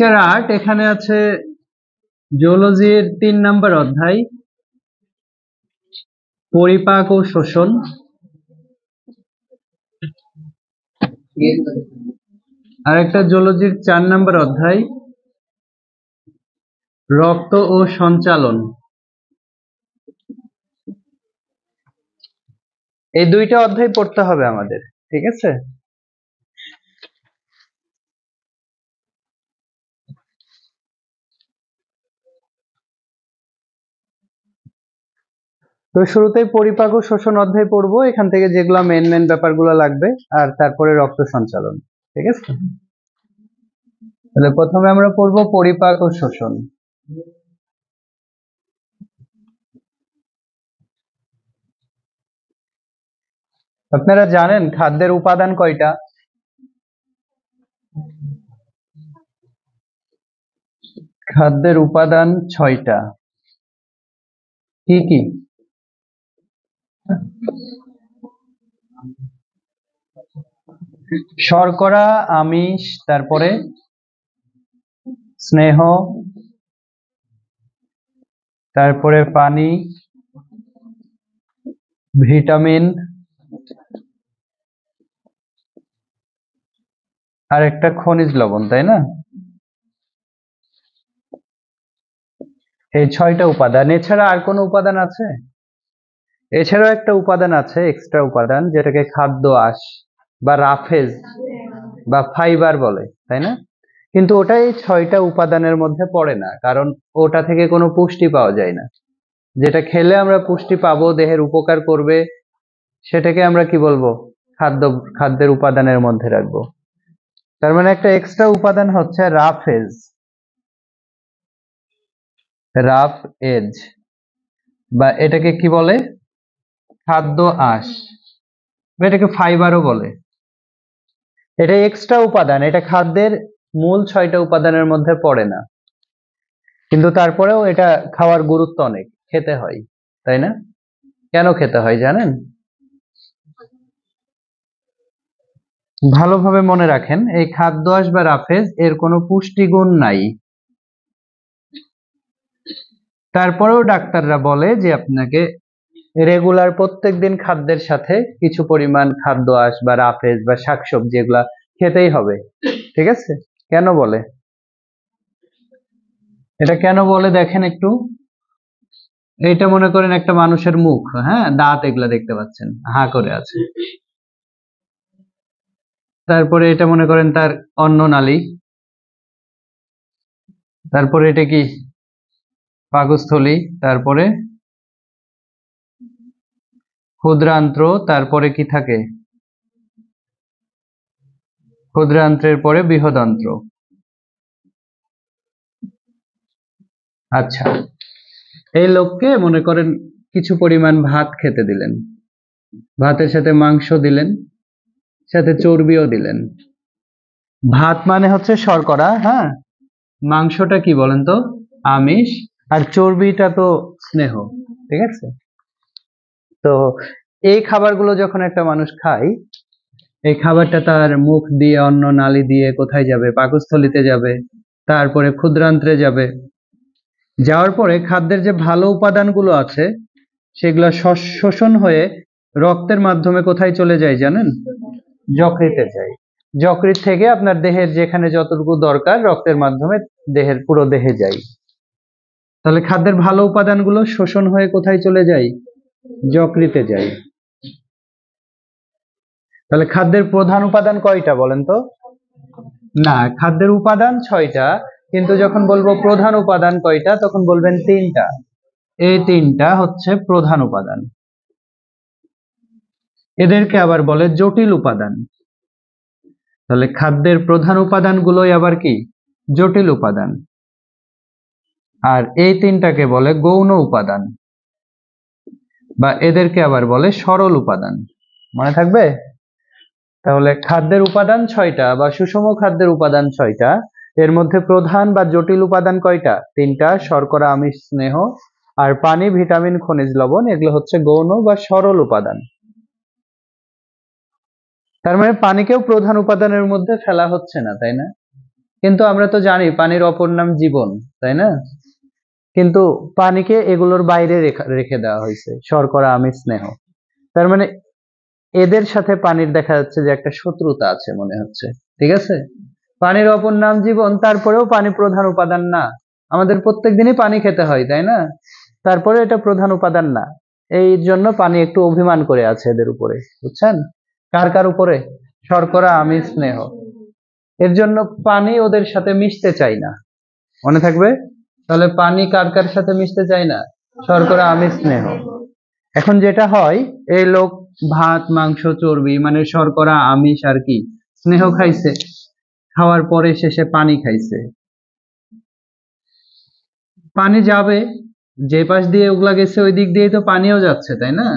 Lecture 8 এখানে আছে জিওলজির 3 নম্বর অধ্যায় পরিপাক ও শোষণ। আর একটা জিওলজির 4 নম্বর অধ্যায় রক্ত ও সঞ্চালন। এই দুইটা অধ্যায় পড়তে হবে আমাদের, ঠিক আছে? তো শুরুতেই পরিপাক ও শোষণ অধ্যায় পড়বো, এখান থেকে যেগুলো মেন ব্যাপারগুলো লাগবে, আর তারপরে রক্ত সঞ্চালন, ঠিক আছে? তাহলে প্রথমে আমরা পড়বো পরিপাক ও শোষণ। আপনারা জানেন খাদ্যের উপাদান কয়টা? খাদ্যের উপাদান 6টা। কি কি? শর্করা, আমিষ, তারপরে স্নেহ, তারপরে পানি, ভিটামিন, আর একটা খনিজ লবণ, তাই না? এই 6টা উপাদান। এছাড়া আর কোনো উপাদান আছে? এছাড়াও একটা উপাদান আছে, এক্সট্রা উপাদান, যেটাকে খাদ্য আঁশ বা রাফেজ বা ফাইবার বলে, তাই না? কিন্তু ওটা এই 6টা উপাদানের মধ্যে পড়ে না, কারণ ওটা থেকে কোনো পুষ্টি পাওয়া যায় না। যেটা খেলে আমরা পুষ্টি পাবো, দেহের উপকার করবে, সেটাকে আমরা কি বলবো? খাদ্যের উপাদানের মধ্যে রাখবো। তার মানে একটা এক্সট্রা উপাদান হচ্ছে রাফেজ, রাফ এজ, বা এটাকে কি বলে? খাদ্য আঁশ, এটাকে ফাইবারও বলে। এটা এক্সট্রা উপাদান, এটা খাদ্যের মূল 6টা উপাদানের মধ্যে পড়ে না, কিন্তু তারপরেও এটা খাওয়ার গুরুত্ব অনেক, খেতে হয়, তাই না? কেন খেতে হয় জানেন? ভালোভাবে মনে রাখেন, এই খাদ্য আঁশ বা রাফেজ এর কোনো পুষ্টিগুণ নাই, তারপরেও ডাক্তাররা বলে যে আপনাকে রেগুলার প্রত্যেকদিন খাদ্যের সাথে কিছু পরিমাণ খাদ্য আঁশ বা রাফেজ বা শাকসবজি এগুলা খেতেই হবে, ঠিক আছে? কেন বলে এটা? কেন বলে দেখেন একটু। এইটা মনে করেন একটা মানুষের মুখ, হ্যাঁ, দাঁত এগুলা দেখতে পাচ্ছেন, হা করে আছে। তারপরে এটা মনে করেন তার অন্ননালী, তারপরে এটা কি? পাকস্থলী, তারপরে ক্ষুদ্রান্ত্র, তারপরে কি থাকে? ক্ষুদ্রান্ত্রের পরে বৃহদান্ত্র। আচ্ছা, এই লোককে মনে করেন কিছু পরিমাণ ভাত খেতে দিলেন, ভাতের সাথে মাংস দিলেন, সাথে চর্বিও দিলেন। ভাত মানে হচ্ছে শর্করা, হ্যাঁ, মাংসটা কি বলেন তো? আমিষ, আর চর্বিটা তো স্নেহ, ঠিক আছে? তো এই খাবারগুলো যখন একটা মানুষ খায়, এই খাবারটা তার মুখ দিয়ে, অন্ন নালী দিয়ে কোথায় যাবে? পাকস্থলীতে যাবে, তারপরে ক্ষুদ্রান্ত্রে যাবে। যাওয়ার পরে খাদ্যের যে ভালো উপাদানগুলো আছে সেগুলো শোষণ হয়ে রক্তের মাধ্যমে কোথায় চলে যায় জানেন? যকৃতে যায়। যকৃৎ থেকে আপনার দেহের যেখানে যতটুকু দরকার রক্তের মাধ্যমে দেহের পুরো দেহে যায়। তাহলে খাদ্যের ভালো উপাদানগুলো শোষণ হয়ে কোথায় চলে যায়? যকৃতে যায়। তাহলে খাদ্যের প্রধান উপাদান কয়টা বলেন তো? না, খাদ্যের উপাদান 6টা, কিন্তু যখন বলবো প্রধান উপাদান কয়টা তখন বলবেন 3টা। এই 3টা হচ্ছে প্রধান উপাদান, এদেরকে আবার বলে জটিল উপাদান। তাহলে খাদ্যের প্রধান উপাদানগুলোই আবার কি? জটিল উপাদান। আর এই 3টাকে বলে গৌণ উপাদান, বা এদেরকে আবার বলে সরল উপাদান। মনে থাকবে? তাহলে খাদ্যের উপাদান 6টা বা সুষম খাদ্যের উপাদান 6টা, এর মধ্যে প্রধান বা জটিল উপাদান কয়টা? 3টা, শর্করা, আমিষ, স্নেহ, আর পানি, ভিটামিন, খনিজ লবণ, এগুলো হচ্ছে গৌণ বা সরল উপাদান। তার মানে পানিকেও প্রধান উপাদানের মধ্যে ফেলা হচ্ছে না, তাই না? কিন্তু আমরা তো জানি পানির অপর নাম জীবন, তাই না? কিন্তু পানিকে এগুলোর বাইরে রেখে দেওয়া হয়েছে, শর্করা, আমিষ, স্নেহ। তার মানে এদের সাথে পানির দেখা যাচ্ছে যে একটা শত্রুতা আছে মনে হচ্ছে। ঠিক আছে, পানির অপর নাম জীবন, তারপরেও পানি প্রধান উপাদান না। আমাদের প্রত্যেক দিনই পানি খেতে হয়, তাই না? তারপরে এটা প্রধান উপাদান না। এই জন্য পানি একটু অভিমান করে আছে এদের উপরে, বুঝছেন? কার কার উপরে? শর্করা, আমিষ, স্নেহ। এর জন্য পানি ওদের সাথে মিশতে চাই না, মনে থাকবে? তাহলে পানি কার কার সাথে মিশতে চায় না? শর্করা, আমিষ, স্নেহ। এখন যেটা হয়, এই লোক ভাত, মাংস, চর্বি মানে শর্করা, আমিষ আর কি স্নেহ খাইছে, খাওয়ার পরে শেষে পানি খাইছে। পানি যাবে, যে পাশ দিয়ে ওগুলা গেছে ওই দিক দিয়েই তো পানিও যাচ্ছে, তাই না?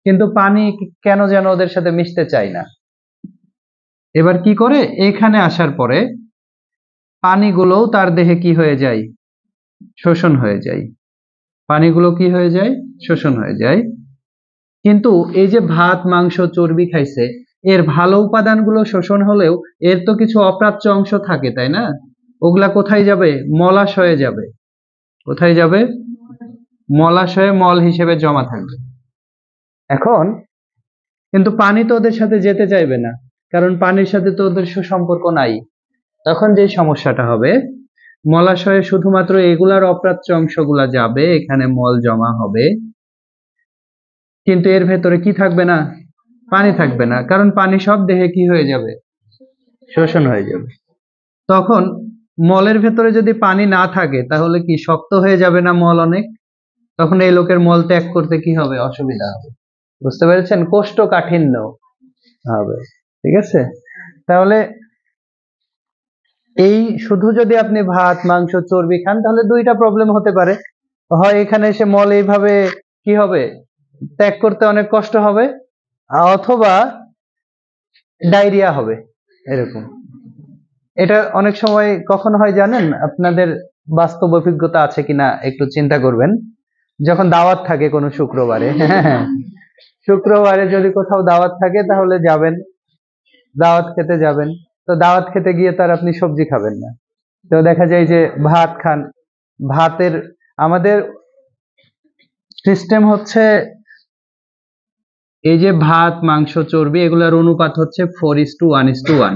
কিন্তু পানি কেন যেন ওদের সাথে মিশতে চায় না। এবার কি করে, এখানে আসার পরে পানিগুলোও তার দেহে কি হয়ে যায়? শোষণ হয়ে যায়। পানিগুলো কি হয়ে যায়? শোষণ হয়ে যায়। কিন্তু এই যে ভাত, মাংস, চর্বি খাইছে, এর ভালো উপাদানগুলো শোষণ হলেও এর তো কিছু অপ্রাচ্য অংশ থাকে, তাই না? ওগুলা কোথায় যাবে? মলাশয়ে যাবে। কোথায় যাবে? মলাশয়ে মল হিসেবে জমা থাকবে। এখন কিন্তু পানি তো ওদের সাথে যেতে চাইবে না, কারণ পানির সাথে তো ওদের সুসম্পর্ক নাই। তখন যে সমস্যাটা হবে, মলাশয়ে শুধুমাত্র এগুলার অপ্রাচ্য অংশগুলা যাবে, এখানে মল জমা হবে, কিন্তু এর ভেতরে কি থাকবে না? পানি থাকবে না, কারণ পানি সব দেহে কি হয়ে যাবে? শোষণ হয়ে যাবে। তখন মলের ভেতরে যদি পানি না থাকে তাহলে কি শক্ত হয়ে যাবে না মল অনেক? তখন এই লোকের মল ত্যাগ করতে কি হবে? অসুবিধা হবে। বুঝতে পেরেছেন? কোষ্ঠকাঠিন্য হবে। ঠিক আছে, তাহলে এই শুধু যদি আপনি ভাত, মাংস, চর্বি খান তাহলে দুইটা প্রবলেম হতে পারে। হয় এখানে এসে মল এইভাবে কি হবে? ত্যাগ করতে অনেক কষ্ট হবে, অথবা ডায়রিয়া হবে, এরকম। এটা অনেক সময় কখন হয় জানেন? আপনাদের বাস্তব অভিজ্ঞতা আছে কিনা একটু চিন্তা করবেন। যখন দাওয়াত থাকে কোনো শুক্রবারে, হ্যাঁ, শুক্রবারে যদি কোথাও দাওয়াত থাকে তাহলে যাবেন, দাওয়াত খেতে যাবেন। তো দাওয়াত খেতে গিয়ে তার আপনি সবজি খাবেন না, তো দেখা যায় যে ভাত খান। ভাতের আমাদের সিস্টেম হচ্ছে, এই যে ভাত, মাংস, চর্বি এগুলোর অনুপাত হচ্ছে 4:1:1।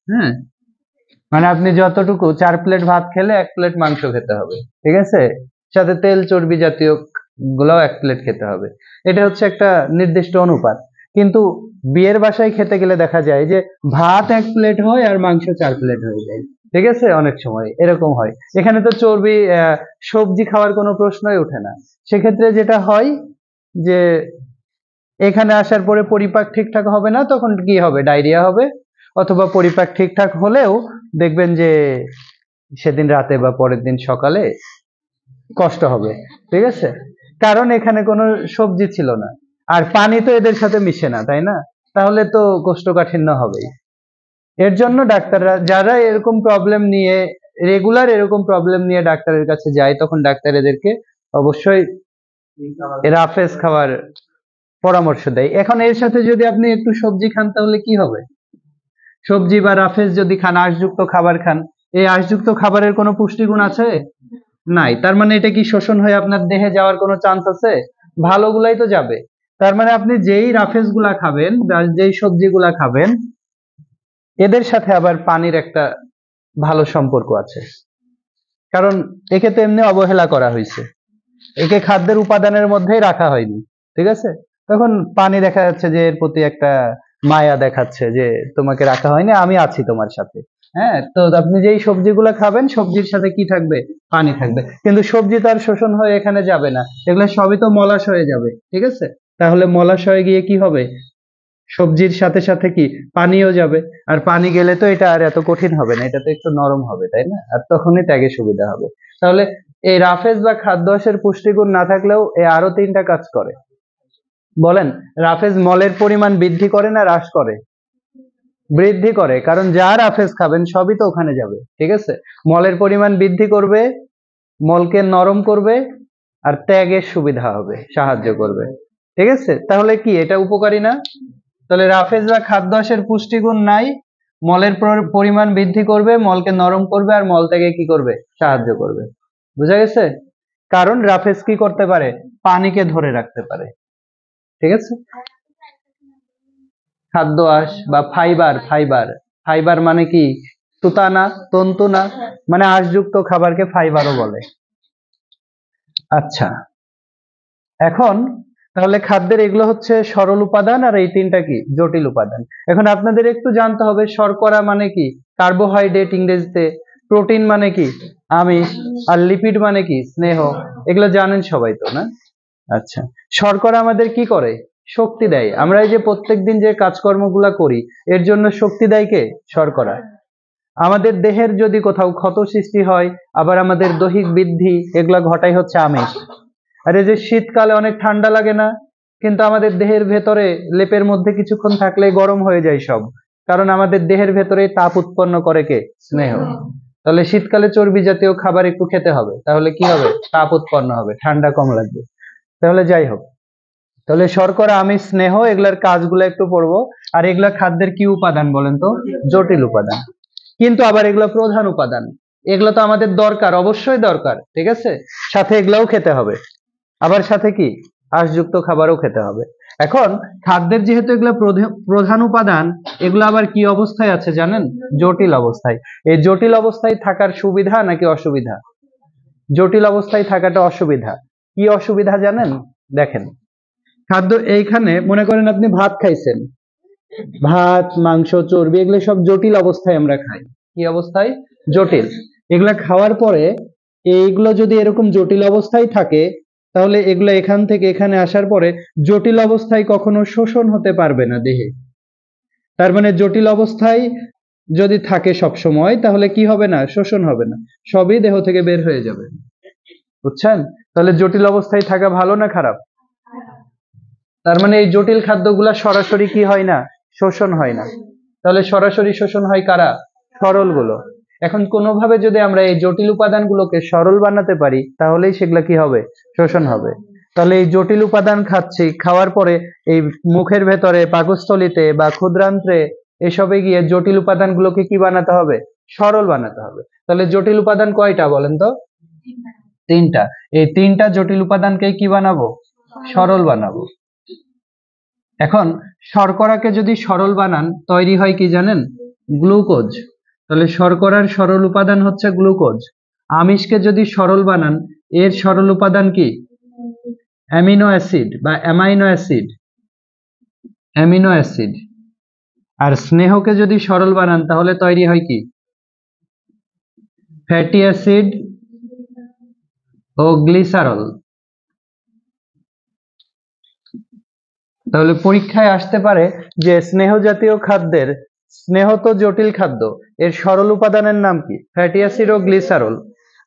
হ্যাঁ, মানে আপনি যতটুকু 4 প্লেট ভাত খেলে 1 প্লেট মাংস খেতে হবে, ঠিক আছে? সাথে তেল চর্বি জাতীয় গুলাও 1 প্লেট খেতে হবে। এটা হচ্ছে একটা নির্দিষ্ট অনুপাত। কিন্তু বিয়ের বাসায় খেতে গেলে দেখা যায় যে ভাত 1 প্লেট হয় আর মাংস 4 প্লেট হয়ে যায়। ঠিক আছে, অনেক সময় এরকম হয়। এখানে তো চর্বি, সবজি খাওয়ার কোনো প্রশ্নই ওঠে না। সেক্ষেত্রে যেটা হয় যে এখানে আসার পরে পরিপাক ঠিকঠাক হবে না, তখন কি হবে? ডায়রিয়া হবে। অথবা পরিপাক ঠিকঠাক হলেও দেখবেন যে সেদিন রাতে বা পরের দিন সকালে কষ্ট হবে। ঠিক আছে, কারণ এখানে কোনো সবজি ছিল না, আর পানি তো এদের সাথে মিশে না, তাই না? তাহলে তো কোষ্ঠকাঠিন্য হবেই। এর জন্য ডাক্তাররা যারা এরকম প্রবলেম নিয়ে, রেগুলার এরকম প্রবলেম নিয়ে ডাক্তারের কাছে যায়, তখন ডাক্তার এদেরকে অবশ্যই রাফেজ খাওয়ার পরামর্শ দেয়। এখন এর সাথে যদি আপনি একটু সবজি খান তাহলে কি হবে? সবজি বা রাফেজ যদি খান, আঁশযুক্ত খাবার খান, এই আঁশযুক্ত খাবারের কোনো পুষ্টিগুণ আছে? নাই। তার মানে এটা কি শোষণ হয়ে আপনার দেহে যাওয়ার কোনো চান্স আছে? ভালোগুলাই তো যাবে। তার মানে আপনি যেই রাফেজ গুলা খাবেন বা যেই সবজিগুলা খাবেন, এদের সাথে আবার পানির একটা ভালো সম্পর্ক আছে। কারণ একে তো এমনি অবহেলা করা হয়েছে, একে খাদ্যের উপাদানের মধ্যেই রাখা হয়নি। ঠিক আছে, তখন পানি দেখা যাচ্ছে যে এর প্রতি একটা মায়া দেখাচ্ছে যে তোমাকে রাখা হয়নি, আমি আছি তোমার সাথে। হ্যাঁ, তো আপনি যেই সবজিগুলো খাবেন সবজির সাথে কি থাকবে? পানি থাকবে। কিন্তু সবজি তার শোষণ হয়ে এখানে যাবে না, এগুলো সবই তো মলাশয়ে যাবে। ঠিক আছে, তাহলে মলাশয়ে গিয়ে কি হবে? সবজির সাথে সাথে কি পানিও যাবে, আর পানি গেলে তো এটা আর এত কঠিন হবে না, এটা তো একটু নরম হবে, তাই না? আর তখনই ত্যাগে সুবিধা হবে। তাহলে এই রাফেজ বা খাদ্যাভ্যাসের পুষ্টিগুণ না থাকলেও এ আরো 3টা কাজ করে। বলেন, রাফেজ মলের পরিমাণ বৃদ্ধি করে না হ্রাস করে? বৃদ্ধি করে, কারণ যা রাফেজ খাবেন সবই তো ওখানে যাবে। ঠিক আছে, মলের পরিমাণ বৃদ্ধি করবে, মলকে নরম করবে, আর ত্যাগের সুবিধা হবে, সাহায্য করবে। ঠিক আছে, তাহলে কি এটা উপকারী না? তাহলে রাফেজ বা খাদ্যাভ্যাসের পুষ্টিগুণ নাই, মলের পরিমাণ বৃদ্ধি করবে, মলকে নরম করবে, আর মল থেকে কি করবে, সাহায্য করবে। বুঝা গেছে? কারণ রাফেজ কি করতে পারে, পানিকে ধরে রাখতে পারে। ঠিক আছে? খাদ্য আঁশ বা ফাইবার, ফাইবার মানে কি, সুতা না, তন্তু না, মানে আঁশযুক্ত খাবারকে ফাইবারও বলে। আচ্ছা, এখন তাহলে খাদ্যের এগুলো হচ্ছে সরল উপাদান, আর এই তিনটা কি, জটিল উপাদান। এখন আপনাদের একটু জানতে হবে শর্করা মানে কি, কার্বোহাইড্রেট ইংরেজিতে, প্রোটিন মানে কি, আমিষ, আর লিপিড মানে কি, স্নেহ। এগুলো জানেন সবাই তো, না? আচ্ছা, শর্করা আমাদের কি করে, শক্তি দেয়। আমরা এই যে প্রত্যেকদিন যে কাজকর্মগুলা করি, এর জন্য শক্তি দেয় কে, শর্করা। আমাদের দেহের যদি কোথাও ক্ষত সৃষ্টি হয়, আবার আমাদের দৈহিক বৃদ্ধি, এগুলা ঘটাই হচ্ছে আমিষ। আর এই যে শীতকালে অনেক ঠান্ডা লাগে না, কিন্তু আমাদের দেহের ভেতরে লেপের মধ্যে কিছুক্ষণ থাকলে গরম হয়ে যায় সব, কারণ আমাদের দেহের ভেতরে তাপ উৎপন্ন করে কে, স্নেহ। তাহলে শীতকালে চর্বি জাতীয় খাবার একটু খেতে হবে, তাহলে কি হবে, তাপ উৎপন্ন হবে, ঠান্ডা কম লাগবে। তাহলে যাই হোক, তাহলে শর্করা, আমিষ, স্নেহ, এগুলার কাজগুলো একটু পড়বো। আর এগুলা খাদ্যের কি উপাদান বলেন তো, জটিল উপাদান। কিন্তু আবার এগুলো প্রধান উপাদান, এগুলো তো আমাদের দরকার, অবশ্যই দরকার, ঠিক আছে, সাথে এগুলাও খেতে হবে, আবার সাথে কি, আঁশযুক্ত খাবারও খেতে হবে। এখন খাদ্যের যেহেতু এগুলো প্রধান উপাদান, এগুলো আবার কি অবস্থায় আছে জানেন, জটিল অবস্থায়। এই জটিল অবস্থায় থাকার সুবিধা নাকি অসুবিধা, জটিল অবস্থায় থাকাটা অসুবিধা। কি অসুবিধা জানেন, দেখেন, খাদ্য এইখানে মনে করেন আপনি ভাত খাইছেন, ভাত, মাংস, চর্বি, এগুলো সব জটিল অবস্থায় আমরা খাই। কি অবস্থায়, জটিল। এগুলা খাওয়ার পরে এইগুলো যদি এরকম জটিল অবস্থায় থাকে, তাহলে এগুলো এখান থেকে এখানে আসার পরে জটিল অবস্থায় কখনো শোষণ হতে পারবে না দেহে। তার মানে জটিল অবস্থায় যদি থাকে সব সময়, তাহলে কি হবে না, শোষণ হবে না, সবই দেহ থেকে বের হয়ে যাবে। বুঝছেন? তাহলে জটিল অবস্থায় থাকা ভালো না খারাপ? তার মানে এই জটিল খাদ্যগুলা সরাসরি কি হয় না, শোষণ হয় না। তাহলে সরাসরি শোষণ হয় কারা, সরল গুলো। এখন কোনোভাবে যদি আমরা এই জটিল উপাদানগুলোকে সরল বানাতে পারি, তাহলেই সেগুলা কি হবে, শোষণ হবে। তাহলে এই জটিল উপাদান খাচ্ছি, খাওয়ার পরে এই মুখের ভেতরে, পাকস্থলীতে বা ক্ষুদ্রান্ত্রে, এসবে গিয়ে জটিল উপাদানগুলোকে কি বানাতে হবে, সরল বানাতে হবে। তাহলে জটিল উপাদান কয়টা বলেন তো, তিনটা। এই তিনটা জটিল উপাদানকে কি বানাবো, সরল বানাবো। এখন শর্করাকে যদি সরল বানান, তৈরি হয় কি জানেন, গ্লুকোজ। তাহলে শর্করার সরল উপাদান হচ্ছে গ্লুকোজ। আমিষকে যদি সরল বানান, এর সরল উপাদান কি, অ্যামিনো অ্যাসিড বা অ্যামাইনো অ্যাসিড, অ্যামিনো অ্যাসিড। আর স্নেহকে যদি সরল বানান, তাহলে তৈরি হয় কি, ফ্যাটি অ্যাসিড ও গ্লিসারল। তাহলে পরীক্ষায় আসতে পারে যে স্নেহ জাতীয় খাদ্যের, স্নেহ তো জটিল খাদ্য, এর সরল উপাদানের নাম কি, ফ্যাটি অ্যাসিড ও গ্লিসারল।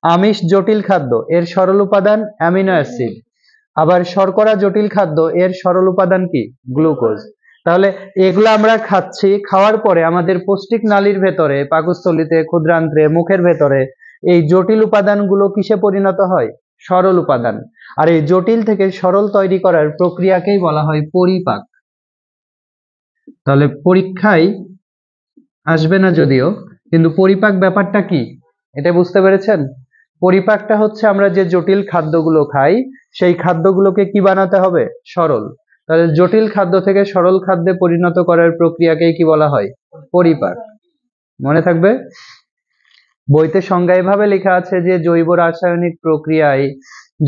আমিষ জটিল খাদ্য, এর সরল উপাদান অ্যামিনো অ্যাসিড। আবার শর্করা জটিল খাদ্য, এর সরল উপাদান কি, গ্লুকোজ। তাহলে এগুলো আমরা খাচ্ছি, খাওয়ার পরে আমাদের পৌষ্টিক নালীর ভেতরে, পাকস্থলীতে, ক্ষুদ্রান্ত্রে, মুখের ভেতরে এই জটিল উপাদানগুলো কিসে পরিণত হয়, সরল উপাদান। আর এই জটিল থেকে সরল তৈরি করার প্রক্রিয়াকেই বলা হয় পরিপাক। তাহলে পরীক্ষায় আসবে না যদিও, কিন্তু পরিপাক ব্যাপারটা কি, এটা বুঝতে পেরেছেন? পরিপাকটা হচ্ছে আমরা যে জটিল খাদ্যগুলো খাই, সেই খাদ্যগুলোকে কি বানাতে হবে, সরল। তাহলে জটিল খাদ্য থেকে সরল খাদ্যে পরিণত করার প্রক্রিয়াকেই কি বলা হয়, পরিপাক। মনে থাকবে, বইতে সংজ্ঞা এভাবে লেখা আছে যে জৈব রাসায়নিক প্রক্রিয়ায়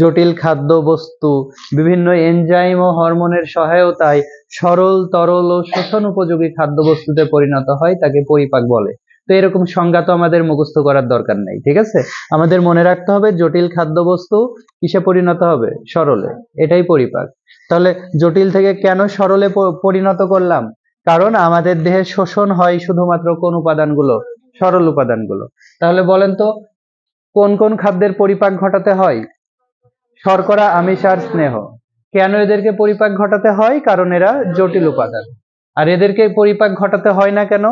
জটিল খাদ্য বস্তু বিভিন্ন এনজাইম ও হরমোনের সহায়তায় সরল, তরল ও শোষণ উপযোগী খাদ্য বস্তুতে পরিণত হয়, তাকে পরিপাক বলে। তো এরকম সংজ্ঞা তো আমাদের মুখস্থ করার দরকার নেই, ঠিক আছে, আমাদের মনে রাখতে হবে জটিল খাদ্য বস্তু কিসে পরিণত হবে, সরলে, এটাই পরিপাক। তাহলে জটিল থেকে কেন সরলে পরিণত করলাম, কারণ আমাদের দেহে শোষণ হয় শুধুমাত্র কোন উপাদানগুলো, সরল উপাদানগুলো। তাহলে বলেন তো, কোন কোন খাদ্যের পরিপাক ঘটাতে হয়, শর্করা, আমিষ আর স্নেহ। কেন এদেরকে পরিপাক ঘটাতে হয়, কারণ এরা জটিল উপাদান। আর এদেরকে পরিপাক ঘটাতে হয় না কেন,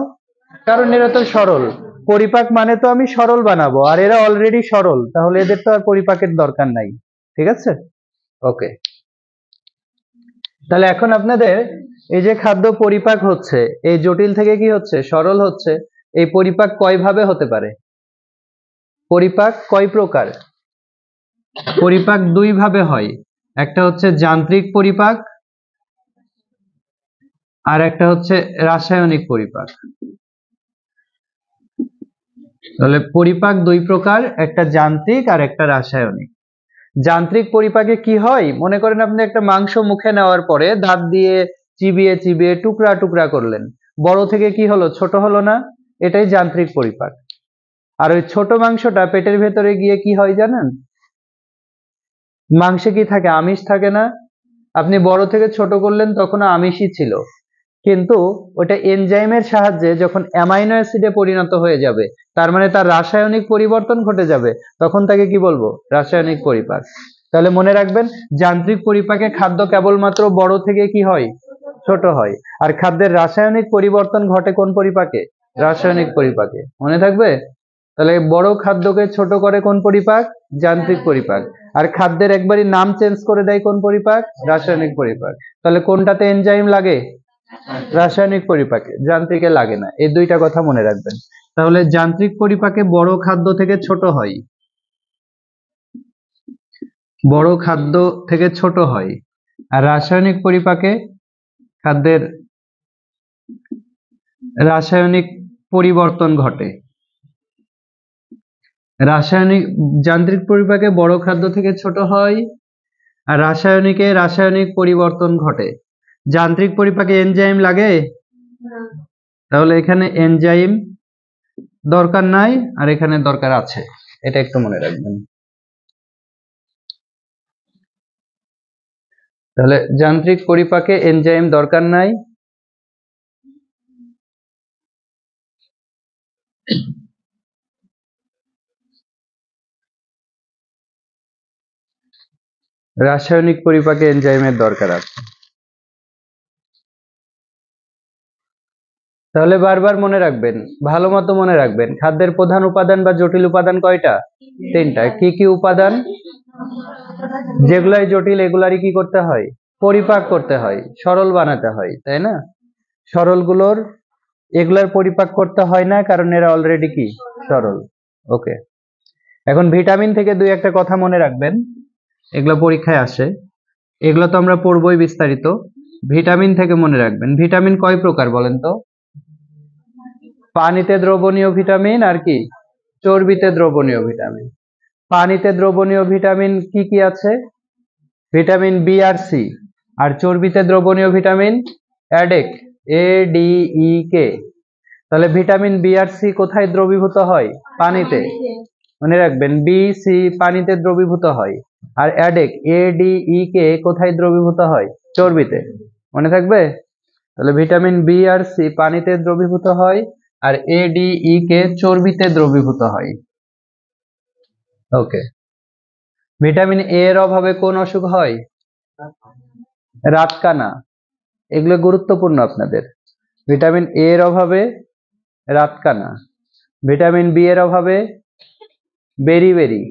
কারণ এরা তো সরল। পরিপাক মানে তো আমি সরল বানাবো, আর এরা অলরেডি সরল, তাহলে এদের তো আর পরিপাকের দরকার নাই। ঠিক আছে, ওকে। তাহলে এখন আপনাদের এই যে খাদ্য পরিপাক হচ্ছে, এই জটিল থেকে কি হচ্ছে, সরল হচ্ছে। এই পরিপাক কয় ভাবে হতে পারে? পরিপাক কয় প্রকার? পরিপাক দুই ভাবে হয়, একটা হচ্ছে যান্ত্রিক পরিপাক আর একটা হচ্ছে রাসায়নিক পরিপাক। তাহলে পরিপাক দুই প্রকার, একটা যান্ত্রিক আর একটা রাসায়নিক। যান্ত্রিক পরিপাকে কি হয়, মনে করেন আপনি একটা মাংস মুখে নেওয়ার পরে দাঁত দিয়ে চিবিয়ে চিবিয়ে টুকরা টুকরা করলেন, বড় থেকে কি হলো, ছোট হলো না? এটাই যান্ত্রিক পরিপাক। আর ওই ছোট মাংসটা পেটের ভেতরে গিয়ে কি হয় জানেন? মাংসে কি থাকে, আমিষ থাকে না? আপনি বড় থেকে ছোট করলেন তখন আমিষই ছিল, কিন্তু ওটা এনজাইমের সাহায্যে যখন অ্যামাইনো অ্যাসিডে পরিণত হয়ে যাবে, তার মানে তার রাসায়নিক পরিবর্তন ঘটে যাবে, তখন তাকে কি বলবো, রাসায়নিক পরিপাক। তাহলে মনে রাখবেন, যান্ত্রিক পরিপাকে খাদ্য কেবলমাত্র বড় থেকে কি হয়, ছোট হয়। আর খাদ্যের রাসায়নিক পরিবর্তন ঘটে কোন পরিপাকে? রাসায়নিক পরিপাকে। মনে থাকবে? তাহলে বড় খাদ্যকে ছোট করে কোন পরিপাক? যান্ত্রিক পরিপাক। আর খাদ্যের একবারই নাম চেঞ্জ করে দেয় কোন পরিপাক? রাসায়নিক পরিপাক। তাহলে কোনটাতে এনজাইম লাগে? রাসায়নিক পরিপাকে, যান্ত্রিকে লাগে না। এই দুইটা কথা মনে রাখবেন। তাহলে যান্ত্রিক পরিপাকে বড় খাদ্য থেকে ছোট হয়, বড় খাদ্য থেকে ছোট হয়। আর রাসায়নিক পরিপাকে খাদ্যের রাসায়নিক পরিবর্তন ঘটে। যান্ত্রিক পরিপাকে বড় খাদ্য থেকে ছোট হয়, আর রাসায়নিকে রাসায়নিক পরিবর্তন ঘটে। যান্ত্রিক পরিপাকে এনজাইম লাগে? তাহলে এখানে এনজাইম দরকার নাই, আর এখানে দরকার আছে, এটা একটু মনে রাখবেন। তাহলে যান্ত্রিক পরিপাকে এনজাইম দরকার নাই, রাসায়নিক পরিপাকে এনজাইমের দরকার আছে। তাহলে বারবার মনে রাখবেন, ভালো মতো মনে রাখবেন, খাদ্যের প্রধান উপাদান বা জটিল উপাদান কয়টা? তিনটা। কি কি উপাদান? যেগুলাই জটিল এগুলারই কি করতে হয়? পরিপাক করতে হয়, সরল বানাতে হয়, তাই না? সরলগুলোর এগুলার পরিপাক করতে হয় না, কারণ এরা অলরেডি কি সরল। ওকে, এখন ভিটামিন থেকে দুই একটা কথা মনে রাখবেন, এগুলো পরীক্ষায় আসে, এগুলো তো আমরা পড়বই বিস্তারিত। ভিটামিন থেকে মনে রাখবেন, ভিটামিন কয় প্রকার বলেন তো? পানিতে দ্রবণীয় ভিটামিন আর কি চর্বিতে দ্রবণীয় ভিটামিন। পানিতে দ্রবণীয় ভিটামিন কি কি আছে? ভিটামিন বি আর সি। আর চর্বিতে দ্রবণীয় ভিটামিন অ্যাডেক, ADEK। তাহলে ভিটামিন বি আর সি কোথায় দ্রবীভূত হয়? পানিতে। মনে রাখবেন, বি সি পানিতে দ্রবীভূত হয়, আর অ্যাডেক ADEK কোথায় দ্রবীভূত হয়? চর্বিতে। মনে থাকবে? তাহলে ভিটামিন বি আর সি পানিতে দ্রবীভূত হয়, আর ADEK চর্বিতে দ্রবীভূত হয়। ওকে, ভিটামিন এ এর অভাবে কোন অসুখ হয়? রাতকানা। এগুলো গুরুত্বপূর্ণ আপনাদের। ভিটামিন এ এর অভাবে রাতকানা, ভিটামিন বি এর অভাবে বেরিবেরি,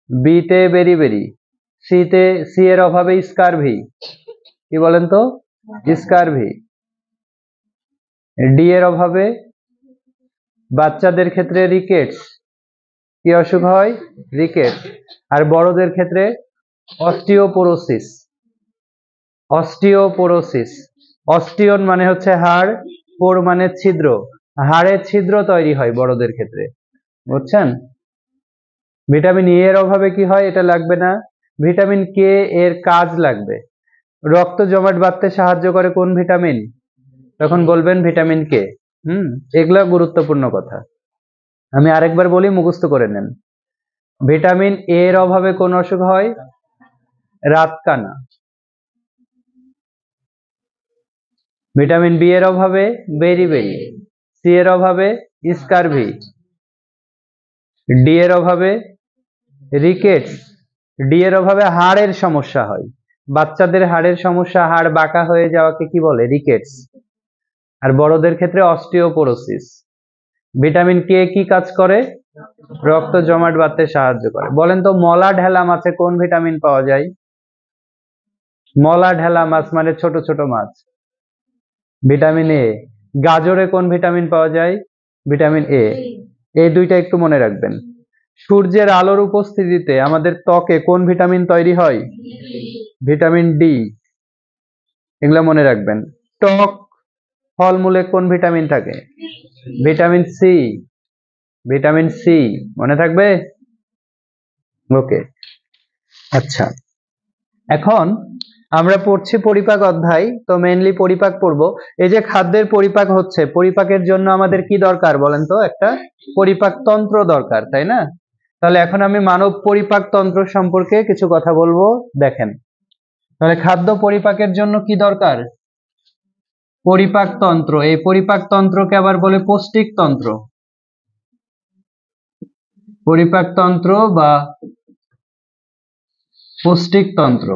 বিতে বেরিবেরি, সি এর অভাবে স্কারভি। কি বলেন তো? স্কারভি। ডি এর অভাবে বাচ্চাদের ক্ষেত্রে রিকেটস। কি অসুখ হয়? রিকেটস। আর বড়দের ক্ষেত্রে অস্টিওপোরোসিস। অস্টিওপোরোসিস। অস্টিওন মানে হচ্ছে হাড়, পোর মানে ছিদ্র, হাড়ের ছিদ্র তৈরি হয় বড়দের ক্ষেত্রে। বুঝছেন? ভিটামিন ই এর অভাবে কি হয়, এটা লাগবে না। ভিটামিন কে এর কাজ লাগবে, রক্ত জমাট বাঁধতে সাহায্য করে কোন ভিটামিন? তখন বলবেন ভিটামিন কে। এগুলা গুরুত্বপূর্ণ কথা, আমি আরেকবার বলি, মুখস্থ করে নেন। ভিটামিন এ এর অভাবে কোন অসুখ হয়? রাতকানা। ভিটামিন বি এর অভাবে বেরিবেরি, সি এর অভাবে স্কারভি, ডি এর অভাবে রিকেটস, ডি এর অভাবে হাড়ের সমস্যা হয়, বাচ্চাদের হাড়ের সমস্যা, হাড় বাঁকা হয়ে যাওয়াকে কি বলে? রিকেটস। আর বড়দের ক্ষেত্রে অস্টিওপোরোসিস। ভিটামিন কে কি কাজ করে? রক্ত জমাট বাঁধতে সাহায্য করে। বলেন তো, মলা ঢেলা মাছে কোন ভিটামিন পাওয়া যায়? মলা ঢেলা মাছ মানে ছোট ছোট মাছ, ভিটামিন এ। গাজরে কোন ভিটামিন পাওয়া যায়? Vitamin A. এই দুইটা একটু মনে রাখবেন। সূর্যের আলোর উপস্থিতিতে আমাদের ত্বকে কোন ভিটামিন তৈরি হয়? Vitamin D. এগুলা মনে রাখবেন। টক ফলমূলে কোন ভিটামিন থাকে? Vitamin C. ভিটামিন সি মনে থাকবে? ওকে, আচ্ছা। এখন আমরা পড়ছি পরিপাক অধ্যায়, তো মেইনলি পরিপাক পড়বো। এই যে খাদ্যের পরিপাক হচ্ছে, পরিপাকের জন্য আমাদের কি দরকার বলেন তো? একটা পরিপাক তন্ত্র দরকার, তাই না? তাহলে এখন আমি মানব পরিপাক তন্ত্র সম্পর্কে কিছু কথা বলবো, দেখেন। তাহলে খাদ্য পরিপাকের জন্য কি দরকার? পরিপাক তন্ত্র। এই পরিপাক তন্ত্রকে আবার বলে পৌষ্টিক তন্ত্র। পরিপাক তন্ত্র বা পৌষ্টিক তন্ত্র।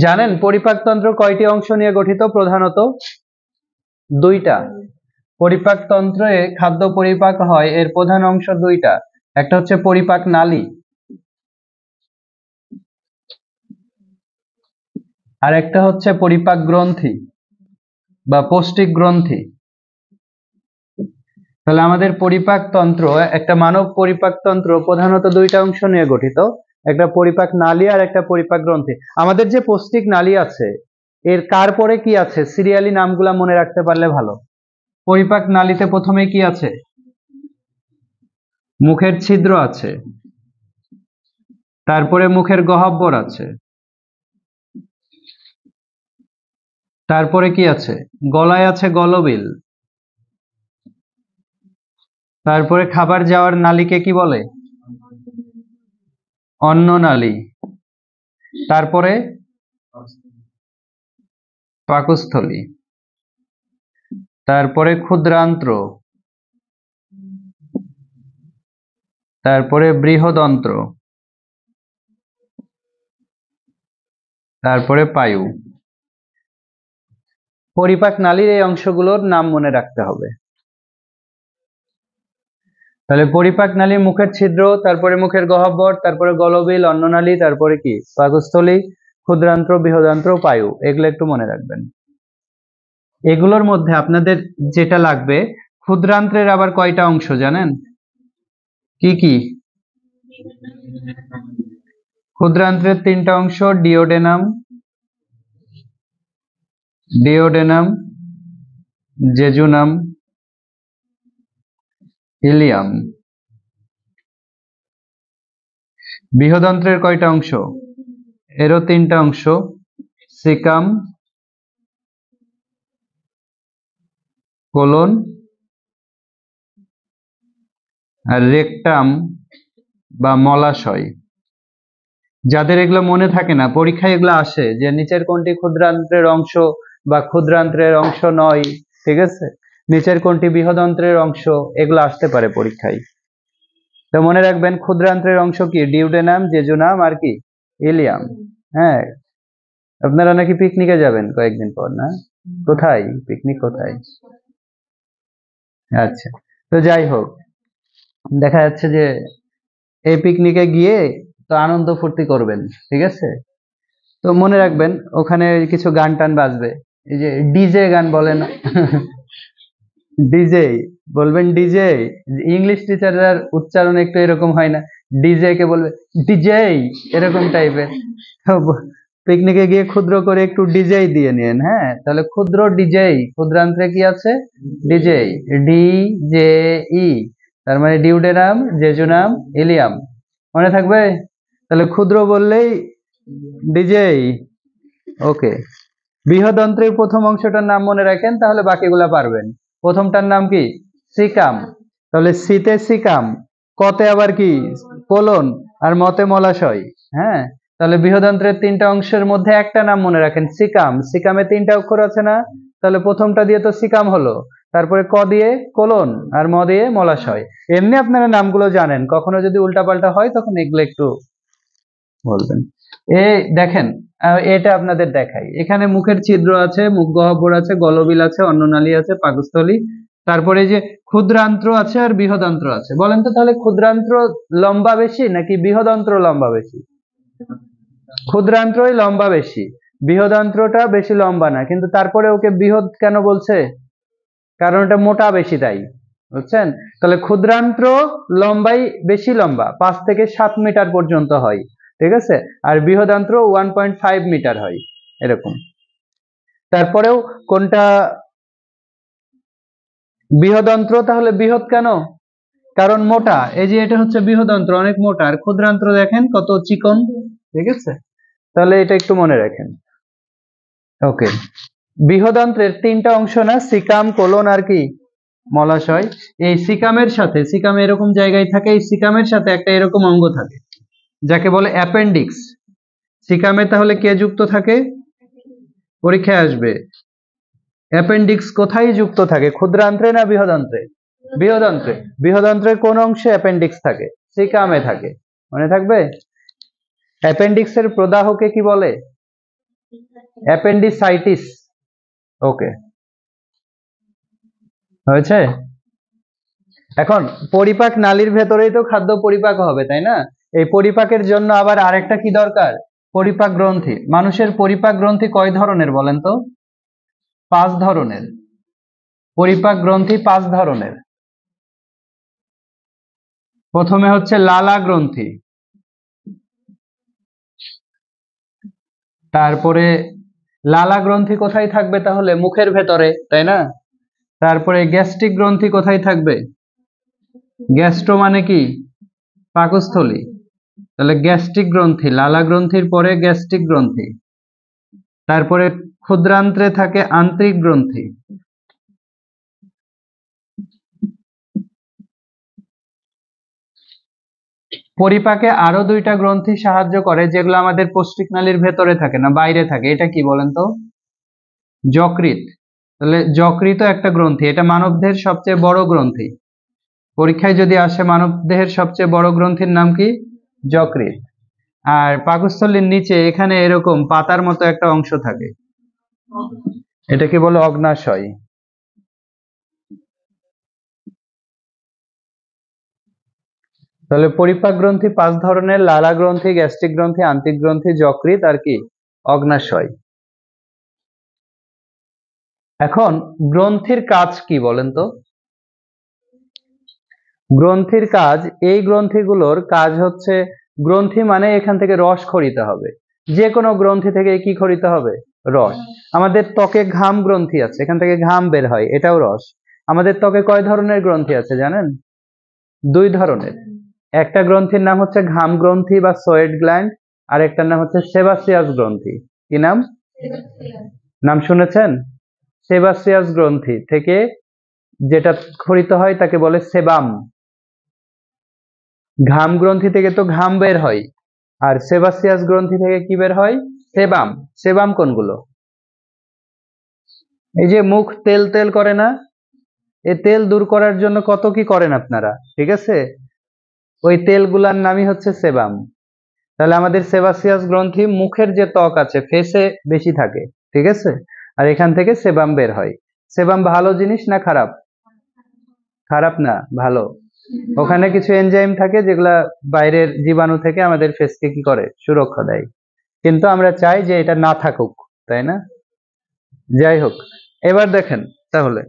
জানেন পরিপাক তন্ত্র কয়টি অংশ নিয়ে গঠিত? প্রধানত দুইটা। পরিপাক তন্ত্রে খাদ্য পরিপাক হয়, এর প্রধান অংশ দুইটা। একটা হচ্ছে পরিপাক নালী, আর একটা হচ্ছে পরিপাক গ্রন্থি বা পৌষ্টিক গ্রন্থি। তাহলে আমাদের পরিপাক তন্ত্র, একটা মানব পরিপাক তন্ত্র প্রধানত দুইটা অংশ নিয়ে গঠিত, একটা পরিপাক নালী আর একটা পরিপাক গ্রন্থি। আমাদের যে পৌষ্টিক নালী আছে, এর কার পরে কি আছে? সিরিয়ালি নামগুলা মনে রাখতে পারলে ভালো। পরিপাক নালীতে প্রথমে কি আছে? মুখের ছিদ্র আছে, তারপরে মুখের গহ্বর আছে, তারপরে কি আছে? গলায় আছে গলবিল, তারপরে খাবার যাওয়ার নালীকে কি বলে? অন্ননালী, তারপরে পাকস্থলী, তারপরে ক্ষুদ্রান্ত্র, তারপরে বৃহদন্ত্র, তারপরে পায়ু। পরিপাক নালীর এই অংশগুলোর নাম মনে রাখতে হবে। তাহলে পরিপাক নালী, মুখের ছিদ্র, তারপরে মুখের গহ্বর, তারপরে গলবিল, অন্ননালী, তারপরে কি? পাকস্থলী, ক্ষুদ্রান্ত্র, বৃহদান্ত্র, পায়ু। এগুলো একটু মনে রাখবেন। এগুলোর মধ্যে আপনাদের যেটা লাগবে, ক্ষুদ্রান্ত্রের আবার কয়টা অংশ জানেন? কি কি? ক্ষুদ্রান্ত্রের তিনটা অংশ: ডিওডেনাম, ডিওডেনাম, জেজুনাম, ইলিয়াম। বৃহদন্ত্রের কয়টা অংশ? এরও তিনটা অংশ: সিকাম, কোলন আর রেকটাম বা মলাশয়। যাদের এগুলো মনে থাকে না, পরীক্ষায় এগুলো আসে যে নিচের কোনটি ক্ষুদ্রান্ত্রের অংশ বা ক্ষুদ্রান্ত্রের অংশ নয়, ঠিক আছে? নিচের কোনটি বৃহদন্ত্রের অংশ, এগুলো আসতে পারে পরীক্ষায়। তো মনে রাখবেন ক্ষুদ্রান্ত্রের অংশ কি? ডিউডেনাম, জেজুনাম আর কি? ইলিয়াম। হ্যাঁ, আপনারা নাকি পিকনিকে যাবেন কয়েকদিন পর, না? কোথায় পিকনিক, কোথায়? আচ্ছা, তো যাই হোক, দেখা যাচ্ছে যে এই পিকনিকে গিয়ে তো আনন্দ ফুর্তি করবেন, ঠিক আছে? তো মনে রাখবেন ওখানে কিছু গান টান বাজবে, এই যে ডিজে গান বলেন। ডিজে বলবেন, ডিজে। ইংলিশ টিচারদের উচ্চারণ একটু এরকম হয় না? ডিজে কে বলবে ডিজে, এরকম টাইপের। পিকনিকে গিয়ে ক্ষুদ্র করে একটু ডিজে দিয়ে নিন। হ্যাঁ, তাহলে ক্ষুদ্র ডিজে, ক্ষুদ্রান্ত্রে কি আছে? ডিজে, ডি জে ই, তার মানে ডিউডেনাম, জেজুনাম, ইলিয়াম। মনে থাকবে? তাহলে ক্ষুদ্র বললেই ডিজে। ওকে। বৃহদন্ত্রের প্রথম অংশটার নাম মনে রাখেন, তাহলে বাকিগুলা পারবেন। প্রথমটার নাম কি? সিকাম। তাহলে সিতে সিকাম, কতে আবার কি? কোলন, আর মতে মলাশয়। হ্যাঁ, তাহলে বৃহদন্ত্রের তিনটা অংশের মধ্যে একটা নাম মনে রাখেন, সিকাম। সিকামে তিনটা অক্ষর আছে না? তাহলে প্রথমটা দিয়ে তো সিকাম হলো, তারপরে ক দিয়ে কোলন, আর ম দিয়ে মলাশয়। এমনি আপনারা নামগুলো জানেন, কখনো যদি উল্টাপাল্টা হয় তখন এগুলো একটু বলবেন। দেখেন, এটা আপনাদের দেখাই। এখানে মুখের ছিদ্র আছে, মুখ গহ্বর আছে, গলবিল আছে, অন্ননালী আছে, পাকস্থলী, তারপরে যে ক্ষুদ্রান্ত্র আছে আর বৃহদান্ত্র আছে। বলেন তো তাহলে ক্ষুদ্রান্ত্র লম্বা বেশি নাকি বৃহদান্ত্র লম্বা বেশি? ক্ষুদ্রান্ত্রই লম্বা বেশি। বৃহদান্ত্রটা বেশি লম্বা না, কিন্তু তারপরে ওকে বৃহৎ কেন বলছে? কারণ এটা মোটা বেশি, তাই। বুঝছেন? তাহলে ক্ষুদ্রান্ত্র লম্বাই বেশি লম্বা, 5 থেকে 7 মিটার পর্যন্ত হয়, ঠিক আছে। আর বৃহদান্ত্র 1.5 মিটার হয়, এরকম। তারপরেও কোনটা বৃহদান্ত্র? তাহলে বৃহৎ কেন? কারণ মোটা। এই যে এটা হচ্ছে বৃহদান্ত্র, অনেক মোটা, আর ক্ষুদ্রান্ত্র দেখেন কত চিকন, ঠিক আছে। তাহলে এটা একটু মনে রাখেন। ওকে, বৃহদান্ত্রের 3টা অংশ না, সিকাম, কোলন আর কি মলাশয়। এই সিকামের সাথে, সিকাম এরকম জায়গায় থাকে, এই সিকামের সাথে একটা এরকম অঙ্গ থাকে যাকে বলে অ্যাপেন্ডিক্স। সিকামে তাহলে কে যুক্ত থাকে? পরীক্ষায় আসবে। অ্যাপেন্ডিক্স কোথায় যুক্ত থাকে, ক্ষুদ্রান্ত্রে না বৃহদান্ত্রে? বৃহদান্ত্রে। বৃহদান্ত্রের কোন অংশে অ্যাপেন্ডিক্স থাকে? সিকামে থাকে, মনে থাকবে। অ্যাপেন্ডিক্সের প্রদাহকে কি বলে? অ্যাপেন্ডিসাইটিস। ওকে, হয়েছে। এখন পরিপাক নালীর ভেতরেই তো খাদ্য পরিপাক হবে, তাই না? এই পরিপাকের জন্য আবার আরেকটা কি দরকার? পরিপাক গ্রন্থি। মানুষের পরিপাক গ্রন্থি কয় ধরনের বলেন তো? 5 ধরনের। পরিপাক গ্রন্থি 5 ধরনের। প্রথমে হচ্ছে লালা গ্রন্থি, তারপরে লালা গ্রন্থি কোথায় থাকবে তাহলে? মুখের ভেতরে, তাই না? তারপরে গ্যাস্ট্রিক গ্রন্থি কোথায় থাকবে? গ্যাস্ট্রো মানে কি? পাকস্থলী। তাহলে গ্যাস্ট্রিক গ্রন্থি, লালা গ্রন্থির পরে গ্যাস্ট্রিক গ্রন্থি। তারপরে ক্ষুদ্রান্ত্রে থাকে আন্ত্রিক গ্রন্থি। পরিপাকে আরো 2টা গ্রন্থি সাহায্য করে, যেগুলো আমাদের পৌষ্টিক নালীর ভেতরে থাকে না, বাইরে থাকে। এটা কি বলেন তো? যকৃৎ। তাহলে যকৃৎ একটা গ্রন্থি, এটা মানবদেহের সবচেয়ে বড় গ্রন্থি। পরীক্ষায় যদি আসে মানবদেহের সবচেয়ে বড় গ্রন্থির নাম কি? যকৃৎ। আর পাকস্থলীর নিচে এখানে এরকম পাতার মতো একটা অংশ থাকে, এটাকে বলে অগ্নাশয়। তাহলে পরিপাক গ্রন্থি 5 ধরনের: লালা গ্রন্থি, গ্যাস্ট্রিক গ্রন্থি, আন্ত্রিক গ্রন্থি, যকৃৎ আর কি অগ্নাশয়। এখন গ্রন্থির কাজ কি বলেন তো? গ্রন্থির কাজ, এই গ্রন্থিগুলোর কাজ হচ্ছে, গ্রন্থি মানে এখান থেকে রস খরিতে হবে। যে কোনো গ্রন্থি থেকে কি খরিতে হবে? রস। আমাদের ত্বকে ঘাম গ্রন্থি আছে, এখান থেকে ঘাম বের হয়, এটাও রস। আমাদের ত্বকে কয় ধরনের গ্রন্থি আছে জানেন? 2 ধরনের। একটা গ্রন্থির নাম হচ্ছে ঘাম গ্রন্থি বা সোয়েট গ্ল্যান্ড, আর একটার নাম হচ্ছে সেবাসিয়াস গ্রন্থি। কি নাম? নাম শুনেছেন? সেবাসিয়াস গ্রন্থি থেকে যেটা খরিত হয় তাকে বলে সেবাম। ঘাম গ্রন্থি থেকে তো ঘাম বের হয়, আর সেবাসিয়াস গ্রন্থি থেকে কি বের হয়? সেবাম। সেবাম কোনগুলো? এই যে মুখ তেল তেল করে না, এই তেল দূর করার জন্য কত কি করেন আপনারা, ঠিক আছে। ওই তেলগুলার নামই হচ্ছে সেবাম। তাহলে আমাদের সেবাসিয়াস গ্রন্থি মুখের যে ত্বক আছে, ফেসে বেশি থাকে, ঠিক আছে। আর এখান থেকে সেবাম বের হয়। সেবাম ভালো জিনিস না খারাপ? খারাপ না, ভালো। ওখানে কিছু এনজাইম থাকে যেগুলা বাইরের জীবাণু থেকে আমাদের ফেসকে কি করে? সুরক্ষা দেয়। কিন্তু আমরা চাই যে এটা না থাকুক, তাই না? যাই হোক, এবার দেখেন তাহলে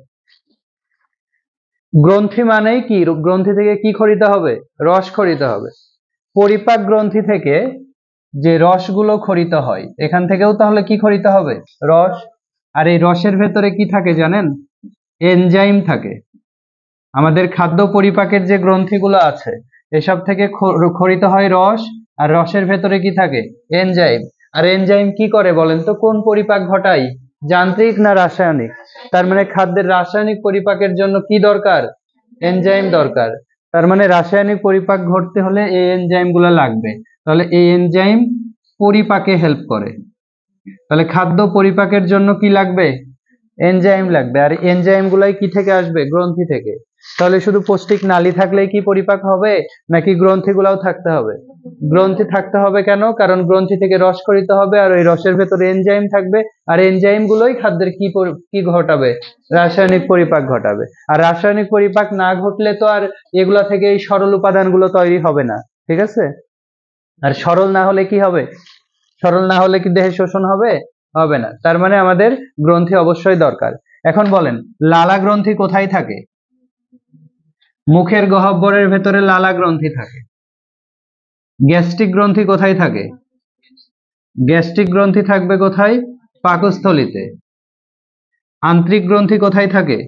গ্রন্থি মানেই কি? গ্রন্থি থেকে কি খরিতে হবে? রস খরিতে হবে। পরিপাক গ্রন্থি থেকে যে রসগুলো খরিত হয়, এখান থেকেও তাহলে কি খরিতে হবে? রস। আর এই রসের ভেতরে কি থাকে জানেন? এনজাইম থাকে। আমাদের খাদ্য পরিপাকের যে গ্রন্থিগুলো আছে, এসব থেকে খরিত হয় রস, আর রসের ভেতরে কি থাকে? এনজাইম। আর এনজাইম কি করে বলেন তো? কোন পরিপাক ঘটায়? যান্ত্রিক না রাসায়নিক? তার মানে খাদ্যের রাসায়নিক পরিপাকের জন্য কি দরকার? এনজাইম দরকার। তার মানে রাসায়নিক পরিপাক ঘটতে হলে এই এনজাইম গুলা লাগবে। তাহলে এই এনজাইম পরিপাকে হেল্প করে। তাহলে খাদ্য পরিপাকের জন্য কি লাগবে? এনজাইম লাগবে। আর এনজাইম গুলাই কি থেকে আসবে? গ্রন্থি থেকে। তাহলে শুধু পৌষ্টিক নালী থাকলেই কি পরিপাক হবে, নাকি গ্রন্থিগুলাও থাকতে হবে? গ্রন্থি থাকতে হবে। কেন? কারণ গ্রন্থি থেকে রস খরিত হবে, আর ওই রসের ভেতরে এনজাইম থাকবে। আর এনজাইম গুলোই খাদ্যের কি ঘটাবে? রাসায়নিক পরিপাক ঘটাবে। আর রাসায়নিক পরিপাক না ঘটলে তো আর এগুলা থেকে এই সরল উপাদানগুলো তৈরি হবে না, ঠিক আছে। আর সরল না হলে কি হবে? সরল না হলে কি দেহে শোষণ হবে? হবে না। তার মানে আমাদের গ্রন্থি অবশ্যই দরকার। এখন বলেন লালা গ্রন্থি কোথায় থাকে? মুখের গহ্বরের ভেতরে লালা গ্রন্থি থাকে। গ্যাস্ট্রিক গ্রন্থি কোথায় থাকে? গ্যাস্ট্রিক গ্রন্থি থাকবে কোথায়? পাকস্থলীতে। আন্ত্রিক গ্রন্থি কোথায় থাকে?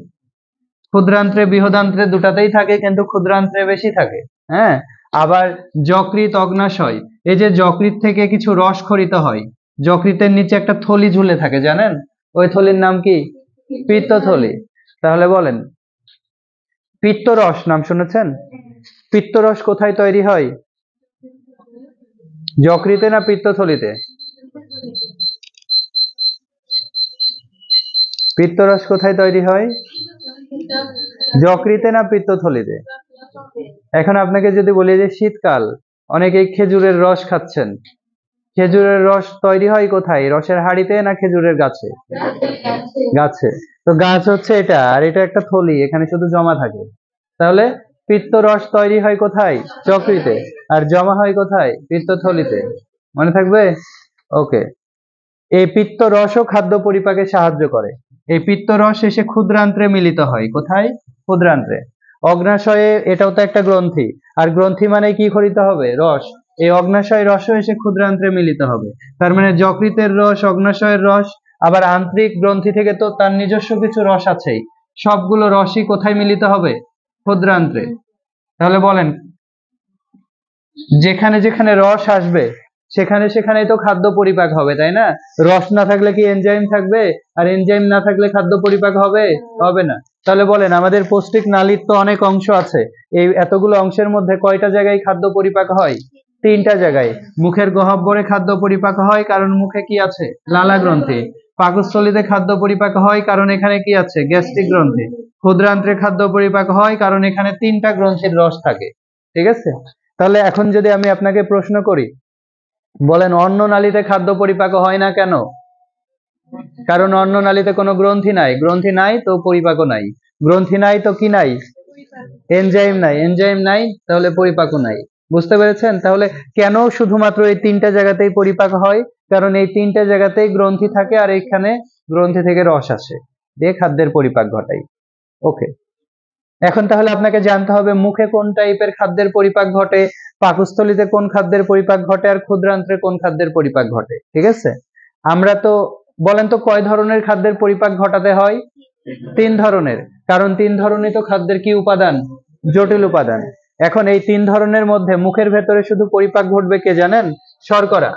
ক্ষুদ্রান্ত্রে বৃহদান্ত্রে দুটাতেই থাকে, কিন্তু ক্ষুদ্রান্ত্রে বেশি থাকে। হ্যাঁ, আবার যকৃৎ, অগ্নাশয়, এই যে যকৃৎ থেকে কিছু রস খরিত হয়, যকৃতের নিচে একটা থলি ঝুলে থাকে, জানেন ওই থলির নাম কি? পিত্তথলি। তাহলে বলেন পিত্তরস নাম শুনেছেন? পিত্তরস কোথায় তৈরি হয়? যকৃতে না পিত্তথলিতে? পিত্তরস কোথায় তৈরি হয়? যকৃতে না পিত্তথলিতে? এখন আপনাকে যদি বলি যে শীতকাল, অনেকেই খেজুরের রস খাচ্ছেন, খেজুরের রস তৈরি হয় কোথায়? রসের হাঁড়িতে না খেজুরের গাছে? গাছে। তো গাছ হচ্ছে এটা, আর এটা একটা থলি, এখানে শুধু জমা থাকে। তাহলে পিত্তরস তৈরি হয় কোথায়? যকৃতে। আর জমা হয় কোথায়? পিত্তথলিতে। মনে থাকবে? ওকে। এই পিত্তরসও খাদ্য পরিপাকে সাহায্য করে। এই পিত্তরস এসে ক্ষুদ্রান্ত্রে মিলিত হয়। কোথায়? ক্ষুদ্রান্ত্রে। অগ্নাশয়ে, এটাও তো একটা গ্রন্থি, আর গ্রন্থি মানে কি খরিত হবে? রস। এই অগ্নাশয় রসও এসে ক্ষুদ্রান্ত্রে মিলিত হবে। তার মানে যকৃতের রস, অগ্নাশয়ের রস, আবার আন্তরিক গ্রন্থি থেকে তো তার নিজস্ব কিছু রস আছেই, সবগুলো রসই কোথায় মিলিত হবে? ক্ষুদ্রান্ত্রে। তাহলে বলেন যেখানে যেখানে রস আসবে সেখানে সেখানেই তো খাদ্য পরিপাক হবে, তাই না? রস না থাকলে কি এনজাইম থাকবে? আর এনজাইম না থাকলে খাদ্য পরিপাক হবে? হবে না। তাহলে বলেন আমাদের পৌষ্টিক নালীর তো অনেক অংশ আছে, এই এতগুলো অংশের মধ্যে কয়টা জায়গায় খাদ্য পরিপাক হয়? 3টা জায়গায়। মুখের গহ্বরে খাদ্য পরিপাক হয়, কারণ মুখে কি আছে? লালা গ্রন্থি। পাকস্থলীতে খাদ্য পরিপাক হয়, কারণ এখানে কি আছে? গ্যাস্ট্রিক গ্রন্থি। ক্ষুদ্রান্ত্রে খাদ্য পরিপাক হয়, কারণ এখানে 3টা গ্রন্থির রস থাকে। ঠিক আছে? তাহলে এখন যদি আমি আপনাকে প্রশ্ন করি, বলেন অন্ন নালীতে খাদ্য পরিপাক হয় না কেন? কারণ অন্ন নালীতে কোনো গ্রন্থি নাই, গ্রন্থি নাই তো পরিপাকও নাই, গ্রন্থি নাই তো কি নাই? এনজাইম নাই, এনজাইম নাই তাহলে পরিপাকও নাই। বুঝতে পেরেছেন? তাহলে কেন শুধুমাত্র এই 3টা জায়গাতেই পরিপাক হয়? কারণ এই 3টা জায়গাতেই গ্রন্থি থাকে, আর এখানে গ্রন্থি থেকে রস আসে, দিয়ে খাদ্যের পরিপাক ঘটায়। ওকে। এখন তাহলে আপনাকে জানতে হবে মুখে কোন টাইপের খাদ্যের পরিপাক ঘটে, পাকস্থলীতে কোন খাদ্যের পরিপাক ঘটে, আর ক্ষুদ্রান্ত্রে কোন খাদ্যের পরিপাক ঘটে। ঠিক আছে? আমরা তো, বলেন তো কয় ধরনের খাদ্যের পরিপাক ঘটাতে হয়? 3 ধরনের। কারণ 3 ধরনই তো খাদ্যের কি উপাদান? জটিল উপাদান। এখন এই 3 ধরনের মধ্যে মুখের ভেতরে শুধু পরিপাক ঘটবে কে জানেন? শর্করা।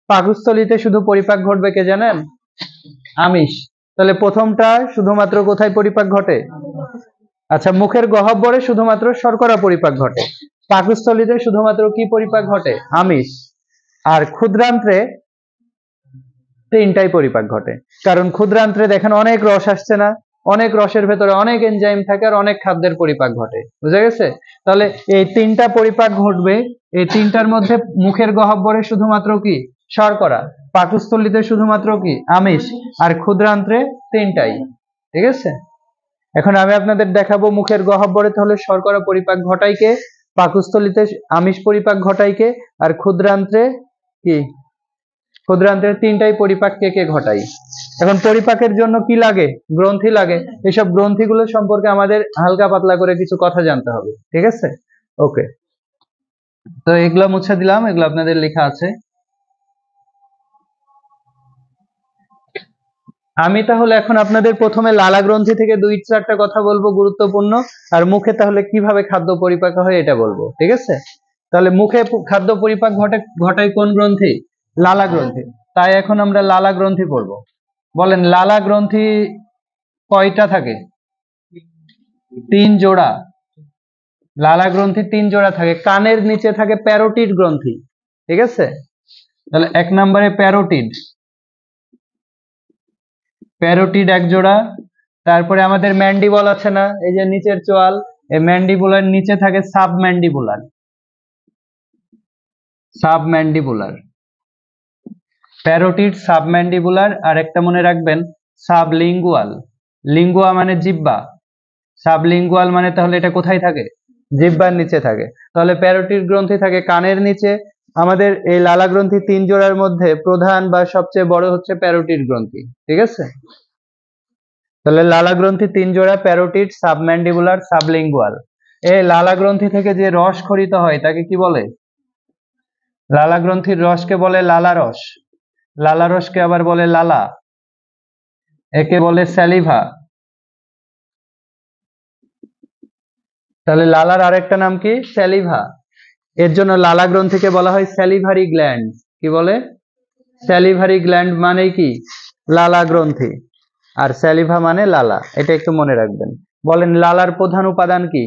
পাকস্থলীতে শুধু পরিপাক ঘটবে কে জানেন? আমিষ। তাহলে প্রথমটা শুধুমাত্র কোথায় পরিপাক ঘটে? আচ্ছা, মুখের গহ্বরে শুধুমাত্র শর্করা পরিপাক ঘটে। পাকস্থলীতে শুধুমাত্র কি পরিপাক ঘটে? আমিষ। আর ক্ষুদ্রান্ত্রে 3টাই পরিপাক ঘটে। কারণ ক্ষুদ্রান্ত্রে দেখেন অনেক রস আসছে না, অনেক রসের ভেতরে অনেক এনজাইম থাকে, আর অনেক খাদ্যের পরিপাক ঘটে। বুঝা গেছে? তাহলে এই 3টা পরিপাক ঘটবে। এই 3টার মধ্যে মুখের গহ্বরে শুধুমাত্র কি? শর্করা। পাকস্থলীতে শুধুমাত্র কি? আমিষ। আর ক্ষুদ্রান্ত্রে 3টাই। ঠিক আছে? এখন আমি আপনাদের দেখাবো মুখের গহ্বরে তাহলে শর্করা পরিপাক ঘটায় কে, পাকস্থলীতে আমিষ পরিপাক ঘটায় কে, আর ক্ষুদ্রান্ত্রে কি? ক্ষুদ্রান্ত্রের 3টাই পরিপাক কে কে ঘটায়। এখন পরিপাকের জন্য কি লাগে? গ্রন্থি লাগে। এসব গ্রন্থিগুলো সম্পর্কে আমাদের হালকা পাতলা করে কিছু কথা জানতে হবে। ঠিক আছে? ওকে। তো এগুলো মুছে দিলাম, এগুলো আপনাদের লেখা আছে। আমি তাহলে এখন আপনাদের প্রথমে লালা গ্রন্থি থেকে 2-4টা কথা বলবো গুরুত্বপূর্ণ, আর মুখে তাহলে কিভাবে খাদ্য পরিপাক হয় এটা বলবো। ঠিক আছে? তাহলে মুখে খাদ্য পরিপাক ঘটায় কোন গ্রন্থি? লালা গ্রন্থি। তাই এখন আমরা লালা গ্রন্থি পড়বো। বলেন লালা গ্রন্থি কয়টা থাকে? 3 জোড়া। লালা গ্রন্থি 3 জোড়া থাকে। কানের নিচে থাকে প্যারোটিড গ্রন্থি। ঠিক আছে? তাহলে 1 নম্বরে প্যারোটিড, প্যারোটিড 1 জোড়া। তারপরে আমাদের ম্যান্ডিবল আছে না, এই যে নিচের চোয়াল, এই ম্যান্ডিবুলার নিচে থাকে সাবম্যান্ডিবুলার। Submandibular, parotid, submandibular. আর একটা মনে রাখবেন সাবলিঙ্গুয়াল। লিঙ্গুয়া মানে জিহ্বা, সাবলিঙ্গুয়াল মানে তাহলে এটা কোথায় থাকে? জিহ্বার নিচে থাকে। তাহলে প্যারোটিড গ্রন্থি থাকে কানের নিচে, আমাদের এই লালা গ্রন্থি 3 জোড়ার মধ্যে প্রধান বা সবচেয়ে বড় হচ্ছে প্যারোটিড গ্রন্থি, ঠিক আছে? তাহলে লালা গ্রন্থি 3 জোড়া, প্যারোটিড, সাবম্যান্ডিবুলার, সাবলিঙ্গুয়াল। এই লালা গ্রন্থি থেকে যে রস খরিত হয় তাকে কি বলে? লালা গ্রন্থির রসকে বলে লালা রস, লালা রসকে আবার বলে লালা, একে বলে স্যালিভা। তাহলে লালার আরেকটা নাম কি? স্যালিভা। এর জন্য লালা গ্রন্থিকে বলা হয় স্যালিভারি গ্ল্যান্ড। কি বলে? স্যালিভারি গ্ল্যান্ড মানে কি? লালা গ্রন্থি। আর স্যালিভা মানে লালা, এটা একটু মনে রাখবেন। বলেন লালার প্রধান উপাদান কি?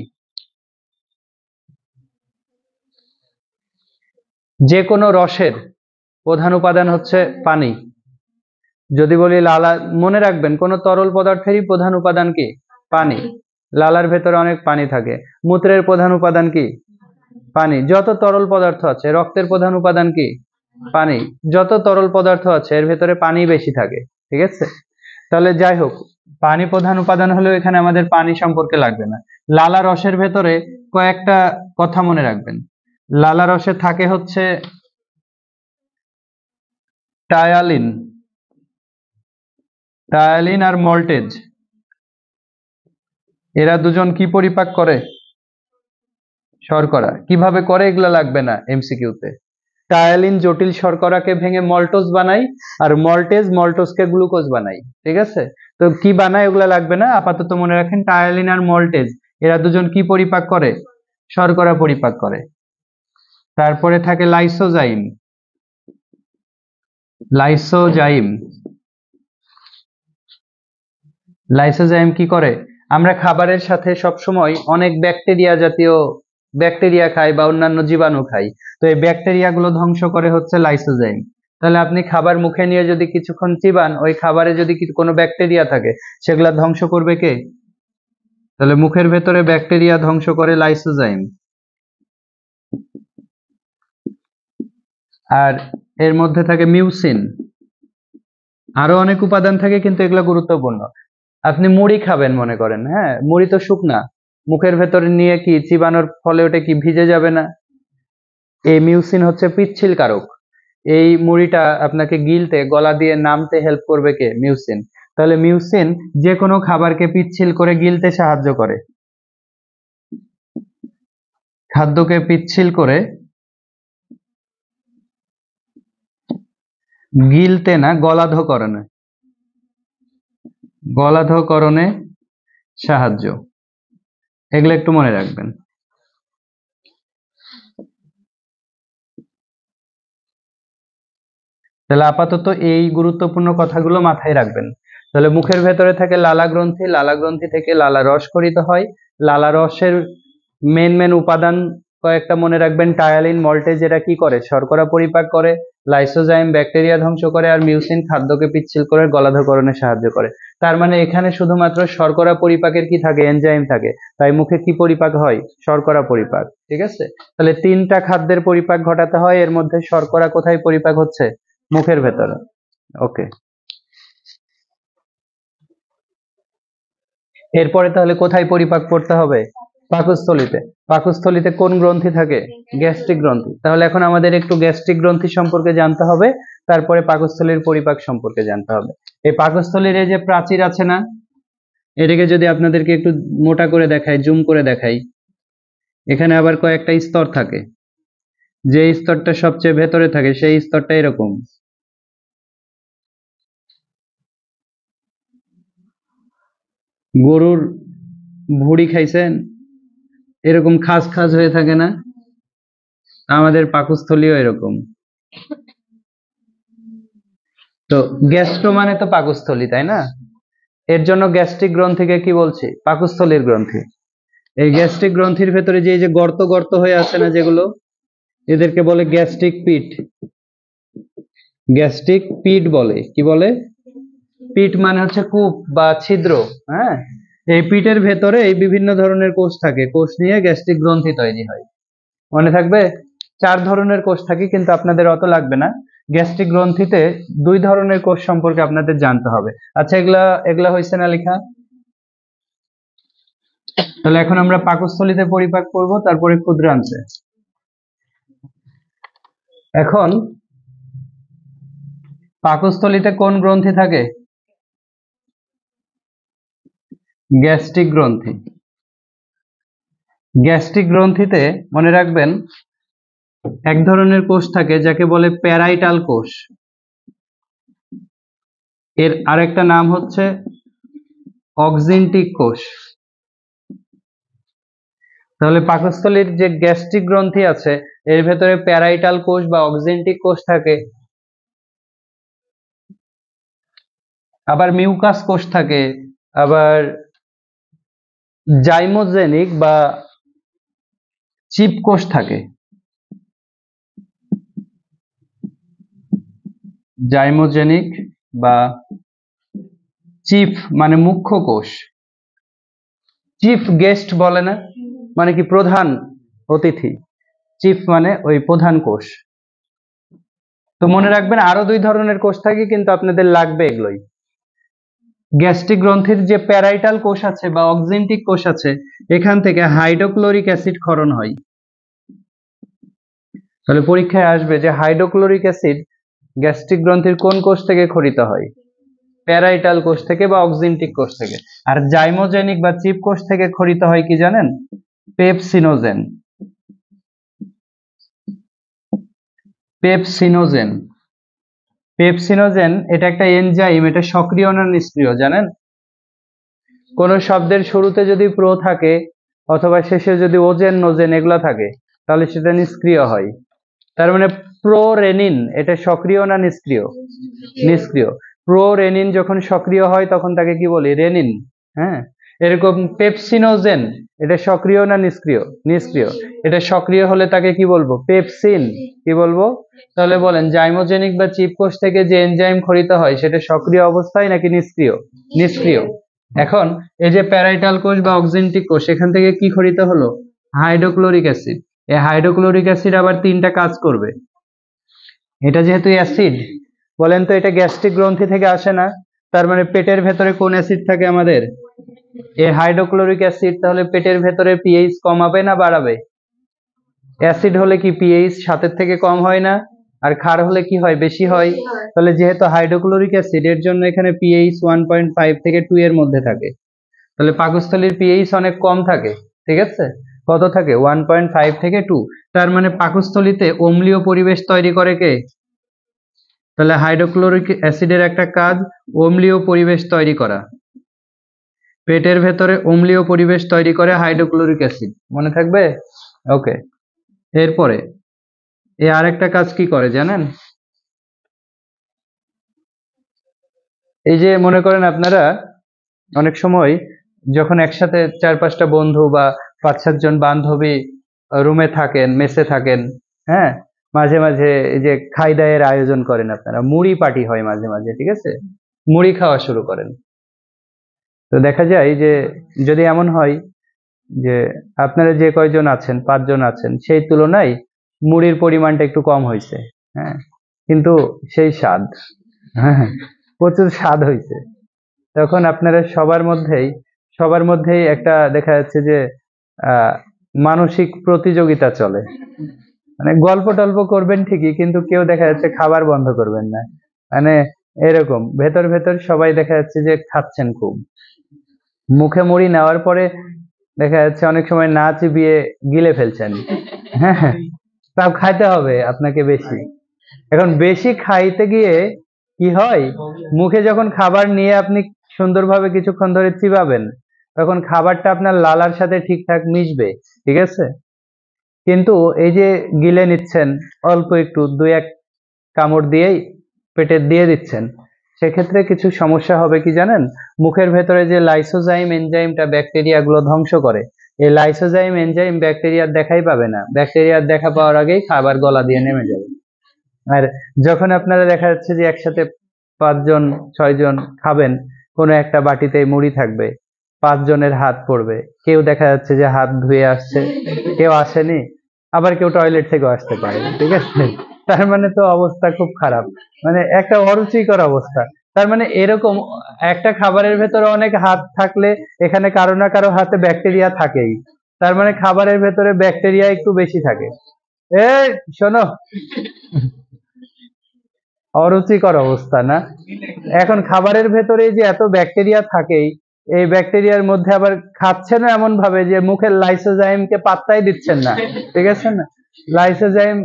যে কোনো রসের প্রধান উপাদান হচ্ছে পানি। যদি বলি লালা, মনে রাখবেন কোন তরল পদার্থেরই প্রধান উপাদান কি? পানি। লালার ভেতরে অনেক পানি থাকে। মূত্রের প্রধান উপাদান কি? পানি। যত তরল পদার্থ আছে, রক্তের প্রধান উপাদান কি? পানি। যত তরল পদার্থ আছে এর ভেতরে পানি বেশি থাকে, ঠিক আছে? তাহলে যাই হোক, পানি প্রধান উপাদান হলেও এখানে আমাদের পানি সম্পর্কে লাগবে না। লালা রসের ভেতরে কয়েকটা কথা মনে রাখবেন। লালা রসে থাকে হচ্ছে টায়ালিন, টায়ালিন আর মল্টেজ। এরা দুজন কি পরিপাক করে? শর্করা। কিভাবে করে এগুলো লাগবে না এমসিকিউতে। টায়ালিন জটিল শর্করাকে ভেঙে মল্টোজ বানাই, আর মল্টেজ মল্টোজকে গ্লুকোজ বানাই, ঠিক আছে? তো কি বানায় ওগুলা লাগবে না, আপাতত মনে রাখেন টায়ালিন আর মল্টেজ এরা দুজন কি পরিপাক করে? শর্করা পরিপাক করে। তারপরে থাকে লাইসোজাইম, লাইসোজাইম, লাইসোজাইম কি করে? আমরা খাবারের সাথে সবসময় অনেক ব্যাকটেরিয়া জাতীয় ব্যাকটেরিয়া খাই বা অন্যান্য জীবাণু খাই। তো এই ব্যাকটেরিয়া গুলো ধ্বংস করে হচ্ছে লাইসোজাইম। তাহলে আপনি খাবার মুখে নিয়ে যদি কিছুক্ষণ চিবান, ওই খাবারে যদি কোনো ব্যাকটেরিয়া থাকে সেগুলা ধ্বংস করবে কে? তাহলে মুখের ভেতরে ব্যাকটেরিয়া ধ্বংস করে লাইসোজাইম। আর এর মধ্যে থাকে মিউসিন। আরো অনেক উপাদান থাকে কিন্তু এগুলো গুরুত্বপূর্ণ। আপনি মুড়ি খাবেন মনে করেন, হ্যাঁ, মুড়ি তো শুকনা, মুখের ভেতরে নিয়ে কি চিবানোর ফলে ওটা কি ভিজে যাবে না? এই মিউসিন হচ্ছে পিচ্ছিল কারক। এই মুড়িটা আপনাকে গিলতে, গলা দিয়ে নামতে হেল্প করবে কে? মিউসিন। তাহলে মিউসিন যে কোনো খাবারকে পিচ্ছিল করে গিলতে সাহায্য করে, খাদ্যকে পিচ্ছিল করে গিলতে না, গলাধঃকরণে, গলাধঃকরণে সাহায্য। এগুলো একটু মনে রাখবেন। তাহলে আপাতত এই গুরুত্বপূর্ণ কথাগুলো মাথায় রাখবেন। তাহলে মুখের ভেতরে থাকে লালা গ্রন্থি, লালা গ্রন্থি থেকে লালা রস খরিত হয়। লালা রসের মেন মেন উপাদান কয়েকটা মনে রাখবেন। টায়ালিন, মল্টেজ এরা কি করে? শর্করা পরিপাক করে। লাইসোজাইম ব্যাকটেরিয়া ধ্বংস করে। আর মিউসিন খাদ্যকে পিচ্ছিল করে গলাধঃকরণে সাহায্য করে। তার মানে এখানে শুধুমাত্র শর্করা পরিপাকের কি থাকে? এনজাইম থাকে। তাই মুখে কি পরিপাক হয়? শর্করা পরিপাক, ঠিক আছে? তাহলে 3টা খাদ্যের পরিপাক ঘটাতে হয়, এর মধ্যে শর্করা কোথায় পরিপাক হচ্ছে? মুখের ভেতরে। ওকে, এরপরে তাহলে কোথায় পরিপাক করতে হবে? পাকস্থলীতে। পাকস্থলীতে কোন গ্রন্থি থাকে? গ্যাস্ট্রিক গ্রন্থি। তাহলে এখন আমাদের একটু গ্যাস্ট্রিক গ্রন্থি সম্পর্কে জানতে হবে, তারপরে পাকস্থলীর পরিপাক সম্পর্কে জানতে হবে। এই পাকস্থলীর এই যে প্রাচীর আছে না, এটাকে যদি আপনাদেরকে একটু মোটা করে দেখাই, জুম করে দেখাই, এখানে আবার কয়েকটা স্তর থাকে। যে স্তরটা সবচেয়ে ভেতরে থাকে সেই স্তরটা এরকম। গরুর ভুঁড়ি খাইছেন? এরকম খাস খাস হয়ে থাকে না? আমাদের পাকস্থলীও এরকম। তো গ্যাস্ট্রো মানে তো পাকস্থলী, তাই না? এর জন্য গ্যাস্ট্রিক গ্রন্থিকে কি বলছি? পাকস্থলীর গ্রন্থি। এই গ্যাস্ট্রিক গ্রন্থির ভেতরে যে এই যে গর্ত গর্ত হয়ে আছে না যেগুলো, এদেরকে বলে গ্যাস্ট্রিক পিট। গ্যাস্ট্রিক পিট বলে। কি বলে? পিট মানে হচ্ছে কূপ বা ছিদ্র। হ্যাঁ, এই পিটের ভেতরে এই বিভিন্ন ধরনের কোষ থাকে, কোষ নিয়ে গ্যাস্ট্রিক গ্রন্থি তৈরি হয়। মনে থাকবে? 4 ধরনের কোষ থাকে, কিন্তু আপনাদের অত লাগবে না। গ্যাস্ট্রিক গ্রন্থিতে 2 ধরনের কোষ সম্পর্কে আপনাদের জানতে হবে। আচ্ছা, এগুলা এগুলা হয়েছে না লেখা? তাহলে এখন আমরা পাকস্থলীতে পরিপাক করব, তারপরে ক্ষুদ্রান্তে। এখন পাকস্থলীতে কোন গ্রন্থি থাকে? গ্যাস্ট্রিক গ্রন্থি। গ্যাস্ট্রিক গ্রন্থিতে মনে রাখবেন এক ধরনের কোষ থাকে যাকে বলে প্যারাইটাল কোষ, এর আরেকটা নাম হচ্ছে অক্সিনটিক কোষ। তাহলে পাকস্থলীর যে গ্যাস্ট্রিক গ্রন্থি আছে এর ভেতরে প্যারাইটাল কোষ বা অক্সিনটিক কোষ থাকে, আবার মিউকাস কোষ থাকে, আবার জাইমোজেনিক বা চিপ কোষ থাকে। জাইমোজেনিক বা চিফ মানে মুখ্য কোষ, চিফ গেস্ট বলে না, মানে কি প্রধান অতিথি, চিফ মানে ওই প্রধান কোষ। তো মনে রাখবেন আরো দুই ধরনের কোষ থাকে, কিন্তু আপনাদের লাগবে এগুলোই। গ্যাস্ট্রিক গ্রন্থির যে প্যারাইটাল কোষ আছে বা অক্সিনটিক কোষ আছে, এখান থেকে হাইড্রোক্লোরিক অ্যাসিড ক্ষরণ হয়। তাহলে পরীক্ষায় আসবে যে হাইড্রোক্লোরিক অ্যাসিড গ্যাস্ট্রিক গ্রন্থির কোন কোষ থেকে ক্ষরিত হয়? প্যারাইটাল কোষ থেকে বা অক্সিনটিক কোষ থেকে। আর জাইমোজেনিক বা চিপ কোষ থেকে ক্ষরিত হয় কি জানেন? পেপসিনোজেন। পেপসিনোজেন পেপসিনোজেন এটা একটা এনজাইম, এটা সক্রিয় না নিষ্ক্রিয় জানেন? কোন শব্দের শুরুতে যদি প্রো থাকে অথবা শেষে যদি ওজেন নোজেন এগুলো থাকে তাহলে সেটা নিষ্ক্রিয় হয়। তার মানে প্রোরেনিন এটা সক্রিয় না নিষ্ক্রিয়? নিষ্ক্রিয়। প্রোরেনিন যখন সক্রিয় হয় তখন তাকে কি বলি? রেনিন। হ্যাঁ, এরকম পেপসিনোজেন এটা সক্রিয় না নিষ্ক্রিয়? নিষ্ক্রিয়। এটা সক্রিয় হলে তাকে কি বলবো? পেপসিন। কি বলবো? তাহলে বলেন জাইমোজেনিক বা চিপ কোষ থেকে যে এনজাইম ক্ষরিত হয় সেটা সক্রিয় অবস্থায় নাকি নিষ্ক্রিয়? নিষ্ক্রিয়। এখন এই যে প্যারাইটাল কোষ বা অক্সিনটিক কোষ এখান থেকে কি ক্ষরিত হলো? Hydrochloric acid. এই হাইড্রোক্লোরিক অ্যাসিড আবার তিনটা কাজ করবে। এটা যেহেতু অ্যাসিড, বলেন তো এটা গ্যাস্ট্রিক গ্রন্থি থেকে আসে না, তার মানে পেটের ভেতরে কোন অ্যাসিড থাকে আমাদের? এই হাইড্রোক্লোরিক অ্যাসিড। তাহলে পেটের ভেতরে পিএইচ কমাবে না বাড়াবে? অ্যাসিড হলে কি পিএইচ 7 থেকে কম হয় না, আর ক্ষার হলে কি হয়? বেশি হয়। তাহলে যেহেতু হাইড্রোক্লোরিক অ্যাসিড এর জন্য এখানে পিএইচ 1.5 থেকে 2 এর মধ্যে থাকে। তাহলে পাকস্থলীর পিএইচ অনেক কম থাকে, ঠিক আছে? কত থাকে? 1.5 থেকে 2। তার মানে পাকস্থলীতে অম্লীয় পরিবেশ তৈরি করে কে? তাহলে হাইড্রোক্লোরিক অ্যাসিডের একটা কাজ অম্লীয় পরিবেশ তৈরি করা। পেটের ভেতরে অম্লীয় পরিবেশ তৈরি করে হাইড্রোক্লোরিক অ্যাসিড, মনে থাকবে? ওকে। এরপরে এ আরেকটা কাজ কি করে জানেন? এই যে মনে করেন আপনারা অনেক সময় যখন একসাথে 4-5টা বন্ধু বা 5-7 জন বান্ধবী রুমে থাকেন, মেসে থাকেন, হ্যাঁ, মাঝে মাঝে এই যে খাই দাইয়ের আয়োজন করেন আপনারা, মুড়ি পার্টি হয় মাঝে মাঝে, ঠিক আছে? মুড়ি খাওয়া শুরু করেন। তো দেখা যায় যে যদি এমন হয় যে আপনারা যে কয়জন আছেন, 5 জন আছেন, সেই তুলনায় মুড়ির পরিমাণটা একটু কম হয়েছে, হ্যাঁ, কিন্তু সেই স্বাদ, হ্যাঁ, প্রচুর স্বাদ হয়েছে। তখন আপনারা সবার মধ্যেই একটা দেখা যাচ্ছে যে আহ মানসিক প্রতিযোগিতা চলে। মানে গল্প টল্প করবেন ঠিকই, কিন্তু কেউ দেখা যাচ্ছে খাবার বন্ধ করবেন না। মানে এরকম ভেতর ভেতর সবাই দেখা যাচ্ছে যে খাচ্ছেন খুব। মুখে মুড়ি নেওয়ার পরে দেখা যাচ্ছে অনেক সময় না চিবিয়ে গিলে ফেলছেন। হ্যাঁ, হ্যাঁ, তাও খাইতে হবে আপনাকে বেশি। এখন বেশি খাইতে গিয়ে কি হয়? মুখে যখন খাবার নিয়ে আপনি সুন্দরভাবে কিছুক্ষণ ধরে চিবাবেন তখন খাবারটা আপনার লালার সাথে ঠিকঠাক মিশবে, ঠিক আছে? কিন্তু এই যে গিলে নিচ্ছেন অল্প একটু 2-1 কামড় দিয়েই পেটে দিয়ে দিচ্ছেন, সেক্ষেত্রে কিছু সমস্যা হবে কি জানেন? মুখের ভেতরে যে লাইসোজাইম এনজাইমটা ব্যাকটেরিয়া গুলো ধ্বংস করে, এই লাইসোজাইম এনজাইম ব্যাকটেরিয়ার দেখাই পাবে না, ব্যাকটেরিয়ার দেখা পাওয়ার আগেই খাবার গলা দিয়ে নেমে যাবে। আর যখন আপনারা দেখা যাচ্ছে যে একসাথে 5-জন 6 জন খাবেন, কোনো একটা বাটিতে মুড়ি থাকবে, 5 জনের হাত পড়বে, কেউ দেখা যাচ্ছে যে হাত ধুয়ে আসছে, কেউ আসেনি, আবার কেউ টয়লেট থেকেও আসতে পারে, ঠিক আছে? তার মানে তো অবস্থা খুব খারাপ, মানে একটা অরুচিকর অবস্থা। তার মানে এরকম একটা খাবারের ভেতরে অনেক হাত থাকলে এখানে কারো না কারো হাতে ব্যাকটেরিয়া থাকেই। তার মানে খাবারের ভেতরে ব্যাকটেরিয়া একটু বেশি থাকে। এই শোনো, অরুচিকর অবস্থা না? এখন খাবারের ভেতরে যে এত ব্যাকটেরিয়া থাকেই, এই ব্যাকটেরিয়ার মধ্যে আবার খাচ্ছেন এমন ভাবে যে মুখের লাইসোজাইমকে পাত্তাই দিচ্ছেন না, ঠিক আছে না? লাইসোজাইম,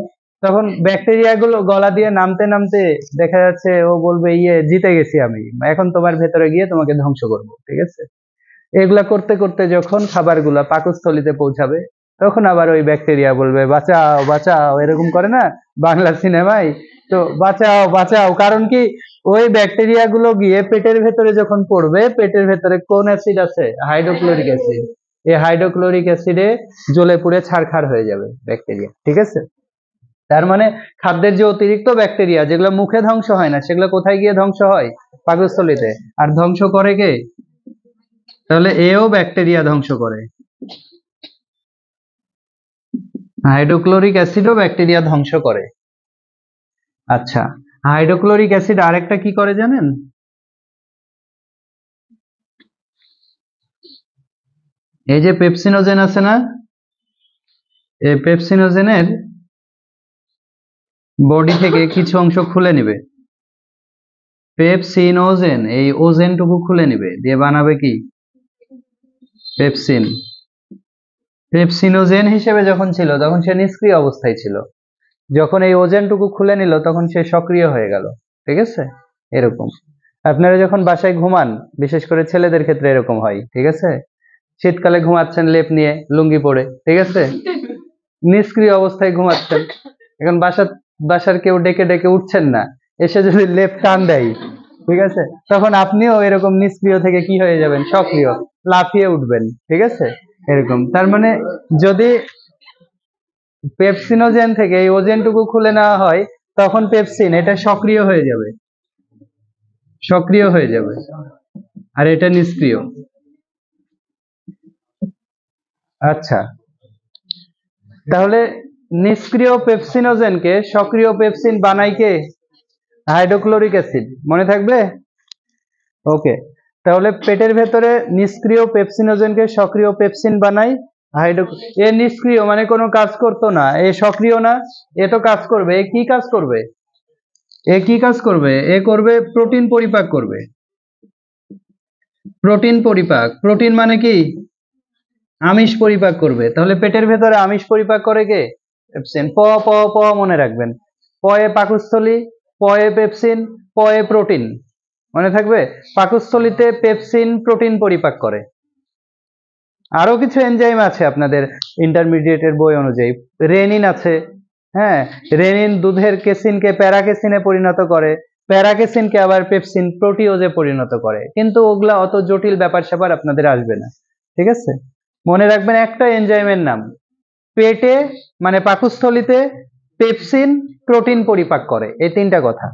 তখন ব্যাকটেরিয়া গুলো গলা দিয়ে নামতে নামতে দেখা যাচ্ছে ও বলবে ইয়ে জিতে গেছি আমি, এখন তোমার ভেতরে গিয়ে তোমাকে ধ্বংস করবো, ঠিক আছে? এগুলা করতে করতে যখন খাবারগুলা পাকস্থলীতে পৌঁছাবে, তখন আবার ওই ব্যাকটেরিয়া বলবে বাঁচাও বাঁচাও, এরকম করে না বাংলা সিনেমায়? তো বাঁচাও বাঁচাও, কারণ কি ওই ব্যাকটেরিয়া গুলো গিয়ে পেটের ভেতরে যখন পড়বে, পেটের ভেতরে কোন অ্যাসিড আছে? Hydrochloric acid. এই হাইড্রোক্লোরিক অ্যাসিডে জ্বলে পুড়ে ছারখার হয়ে যাবে ব্যাকটেরিয়া, ঠিক আছে? তার মানে খাদ্যের যে অতিরিক্ত ব্যাকটেরিয়া যেগুলো মুখে ধ্বংস হয় না, সেগুলো কোথায় গিয়ে ধ্বংস হয়? পাকস্থলীতে। আর ধ্বংস করে কে? তাহলে এও ব্যাকটেরিয়া ধ্বংস করে। হাইড্রোক্লোরিক অ্যাসিডও ব্যাকটেরিয়া ধ্বংস করে। আচ্ছা, হাইড্রোক্লোরিক অ্যাসিড আরেকটা কি করে জানেন? এই যে পেপসিনোজেন আছে না, এই পেপসিনোজেনের বডি থেকে কিছু অংশ খুলে নিবে। পেপসিনোজেন এই ওজেনটুকু খুলে নিবে, দিয়ে বানাবে কি? পেপসিন। পেপসিনোজেন হিসেবে যখন ছিল তখন সে নিষ্ক্রিয় অবস্থায় ছিল, যখন এই ওজেনটুকু খুলে নিল তখন সে সক্রিয় হয়ে গেল, ঠিক আছে? এরকম আপনারা যখন বাসায় ঘুমান, বিশেষ করে ছেলেদের ক্ষেত্রে এরকম হয়, ঠিক আছে? শীতকালে ঘুমাচ্ছেন লেপ নিয়ে, লুঙ্গি পরে, ঠিক আছে? নিষ্ক্রিয় অবস্থায় ঘুমাচ্ছেন, এখন বাসার কেউ ডেকে ডেকে উঠছেন না, এসে যদি লেপ টান দেয়, ঠিক আছে, তখন আপনিও এরকম নিষ্ক্রিয় থেকে কি হয়ে যাবেন? সক্রিয়, লাফিয়ে উঠবেন, ঠিক আছে? এরকম। তার মানে যদি পেপসিনোজেন থেকে এই ওজেনটুকু খুলে নেওয়া হয়, তখন পেপসিন এটা সক্রিয় হয়ে যাবে, সক্রিয় হয়ে যাবে, আর এটা নিষ্ক্রিয়। আচ্ছা, তাহলে নিষ্ক্রিয় পেপসিনোজেনকে সক্রিয় পেপসিন বানায় কে? হাইড্রোক্লোরিক অ্যাসিড, মনে থাকবে? ওকে, তাহলে পেটের ভেতরে নিষ্ক্রিয় পেপসিনোজেনকে সক্রিয় পেপসিন বানায় এ নিষ্ক্রিয় মানে কোনো কাজ করতো না, এ সক্রিয় না, এ তো কাজ করবে। এ কি কাজ করবে? এ কি কাজ করবে? এ করবে প্রোটিন পরিপাক করবে। প্রোটিন পরিপাক, প্রোটিন মানে কি? আমিষ পরিপাক করবে। তাহলে পেটের ভেতরে আমিষ পরিপাক করে কে? পেপসিন। প প প মনে রাখবেন। পয়ে পাকস্থলী, পয়ে পেপসিন, পয়ে প্রোটিন, মনে থাকবে? পাকস্থলীতে পেপসিন প্রোটিন পরিপাক করে। আরো কিছু এনজাইম আছে আপনাদের ইন্টারমিডিয়েটের বই অনুযায়ী। রেনিন আছে, হ্যাঁ, রেনিন দুধের কেসিনকে প্যারাকেসিনে পরিণত করে, প্যারাকেসিনকে আবার পেপসিন প্রোটিওজে পরিণত করে। কিন্তু ওগুলা অত জটিল ব্যাপার স্যাপার আপনাদের আসবে না, ঠিক আছে? মনে রাখবেন একটা এনজাইমের নাম, পেটে মানে পাকস্থলীতে পেপসিন প্রোটিন পরিপাক করে, এই তিনটা কথা।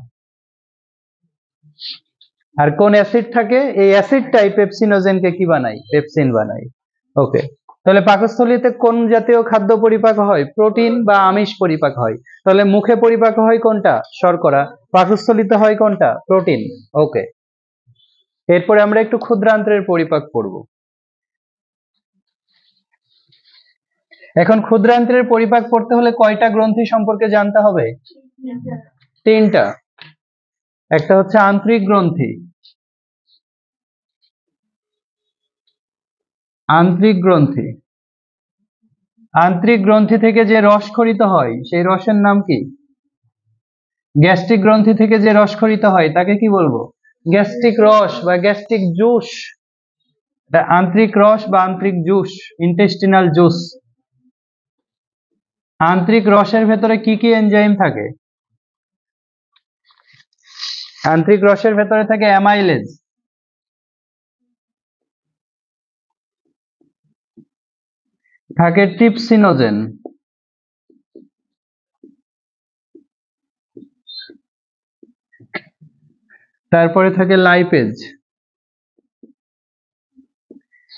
আর কোন অ্যাসিড থাকে? এই অ্যাসিডটাই পেপসিনোজেনকে কি বানায়? পেপসিন বানায়। ওকে, তাহলে পাকস্থলীতে কোন জাতীয় খাদ্য পরিপাক হয়? প্রোটিন বা আমিষ পরিপাক হয়। তাহলে মুখে পরিপাক হয় কোনটা? শর্করা। পাকস্থলীতে হয় কোনটা? প্রোটিন। ওকে, এরপরে আমরা একটু ক্ষুদ্রান্ত্রের পরিপাক পড়ব। এখন ক্ষুদ্রান্ত্রের পরিপাক পড়তে হলে কয়টা গ্রন্থি সম্পর্কে জানতে হবে? তিনটা। একটা হচ্ছে আন্ত্রিক গ্রন্থি, আন্ত্রিক গ্রন্থি, আন্ত্রিক গ্রন্থি থেকে যে রস খরিত হয় সেই রসের নাম কি? গ্যাস্ট্রিক গ্রন্থি থেকে যে রস খরিত হয় তাকে কি বলবো? গ্যাস্ট্রিক রস বা গ্যাস্ট্রিক জুস। এটা আন্ত্রিক রস বা আন্ত্রিক জুস, ইন্টেস্টিনাল জুস। আন্ত্রিক রসের ভেতরে কি কি এনজাইম থাকে? আন্ত্রিক রসের ভেতরে থাকে অ্যামাইলেজ, থাকে ট্রিপসিনোজেন, তারপরে থাকে লাইপেজ।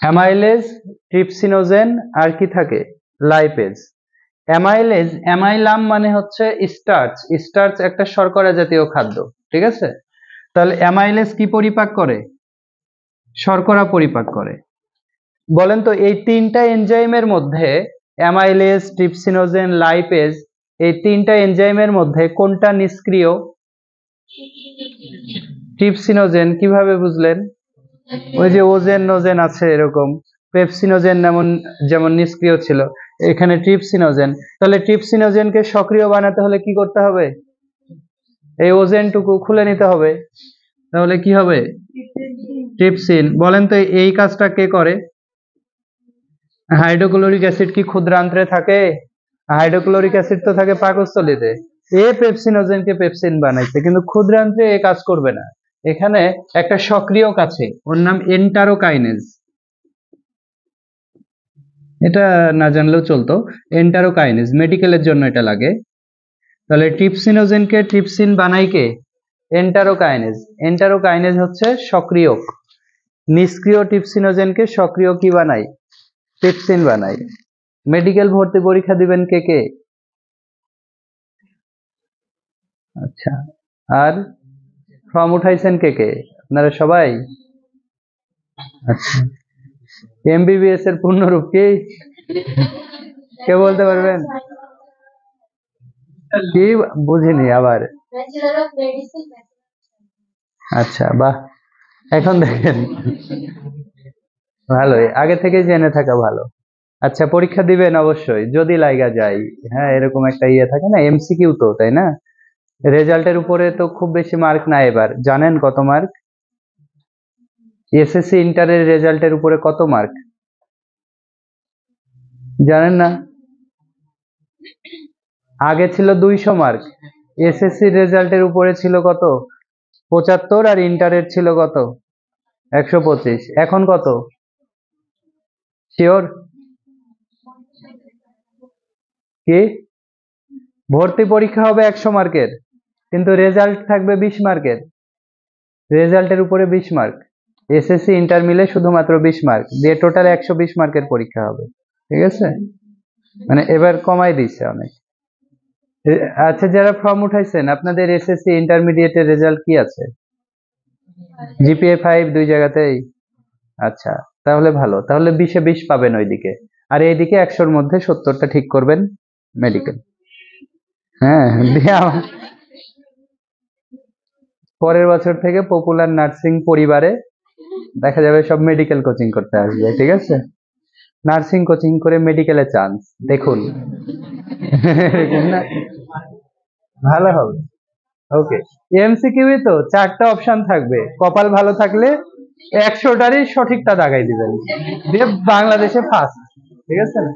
অ্যামাইলেজ, ট্রিপসিনোজেন, আর কি থাকে? লাইপেজ। অ্যামাইলেজ, অ্যামাইলাম মানে হচ্ছে স্টার্চ, স্টার্চ একটা শর্করা জাতীয় খাদ্য, ঠিক আছে? তাহলে অ্যামাইলেজ কি পরিপাক করে? শর্করা পরিপাক করে। বলেন তো এই তিনটা এনজাইমের মধ্যে অ্যামাইলেজ, ট্রিপসিনোজেন, লাইপেজ এই তিনটা এনজাইমের মধ্যে কোনটা নিষ্ক্রিয়? ট্রিপসিনোজেন। কিভাবে বুঝলেন? ওই যে ওজেন নোজেন আছে এরকম, পেপসিনোজেন যেমন নিষ্ক্রিয় ছিল, এখানে ট্রিপসিনোজেন। তাহলে ট্রিপসিনোজেনকে সক্রিয় বানাতে হলে কি করতে হবে? এই ওজেনটুকু খুলে নিতে হবে। তাহলে কি হবে? ট্রিপসিন। বলেন তো এই কাজটা কে করে? হাইড্রোক্লোরিক অ্যাসিড কি ক্ষুদ্রান্ত্রে থাকে? হাইড্রোক্লোরিক অ্যাসিড তো থাকে পাকস্থলীতে। এ পেপসিনোজেনকে পেপসিন বানাইছে, কিন্তু ক্ষুদ্রান্ত্রে এ কাজ করবে না। এখানে একটা সক্রিয় আছে, ওর নাম এন্টারোকাইনেজ। এটা না জানলেও চলতো, এন্টারোকাইনেজ, মেডিকেলের জন্য এটা লাগে। তাহলে ট্রিপসিনোজেনকে ট্রিপসিন বানাই কে? এন্টারোকাইনেজ। এন্টারোকাইনেজ হচ্ছে সক্রিয়ক। নিষ্ক্রিয় ট্রিপসিনোজেনকে সক্রিয় কি বানাই? ট্রিপসিন বানাই। মেডিকেল ভর্তি পরীক্ষা দিবেন কে কে? আচ্ছা, আর ফর্ম উঠাইছেন কে কে? আপনারা সবাই? আচ্ছা, এমবিবিএস এর পূর্ণরূপ কি? কে বলতে পারবেন? কি বুঝিনি আবার। আচ্ছা, বাহ, এখন দেখেন ভালোই, আগে থেকে জেনে থাকা ভালো। আচ্ছা, পরীক্ষা দিবেন অবশ্যই যদি লাইগা যায়। হ্যাঁ, এরকম একটা ইয়ে থাকে না, এমসিকিউ তো, তাই না? রেজাল্টের উপরে তো খুব বেশি মার্ক না। এবার জানেন কত মার্ক? এসএসসি ইন্টারের রেজাল্টের উপরে কত মার্ক জানেন না? আগে ছিল 200 মার্ক। এসএসসি রেজাল্টের উপরে ছিল কত? 75। আর ইন্টারের ছিল কত? 125। এখন কত? শিওর? কি? ভর্তি পরীক্ষা হবে 100 মার্কের, কিন্তু রেজাল্ট থাকবে 20 মার্কের। রেজাল্টের উপরে 20 মার্ক। এসএসসি ইন্টার মিলে শুধুমাত্র 20 মার্ক দিয়ে টোটাল 120 মার্কের পরীক্ষা হবে। ঠিক আছে, মানে এবার কমাই দিচ্ছে অনেক। আচ্ছা, যারা ফর্ম উঠাইছেন আপনাদের এসএসসি ইন্টারমিডিয়েটের রেজাল্ট কি আছে? জিপিএ 5 দুই জায়গাতেই? আচ্ছা, তাহলে ভালো, তাহলে 20-এ 20 পাবেন ওইদিকে, আর এইদিকে 100-র মধ্যে 70টা ঠিক করবেন মেডিকেল। হ্যাঁ, দিয়ে পরের বছর থেকে পপুলার নার্সিং পরিবারে দেখা যাবে সব মেডিকেল কোচিং করতে আসবে। ঠিক আছে, নার্সিং কোচিং করে মেডিকেলে চান্স দেখুন। ভালো হবে। ওকে, এমসিকিউ তো 4টা অপশন থাকবে, কপাল ভালো থাকলে 100টারই সঠিকটা দাগাই দিবেন, দিয়ে বাংলাদেশে ফার্স্ট। ঠিক আছে না?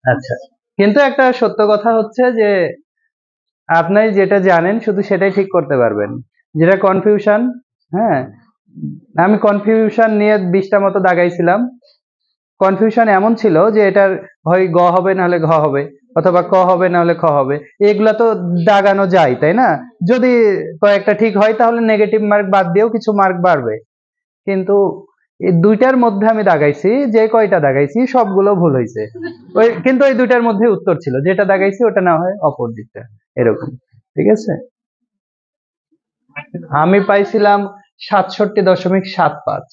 আচ্ছা, কিন্তু একটা সত্য কথা হচ্ছে যে আপনি যেটা জানেন শুধু সেটাই ঠিক করতে পারবেন। যেটা কনফিউশন, হ্যাঁ, আমি কনফিউশন নিয়ে 20টা মতো দাগাইছিলাম। কনফিউশন এমন ছিল যে এটার হয় গ হবে নাহলে ঘ হবে, অথবা ক হবে নাহলে খ হবে। এগুলা তো দাগানো যায়, তাই না? যদি কয়েকটা ঠিক হয় তাহলে নেগেটিভ মার্ক বাদ দিয়েও কিছু মার্ক বাড়বে। কিন্তু এই দুইটার মধ্যে আমি দাগাইছি, যে কয়টা দাগাইছি সবগুলো ভুল হয়েছে। কিন্তু ওই দুইটার মধ্যে উত্তর ছিল, যেটা দাগাইছি ওটা না হয় অপর দিকটা, এরকম। ঠিক আছে, আমি পাইছিলাম 67.75।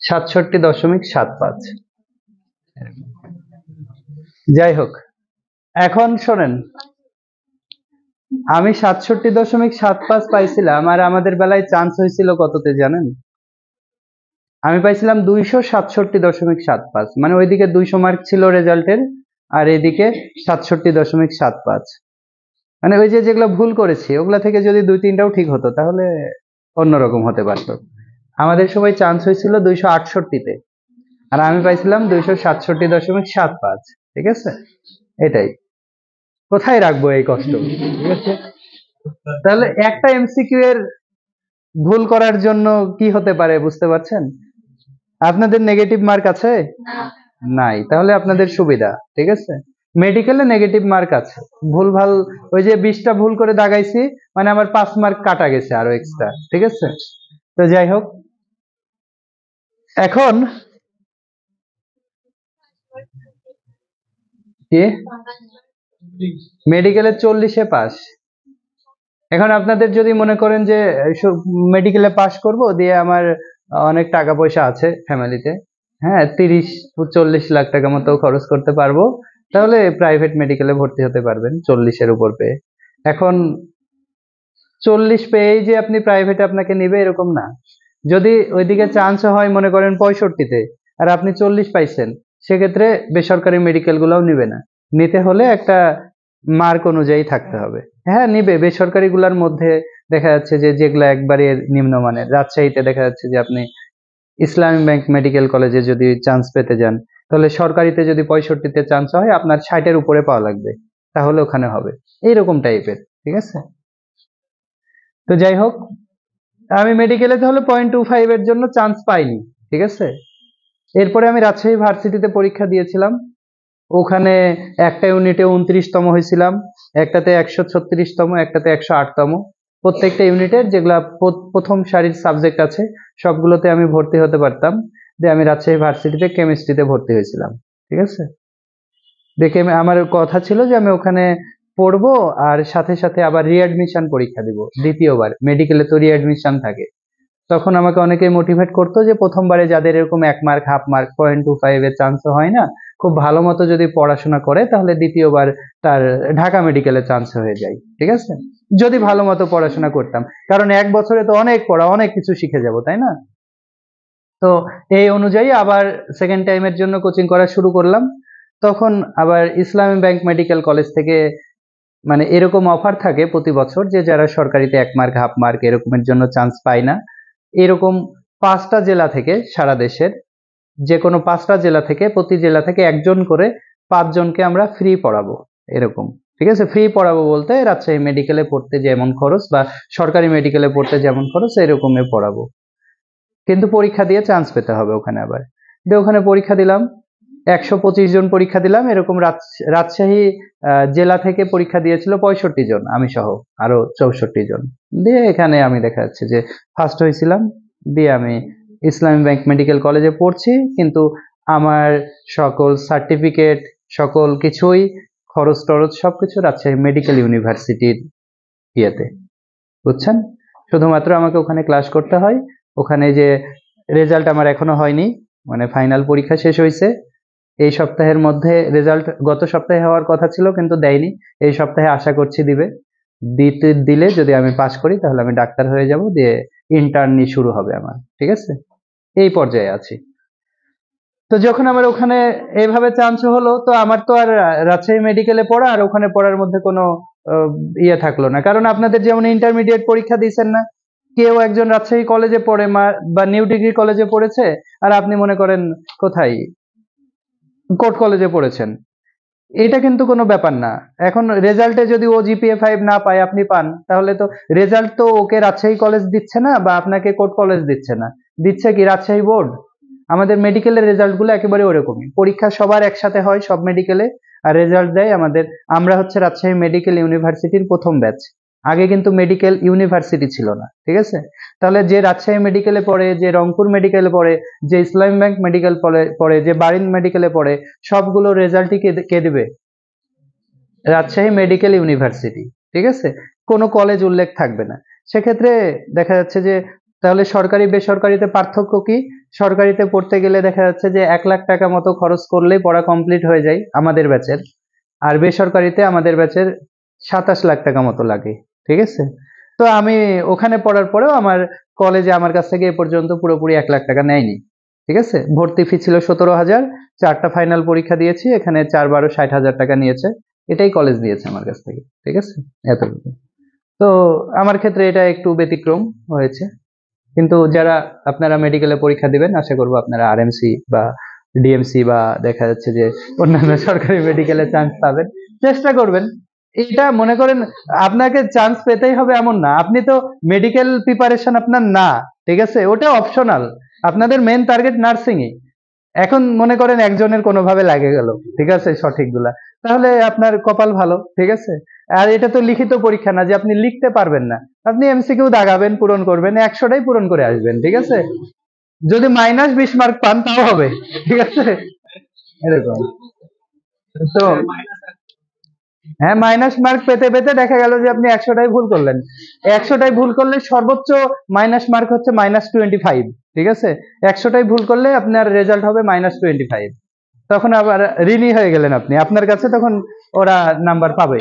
67.75। যাই হোক, এখন শোনেন, আমি 67.75 পাইছিলাম, আর আমাদের বেলায় চান্স হয়েছিল কততে জানেন? আমি পাইছিলাম 267.75, মানে ওইদিকে 200 মার্ক ছিল রেজাল্টের, আর এদিকে 67.75। মানে ওই যে যেগুলো ভুল করেছি ওগুলা থেকে যদি 2-3টাও ঠিক হতো তাহলে অন্যরকম হতে পারতো। আমাদের সময় চান্স হয়েছিল 268-তে, আর আমি পাইছিলাম 267.75। ঠিক আছে, এটাই। কোথায় রাখবো এই কষ্ট? ঠিক আছে, তাহলে একটা এমসিকিউ এর ভুল করার জন্য কি হতে পারে বুঝতে পারছেন? আপনাদের নেগেটিভ মার্ক আছে? নাই, তাহলে আপনাদের সুবিধা। ঠিক আছে, মেডিকেলে নেগেটিভ মার্ক আছে, ভুল ভাল ওই যে 20টা ভুল করে দাগাইছি, মানে আমার 5 মার্ক কাটা গেছে আরো এক্সট্রা। ঠিক আছে, তো যাই হোক, এখন কি মেডিকেলে 40-এ পাস। এখন আপনাদের যদি মনে করেন যে মেডিকেলে পাস করব, দিয়ে আমার অনেক টাকা পয়সা আছে ফ্যামিলিতে, হ্যাঁ, 30-40 লাখ টাকা মতো খরচ করতে পারবো, তাহলে প্রাইভেট মেডিকেলে ভর্তি হতে পারবেন 40-এর উপর পেয়ে। এখন 40 পেয়েই যে আপনি প্রাইভেটে আপনাকে নিবে এরকম না। যদি ওইদিকে চান্স হয় মনে করেন 65-তে আর আপনি 40 পাইছেন, সেক্ষেত্রে বেসরকারি মেডিকেল গুলাও নিবে না। নিতে হলে একটা মার্ক অনুযায়ী থাকতে হবে। হ্যাঁ নিবে, বেসরকারি গুলার মধ্যে দেখা যাচ্ছে যে যেগুলা একবারে নিম্নমানের, রাজশাহীতে দেখা যাচ্ছে যে আপনি ইসলামী ব্যাংক মেডিকেল কলেজে যদি চান্স পেতে যান, তাহলে সরকারিতে যদি 65-তে চান্স হয় আপনার 60-এর উপরে পাওয়া লাগবে, তাহলে ওখানে হবে। এইরকম টাইপের, ঠিক আছে। তো যাই হোক, আমি মেডিকেলে তাহলে 0.25 এর জন্য চান্স পাইনি, ঠিক আছে। এরপরে আমি রাজশাহী ভার্সিটিতে পরীক্ষা দিয়েছিলাম। ওখানে একটা ইউনিটে 29তম হয়েছিলাম, একটাতে 136তম, একটাতে 108তম। প্রত্যেকটা ইউনিটের যেগুলা প্রথম সারির সাবজেক্ট আছে সবগুলোতে আমি ভর্তি হতে পারতাম। দিয়ে আমি রাজশাহী ভার্সিটিতে কেমিস্ট্রিতে ভর্তি হয়েছিলাম, ঠিক আছে। দেখে আমার কথা ছিল যে আমি ওখানে পড়বো আর সাথে সাথে আবার রিঅ্যাডমিশন পরীক্ষা দিব দ্বিতীয়বার। মেডিকেলে তো রিঅ্যাডমিশন থাকে। তখন আমাকে অনেকে মোটিভেট করতো যে প্রথমবারে যাদের এরকম 1 মার্ক, হাফ মার্ক, 0.25 এর চান্স হয় না, খুব ভালো মতো যদি পড়াশোনা করে তাহলে দ্বিতীয়বার তার ঢাকা মেডিকেলে চান্স হয়ে যায়, ঠিক আছে, যদি ভালো মতো পড়াশোনা করতাম। কারণ 1 বছরে তো অনেক পড়া, অনেক কিছু শিখে যাব, তাই না। তো এই অনুযায়ী আবার সেকেন্ড টাইমের জন্য কোচিং করা শুরু করলাম। তখন আবার ইসলামী ব্যাংক মেডিকেল কলেজ থেকে মানে এরকম অফার থাকে প্রতি বছর যে যারা সরকারিতে 1 মার্ক, হাফ মার্ক এরকমের জন্য চান্স পায় না, এরকম 5টা জেলা থেকে, সারা দেশের যে কোনো 5টা জেলা থেকে, প্রতি জেলা থেকে একজন করে 5 জনকে আমরা ফ্রি পড়াবো, এরকম, ঠিক আছে। ফ্রি পড়াবো বলতে রাজশাহী মেডিকেলে পড়তে যেমন খরচ বা সরকারি মেডিকেলে পড়তে যেমন খরচ এরকমই পড়াবো, কিন্তু পরীক্ষা দিয়ে চান্স পেতে হবে ওখানে। আবার ওখানে পরীক্ষা দিলাম, 125 জন পরীক্ষা দিলাম। এরকম রাজশাহী জেলা থেকে পরীক্ষা দিয়েছিল 65 জন, আমি সহ আরো 64 জন। দিয়ে এখানে আমি দেখা যাচ্ছে যে ফার্স্ট হয়েছিলাম। দিয়ে আমি ইসলামী ব্যাংক মেডিকেল কলেজে পড়ছি, কিন্তু আমার সকল সার্টিফিকেট, সকল কিছুই, খরচ টরচ সবকিছু রাজশাহী মেডিকেল ইউনিভার্সিটির ইয়েতে, বুঝছেন। শুধুমাত্র আমাকে ওখানে ক্লাস করতে হয়। ওখানে যে রেজাল্ট আমার এখনো হয়নি, মানে ফাইনাল পরীক্ষা শেষ হয়েছে এই সপ্তাহের মধ্যে, রেজাল্ট গত সপ্তাহে হওয়ার কথা ছিল কিন্তু দেয়নি। এই সপ্তাহে আশা করছি দিবে। দিলে যদি আমি পাশ করি তাহলে আমি ডাক্তার হয়ে যাব, দিয়ে ইন্টার্নি শুরু হবে আমার, ঠিক আছে। এই পর্যায়ে আছি। তো যখন আমার ওখানে এইভাবে চান্স হলো, তো আমার তো আর রাজশাহী মেডিকেলে পড়া আর ওখানে পড়ার মধ্যে কোনো ইয়ে থাকলো না। কারণ আপনাদের যেমন ইন্টারমিডিয়েট পরীক্ষা দিয়েছেন না, কেউ একজন রাজশাহী কলেজে পড়ে বা নিউ ডিগ্রি কলেজে পড়েছে, আর আপনি মনে করেন কোথায় কোর্ট কলেজে পড়েছেন, এটা কিন্তু কোনো ব্যাপার না। এখন রেজাল্টে যদি ও জিপিএ 5 না পায়, আপনি পান, তাহলে তো রেজাল্ট তো ওকে রাজশাহী কলেজ দিচ্ছে না বা আপনাকে কোর্ট কলেজ দিচ্ছে না, দিচ্ছে কি রাজশাহী বোর্ড। আমাদের মেডিকেলের রেজাল্ট গুলো একেবারে ওরকমই, পরীক্ষা সবার একসাথে হয় সব মেডিকেলে, আর রেজাল্ট দেয় আমাদের। আমরা হচ্ছে রাজশাহী মেডিকেল ইউনিভার্সিটির প্রথম ব্যাচ। আগে কিন্তু মেডিকেল ইউনিভার্সিটি ছিল না, ঠিক আছে। তাহলে যে রাজশাহী মেডিকেলে পড়ে, যে রংপুর মেডিকেলে পড়ে, যে ইসলামী ব্যাংক মেডিকেল পড়ে, যে বারিন মেডিকেলে পড়ে, সবগুলো রেজাল্টই কে দেবে? রাজশাহী মেডিকেল ইউনিভার্সিটি, ঠিক আছে। কোনো কলেজ উল্লেখ থাকবে না। সেক্ষেত্রে দেখা যাচ্ছে যে তাহলে সরকারি বেসরকারিতে পার্থক্য কি? সরকারিতে পড়তে গেলে দেখা যাচ্ছে যে 1 লাখ টাকা মতো খরচ করলেই পড়া কমপ্লিট হয়ে যায় আমাদের ব্যাচের, আর বেসরকারিতে আমাদের ব্যাচের 27 লাখ টাকা মতো লাগে, ঠিক আছে। তো আমি ওখানে পড়ার পরেও আমার কলেজে আমার কাছ থেকে এ পর্যন্ত পুরোপুরি 1 লাখ টাকা নেয়নি, ঠিক আছে। ভর্তি ফি ছিল 17,000, 4টা ফাইনাল পরীক্ষা দিয়েছি, এখানে 4-12 60,000 টাকা নিয়েছে। এটাই কলেজ দিয়েছে আমার কাছ থেকে, ঠিক আছে, এতটুকু। তো আমার ক্ষেত্রে এটা একটু ব্যতিক্রম হয়েছে। কিন্তু যারা আপনারা মেডিকেলে পরীক্ষা দিবেন, আশা করবো আপনারা আরএমসি বা ডিএমসি বা দেখা যাচ্ছে যে অন্যান্য সরকারি মেডিকেলে চান্স পাবেন, চেষ্টা করবেন। এটা মনে করেন আপনাকে চান্স পেতেই হবে এমন না, আপনি তো মেডিকেল প্রিপারেশন আপনার না, ঠিক আছে, ওটা অপশনাল। আপনাদের মেন টার্গেট নার্সিংই। এখন মনে করেন একজনের কোনোভাবে লাগে গেল, ঠিক আছে, সঠিকগুলা, তাহলে আপনার কপাল ভালো, ঠিক আছে। আর এটা তো লিখিত পরীক্ষা না যে আপনি লিখতে পারবেন না, আপনি এমসিকিউ দাগাবেন, পূরণ করবেন, 100টাই পূরণ করে আসবেন, ঠিক আছে। যদি -20 মার্ক পান তাও হবে, ঠিক আছে, এরকম। তো হ্যাঁ, মাইনাস মার্ক পেতে পেতে দেখা গেল যে আপনি 100টাই ভুল করলেন। 100টাই ভুল করলে সর্বোচ্চ মাইনাস মার্ক হচ্ছে -25, ঠিক আছে। 100টাই ভুল করলে আপনার রেজাল্ট হবে -25। তখন আবার ঋণী হয়ে গেলেন আপনি, আপনার কাছে তখন ওরা নাম্বার পাবে।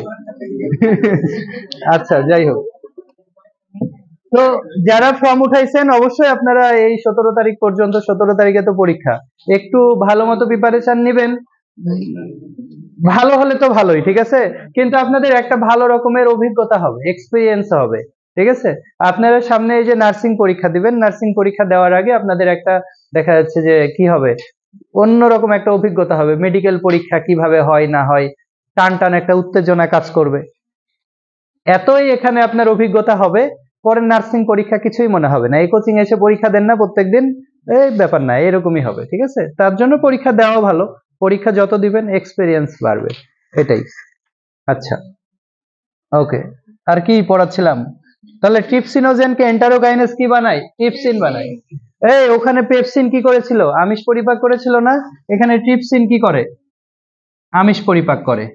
আচ্ছা, যাই হোক, তো যারা ফর্ম উঠাইছেন অবশ্যই আপনারা এই 17 তারিখ পর্যন্ত, 17 তারিখে তো পরীক্ষা, একটু ভালো মতো প্রিপারেশন নেবেন। ভালো হলে তো ভালোই, ঠিক আছে, কিন্তু আপনাদের একটা ভালো রকমের অভিজ্ঞতা হবে, এক্সপিরিয়েন্স হবে, ঠিক আছে। আপনারা সামনে এই যে নার্সিং পরীক্ষা দিবেন, নার্সিং পরীক্ষা দেওয়ার আগে আপনাদের একটা দেখা যাচ্ছে যে কি হবে, অন্যরকম একটা অভিজ্ঞতা হবে, মেডিকেল পরীক্ষা কিভাবে হয় না হয়, টান টান একটা উত্তেজনা কাজ করবে, এতই এখানে আপনার অভিজ্ঞতা হবে, পরে নার্সিং পরীক্ষা কিছুই মনে হবে না। এই কোচিং এসে পরীক্ষা দেন না প্রত্যেকদিন, এই ব্যাপার না, এরকমই হবে, ঠিক আছে। তার জন্য পরীক্ষা দেওয়া ভালো, পরীক্ষা যত দিবেন এক্সপিরিয়েন্স বাড়বে, এটাই। আচ্ছা, ওকে, আর কি পড়াচ্ছিলাম, তাহলে ট্রিপসিনোজেনকে এন্টারোকাইনেজ কি বানায়, ট্রিপসিন বানায়। এই ওখানে পেপসিন কি করেছিল, আমিষ পরিপাক করেছিল না, এখানে ট্রিপসিন কি করে, আমিষ পরিপাক করে,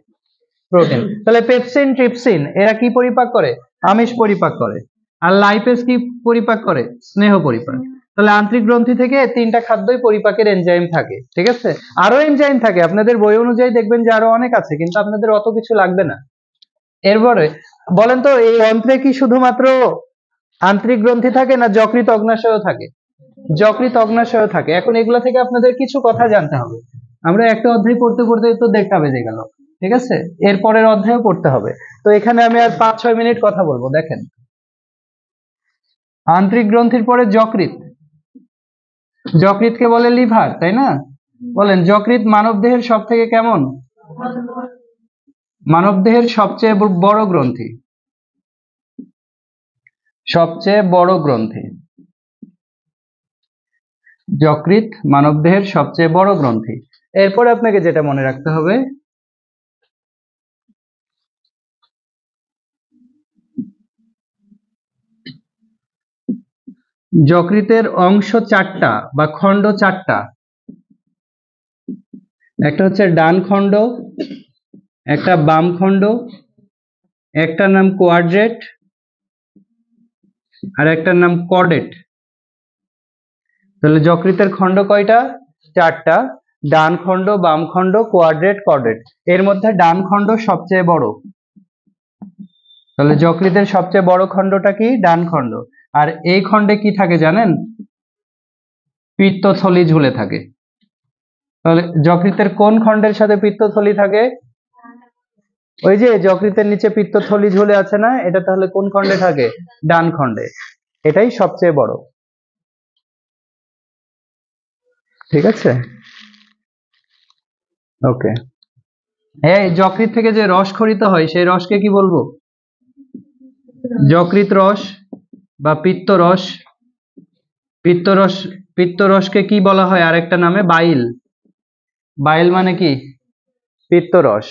প্রোটিন। তাহলে পেপসিন ট্রিপসিন এরা কি পরিপাক করে, আমিষ পরিপাক করে। আর লাইপেজ কি পরিপাক করে, স্নেহ পরিপাক। তাহলে আন্ত্রিক গ্রন্থি থেকে 3টা খাদ্যই পরিপাকের এনজাইম থাকে, ঠিক আছে। আরো এনজাইম থাকে, আপনাদের বই অনুযায়ী দেখবেন যে আরো অনেক আছে, কিন্তু আপনাদের অত কিছু লাগবে না। এরপরে বলেন তো, এই অন্ত্রে কি শুধুমাত্র আন্ত্রিক গ্রন্থি থাকে না যকৃৎ অগ্নাশয় থাকে, যকৃৎ অগ্নাশয় থাকে। এখন এগুলো থেকে আপনাদের কিছু কথা জানতে হবে, আমরা একটা অধ্যায় পড়তে পড়তে তো 1:30 বেজে গেল, ঠিক আছে, এর পরের অধ্যায়ও পড়তে হবে। তো এখানে আমি আর 5-6 মিনিট কথা বলবো। দেখেন, আন্ত্রিক গ্রন্থির পরে যকৃৎ, যকৃৎকে বলে লিভার, তাই না? বলেন, যকৃৎ মানব দেহের সব থেকে কেমন, মানব দেহের সবচেয়ে বড় গ্রন্থি, সবচেয়ে বড় গ্রন্থি, যকৃৎ মানবদেহের সবচেয়ে বড় গ্রন্থি। এরপরে আপনাকে যেটা মনে রাখতে হবে, যকৃতের অংশ 4টা বা খণ্ড 4টা, একটা হচ্ছে ডান খণ্ড, একটা বাম খণ্ড, একটার নাম কোয়াড্রেট আর একটার নাম কর্ডেট। তাহলে যকৃতের খণ্ড কয়টা, 4টা, ডান খণ্ড, বাম খণ্ড, কোয়াড্রেট, কর্ডেট। এর মধ্যে ডান খণ্ড সবচেয়ে বড়, তাহলে যকৃতের সবচেয়ে বড় খণ্ডটা কি, ডান খণ্ড। আর এই খণ্ডে কি থাকে জানেন, পিত্তথলি ঝুলে থাকে। তাহলে যকৃতের কোন খণ্ডের সাথে পিত্তথলি থাকে, ওই যে যকৃতের নিচে পিত্তথলি ঝুলে আছে না, এটা তাহলে কোন খণ্ডে থাকে, ডান খণ্ডে, এটাই সবচেয়ে বড়, ঠিক আছে, ওকে। এই যকৃৎ থেকে যে রস খরিত হয় সেই রসকে কি বলবো, যকৃৎ রস বা পিত্তরস। পিত্তরস, পিত্তরসকে কি বলা হয় আরেকটা নামে, বাইল। বাইল মানে কি, পিত্তরস।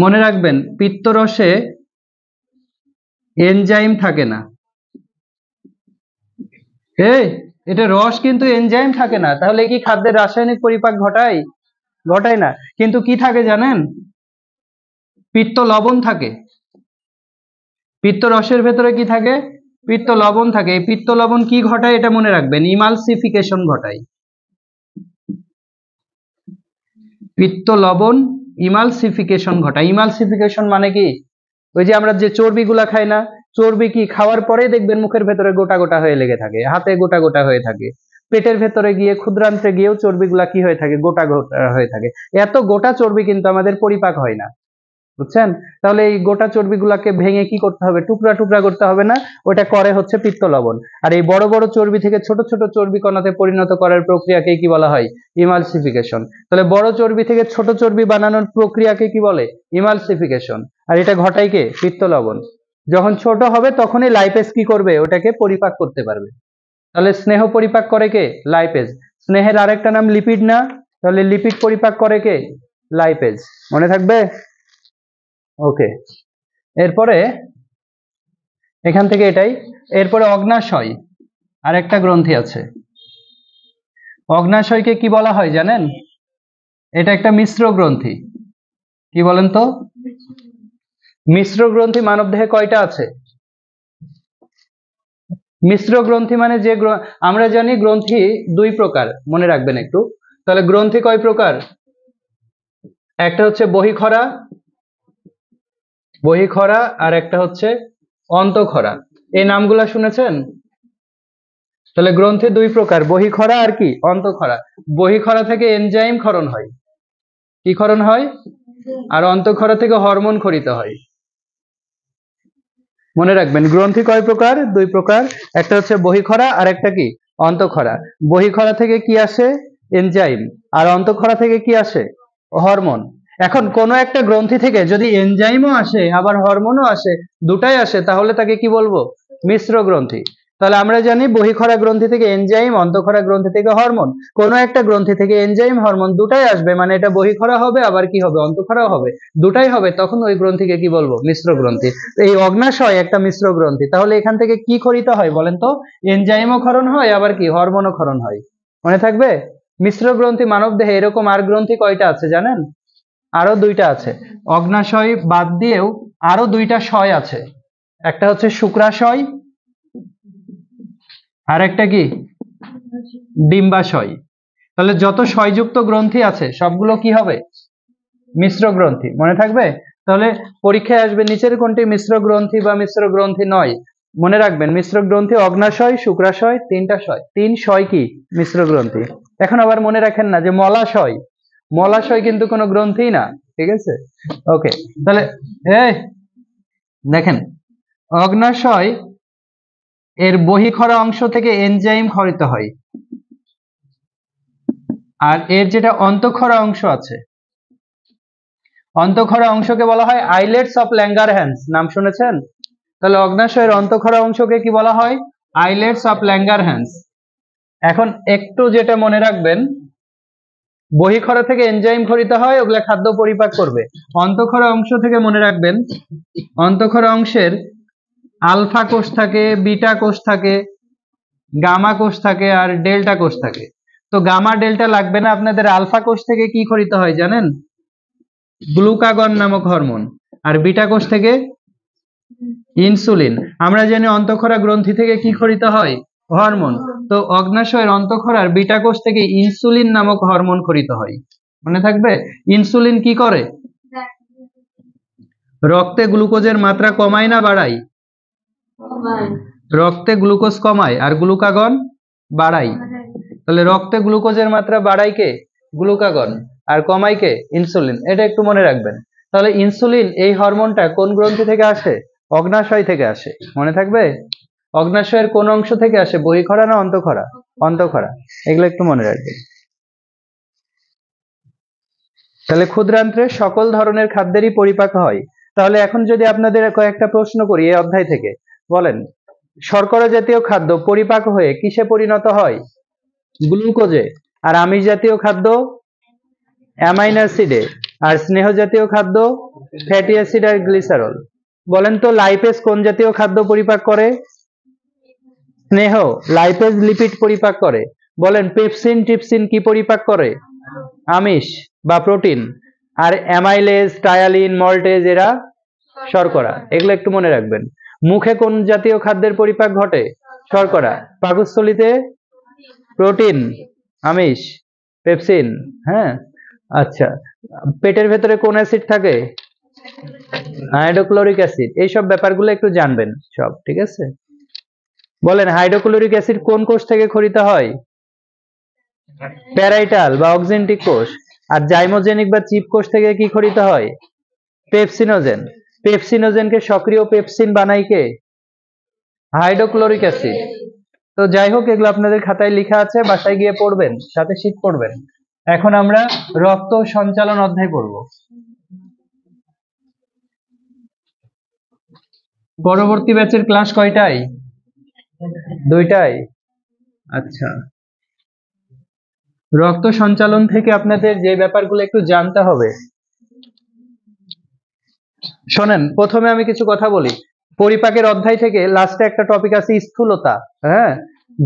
মনে রাখবেন, পিত্তরসে এনজাইম থাকে না, এটা রস, কিন্তু এনজাইম থাকে না। তাহলে কি খাদ্যের রাসায়নিক পরিপাক ঘটায়, ঘটায় না। কিন্তু কি থাকে জানেন, পিত্ত লবণ থাকে, পিত্ত রসের ভেতরে কি থাকে, পিত্ত লবণ থাকে। এই পিত্ত লবণ কি ঘটায় এটা মনে রাখবেন, ইমালসিফিকেশন ঘটায়। পিত্ত লবণ ইমালসিফিকেশন ঘটায়। ইমালসিফিকেশন মানে কি, ওই যে আমরা যে চর্বিগুলা খাই না, চর্বি কি খাওয়ার পরে দেখবেন মুখের ভেতরে গোটা গোটা হয়ে লেগে থাকে, হাতে গোটা গোটা হয়ে থাকে, পেটের ভেতরে গিয়ে ক্ষুদ্রান্ত্রে গিয়েও চর্বিগুলা কি হয়ে থাকে, গোটা গোটা হয়ে থাকে। এত গোটা চর্বি কিন্তু আমাদের পরিপাক হয় না, বুঝছেন। তাহলে এই গোটা চর্বিগুলাকে ভেঙে কি করতে হবে, টুকরা টুকরা করতে হবে না, ওটা করে হচ্ছে পিত্ত লবণ। আর এই বড় বড় চর্বি থেকে ছোট ছোট চর্বি কণাতে পরিণত করার প্রক্রিয়াকে কি বলা হয়, ইমালসিফিকেশন। তাহলে বড় চর্বি থেকে ছোট চর্বি বানানোর প্রক্রিয়াকে কি বলে, ইমালসিফিকেশন। আর এটা ঘটায় কে, পিত্ত লবণ। যখন ছোট হবে তখনই লাইপেজ কি করবে, ওটাকে পরিপাক করতে পারবে। তাহলে স্নেহ পরিপাক করে কে, লাইপেজ। স্নেহের আরেকটা নাম লিপিড না, তাহলে লিপিড পরিপাক করে কে, লাইপেজ। মনে থাকবে, ওকে। এরপরে এখান থেকে এটাই, এরপরে অগ্নাশয়, আর একটা গ্রন্থি আছে। অগ্নাশয়কে কি বলা হয় জানেন, এটা একটা মিশ্র গ্রন্থি। কি বলেন তো, মিশ্র গ্রন্থি মানব দেহে কয়টা আছে, মিশ্র গ্রন্থি মানে যে আমরা জানি গ্রন্থি 2 প্রকার, মনে রাখবেন একটু। তাহলে গ্রন্থি কয় প্রকার? একটা হচ্ছে বহিখরা, আর একটা হচ্ছে অন্তঃখরা। এই নামগুলা শুনেছেন? তাহলে গ্রন্থি দুই প্রকার, বহিখরা আর কি অন্তঃখরা। বহিখরা থেকে এনজাইম ক্ষরণ হয়, কি ক্ষরণ হয়? আর অন্তঃখরা থেকে হরমোন ক্ষরিত হয়। মনে রাখবেন গ্রন্থি কয় প্রকার? দুই প্রকার, একটা হচ্ছে বহিখরা আর একটা কি অন্তঃখরা। বহিখরা থেকে কি আসে? এনজাইম। আর অন্তঃখরা থেকে কি আসে? হরমোন। এখন কোন একটা গ্রন্থি থেকে যদি এনজাইমও আসে আবার হরমোনও আসে, দুটাই আসে, তাহলে তাকে কি বলবো? মিশ্র গ্রন্থি। তাহলে আমরা জানি বহিখরা গ্রন্থি থেকে এনজাইম, অন্তঃখরা গ্রন্থি থেকে হরমোন। কোন একটা গ্রন্থি থেকে এনজাইম হরমোন দুটাই আসবে, মানে এটা বহিখরা হবে আবার কি হবে? অন্তঃখরাও হবে, দুটাই হবে, তখন ওই গ্রন্থিকে কি বলবো? মিশ্র গ্রন্থি। এই অগ্নাশয় একটা মিশ্র গ্রন্থি। তাহলে এখান থেকে কি ক্ষরিত হয় বলেন তো? এনজাইমও ক্ষরণ হয় আবার কি হরমোনও ক্ষরণ হয়। মনে থাকবে? মিশ্র গ্রন্থি মানব দেহে এরকম আর গ্রন্থি কয়টা আছে জানেন? আরো দুইটা আছে। অগ্নাশয় বাদ দিয়েও আরো দুইটা শয় আছে। একটা হচ্ছে শুক্রাশয়, আর একটা কি ডিম্বাশয়। তাহলে যত শয়যুক্ত গ্রন্থি আছে সবগুলো কি হবে? মিশ্র গ্রন্থি। মনে থাকবে? তাহলে পরীক্ষায় আসবে নিচের কোনটি মিশ্র গ্রন্থি বা মিশ্র গ্রন্থি নয়। মনে রাখবেন মিশ্র গ্রন্থি অগ্নাশয়, শুক্রাশয়, তিনটা শয়, তিন শয় কি মিশ্র গ্রন্থি। এখন আবার মনে রাখেন না যে মলাশয়, মলাশয় কিন্তু কোনো গ্রন্থি না, ঠিক আছে? ওকে, তাহলে এই দেখেন অগ্নাশয় এর বহিখরা অংশ থেকে এনজাইম ক্ষরিত হয়, আর এর যেটা অন্তঃখরা অংশ আছে, অন্তঃখরা অংশকে বলা হয় আইলেটস অফ ল্যাঙ্গারহ্যান্স। নাম শুনেছেন? তাহলে অগ্নাশয়ের অন্তঃখরা অংশকে কি বলা হয়? Islets of Langerhans. এখন একটু যেটা মনে রাখবেন, বহিখরা থেকে এনজাইম ক্ষরিত হয়, ওগুলা খাদ্য পরিপাক করবে। অন্তঃখরা অংশ থেকে মনে রাখবেন, অন্তঃখরা অংশের আলফা কোষ থাকে, বিটা কোষ থাকে, গামা কোষ থাকে, আর ডেল্টা কোষ থাকে। তো গামা ডেল্টা লাগবে না আপনাদের। আলফা কোষ থেকে কি ক্ষরিত হয় জানেন? গ্লুকাগন নামক হরমোন। আর বিটা কোষ থেকে ইনসুলিন। আমরা জানি অন্তঃখরা গ্রন্থি থেকে কি ক্ষরিত হয়? হরমোন। তো অগ্নাশয়ের অন্তঃখরার বিটা কোষ থেকে ইনসুলিন নামক হরমোন ক্ষরিত হয়। মনে থাকবে? ইনসুলিন কি করে? রক্তে গ্লুকোজের মাত্রা কমায় না বাড়ায়? রক্তে গ্লুকোজ কমায় আর গ্লুকাগন বাড়ায়। তাহলে রক্তে গ্লুকোজের মাত্রা বাড়ায় কে? গ্লুকাগন। আর কমায় কে? ইনসুলিন। এটা একটু মনে রাখবেন। তাহলে ইনসুলিন এই হরমোনটা কোন গ্রন্থি থেকে আসে? অগ্নাশয় থেকে আসে। মনে থাকবে? অগ্নাশয়ের কোন অংশ থেকে আসে? বহিখরা না অন্তঃখরা? অন্তঃখরা। এগুলো একটু মনে রাখবেন। তাহলে ক্ষুদ্রান্ত্রে সকল ধরনের খাদ্যেরই পরিপাক হয়। তাহলে এখন যদি আপনাদের কয়েকটা প্রশ্ন করি এই অধ্যায় থেকে, বলেন শর্করা জাতীয় খাদ্য পরিপাক হয়ে কিসে পরিণত হয়? গ্লুকোজে। আর আমিষ জাতীয় খাদ্য অ্যামাইনো অ্যাসিডে। আর স্নেহ জাতীয় খাদ্য ফ্যাটি অ্যাসিড আর গ্লিসারল। বলেন তো লাইপেজ কোন জাতীয় খাদ্য পরিপাক করে? স্নেহ। লাইপেজ লিপিড পরিপাক করে। বলেন পেপসিন ট্রিপসিন কি পরিপাক করে? আমিষ বা প্রোটিন। আর অ্যামাইলেজ, টায়ালিন, মল্টেজ এরা শর্করা। এগুলো একটু মনে রাখবেন। মুখে কোন জাতীয় খাদ্যের পরিপাক ঘটে? শর্করা। পাকস্থলীতে প্রোটিন, আমিষ, পেপসিন। হ্যাঁ, আচ্ছা। পেটের ভেতরে কোন অ্যাসিড থাকে? Hydrochloric acid. এইসব ব্যাপারগুলো একটু জানবেন সব, ঠিক আছে? বলেন হাইড্রোক্লোরিক অ্যাসিড কোন কোষ থেকে ক্ষরিত হয়? প্যারাইটাল বা অক্সিনটিক কোষ। আর জাইমোজেনিক বা চিপ কোষ থেকে কি ক্ষরিত হয়? পেপসিনোজেন। পেপসিনোজেনকে সক্রিয় পেপসিন বানায় কে? Hydrochloric acid. তো যাই হোক, এগুলো আপনাদের খাতায় লেখা আছে, বাসায় গিয়ে পড়বেন, সাথে শীট পড়বেন। এখন আমরা রক্ত সঞ্চালন অধ্যায় পড়ব। পরবর্তী ব্যাচের ক্লাস কয়টায়? দুইটায়। আচ্ছা, রক্ত সঞ্চালন থেকে আপনাদের যে ব্যাপারগুলো একটু জানতে হবে, শোনেন। প্রথমে আমি কিছু কথা বলি। পরিপাকের অধ্যায় থেকে লাস্টে একটা টপিক আছে স্থূলতা। হ্যাঁ,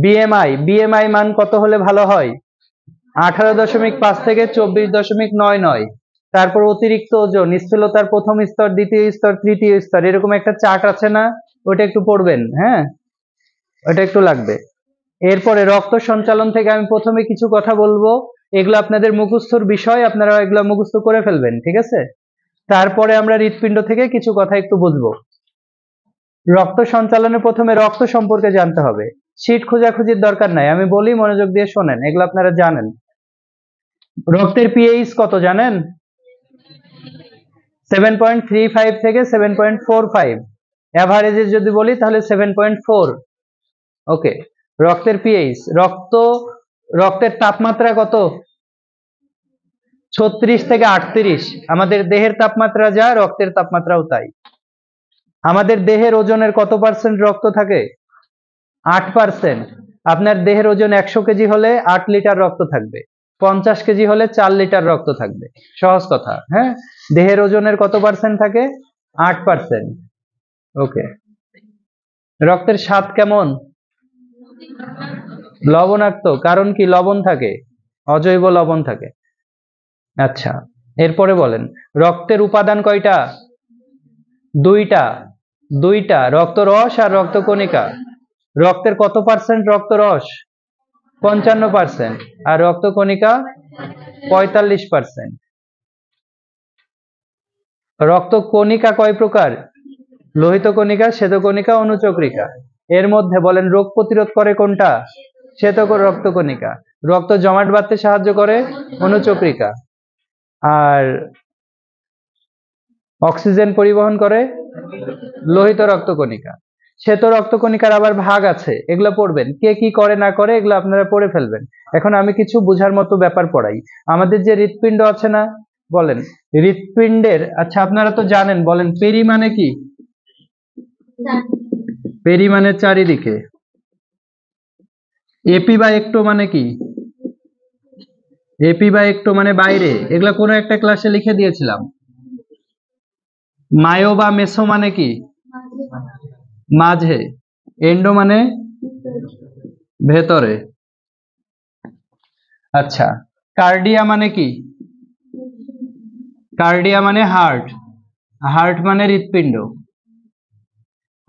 বিএমআই। বিএমআই মান কত হলে ভালো হয়? 18.5 থেকে 24.99। তারপর অতিরিক্ত ওজন, স্থূলতার প্রথম স্তর, দ্বিতীয় স্তর, তৃতীয় স্তর, এরকম একটা চার্ট আছে না? ওটা একটু পড়বেন। হ্যাঁ, ওটা একটু লাগবে। এরপরে রক্ত সঞ্চালন থেকে আমি প্রথমে কিছু কথা বলবো, এগুলো আপনাদের মুখস্থর বিষয়, আপনারা এগুলো মুখস্থ করে ফেলবেন, ঠিক আছে। তারপরে আমরা হৃৎপিণ্ড থেকে কিছু কথা একটু বুঝবো। রক্ত সঞ্চালনে প্রথমে রক্ত সম্পর্কে জানতে হবে, শীট খোঁজাখুঁজির দরকার নাই, আমি বলি মনোযোগ দিয়ে শোনেন, এগুলো আপনারা জানেন। রক্তের পিএইচ কত জানেন? 7.35 থেকে 7.45, এভারেজে যদি বলি তাহলে 7.4। ওকে, রক্তের পিএইচ। রক্তের তাপমাত্রা কত? 36 থেকে 38। আমাদের দেহের তাপমাত্রা যা, রক্তের তাপমাত্রাও তাই। আমাদের দেহের ওজনের কত পার্সেন্ট রক্ত থাকে? 8%। আপনার দেহের ওজন 100 কেজি হলে 8 লিটার রক্ত থাকবে, 50 কেজি হলে 4 লিটার রক্ত থাকবে। সহজ কথা, হ্যাঁ। দেহের ওজনের কত পার্সেন্ট থাকে? 8%। ওকে। রক্তের স্বাদ কেমন? লবণাক্ত। কারণ কি? লবণ থাকে, অজৈব লবণ থাকে। আচ্ছা, এরপরে বলেন, রক্তের উপাদান কয়টা? দুইটা, রক্তরস আর রক্তকণিকা। রক্তের কত পার্সেন্ট রক্তরস? 55%। আর রক্তকণিকা 45%। রক্তকণিকা কয় প্রকার? লোহিত কণিকা, শ্বেত কণিকা, অনুচক্রিকা। এর মধ্যে বলেন রোগ প্রতিরোধ করে কোনটা? শ্বেত রক্তকণিকা। রক্ত জমাট বাঁধতে সাহায্য করে অনুচক্রিকা। আর অক্সিজেন পরিবহন করে লোহিত রক্তকণিকা। শ্বেত রক্তকণিকার আবার ভাগ আছে, এগুলো পড়বেন, কে কি করে না করে এগুলো আপনারা পড়ে ফেলবেন। এখন আমি কিছু বোঝার মতো ব্যাপার পড়াই। আমাদের যে হৃৎপিণ্ড আছে না, বলেন হৃৎপিণ্ডের, আচ্ছা আপনারা তো জানেন, বলেন পেরি মানে কি? পেরি মানে চারিদিকে। এপি বা একটো মানে কি? এপি বা একটো মানে বাইরে, এগুলা কোনো একটা ক্লাসে লিখে দিয়েছিলাম। মায়ো বা মেসো মানে কি? মাঝে। এন্ডো মানে ভেতরে। আচ্ছা, কার্ডিয়া মানে কি? কার্ডিয়া মানে হার্ট, হার্ট মানে হৃৎপিণ্ড।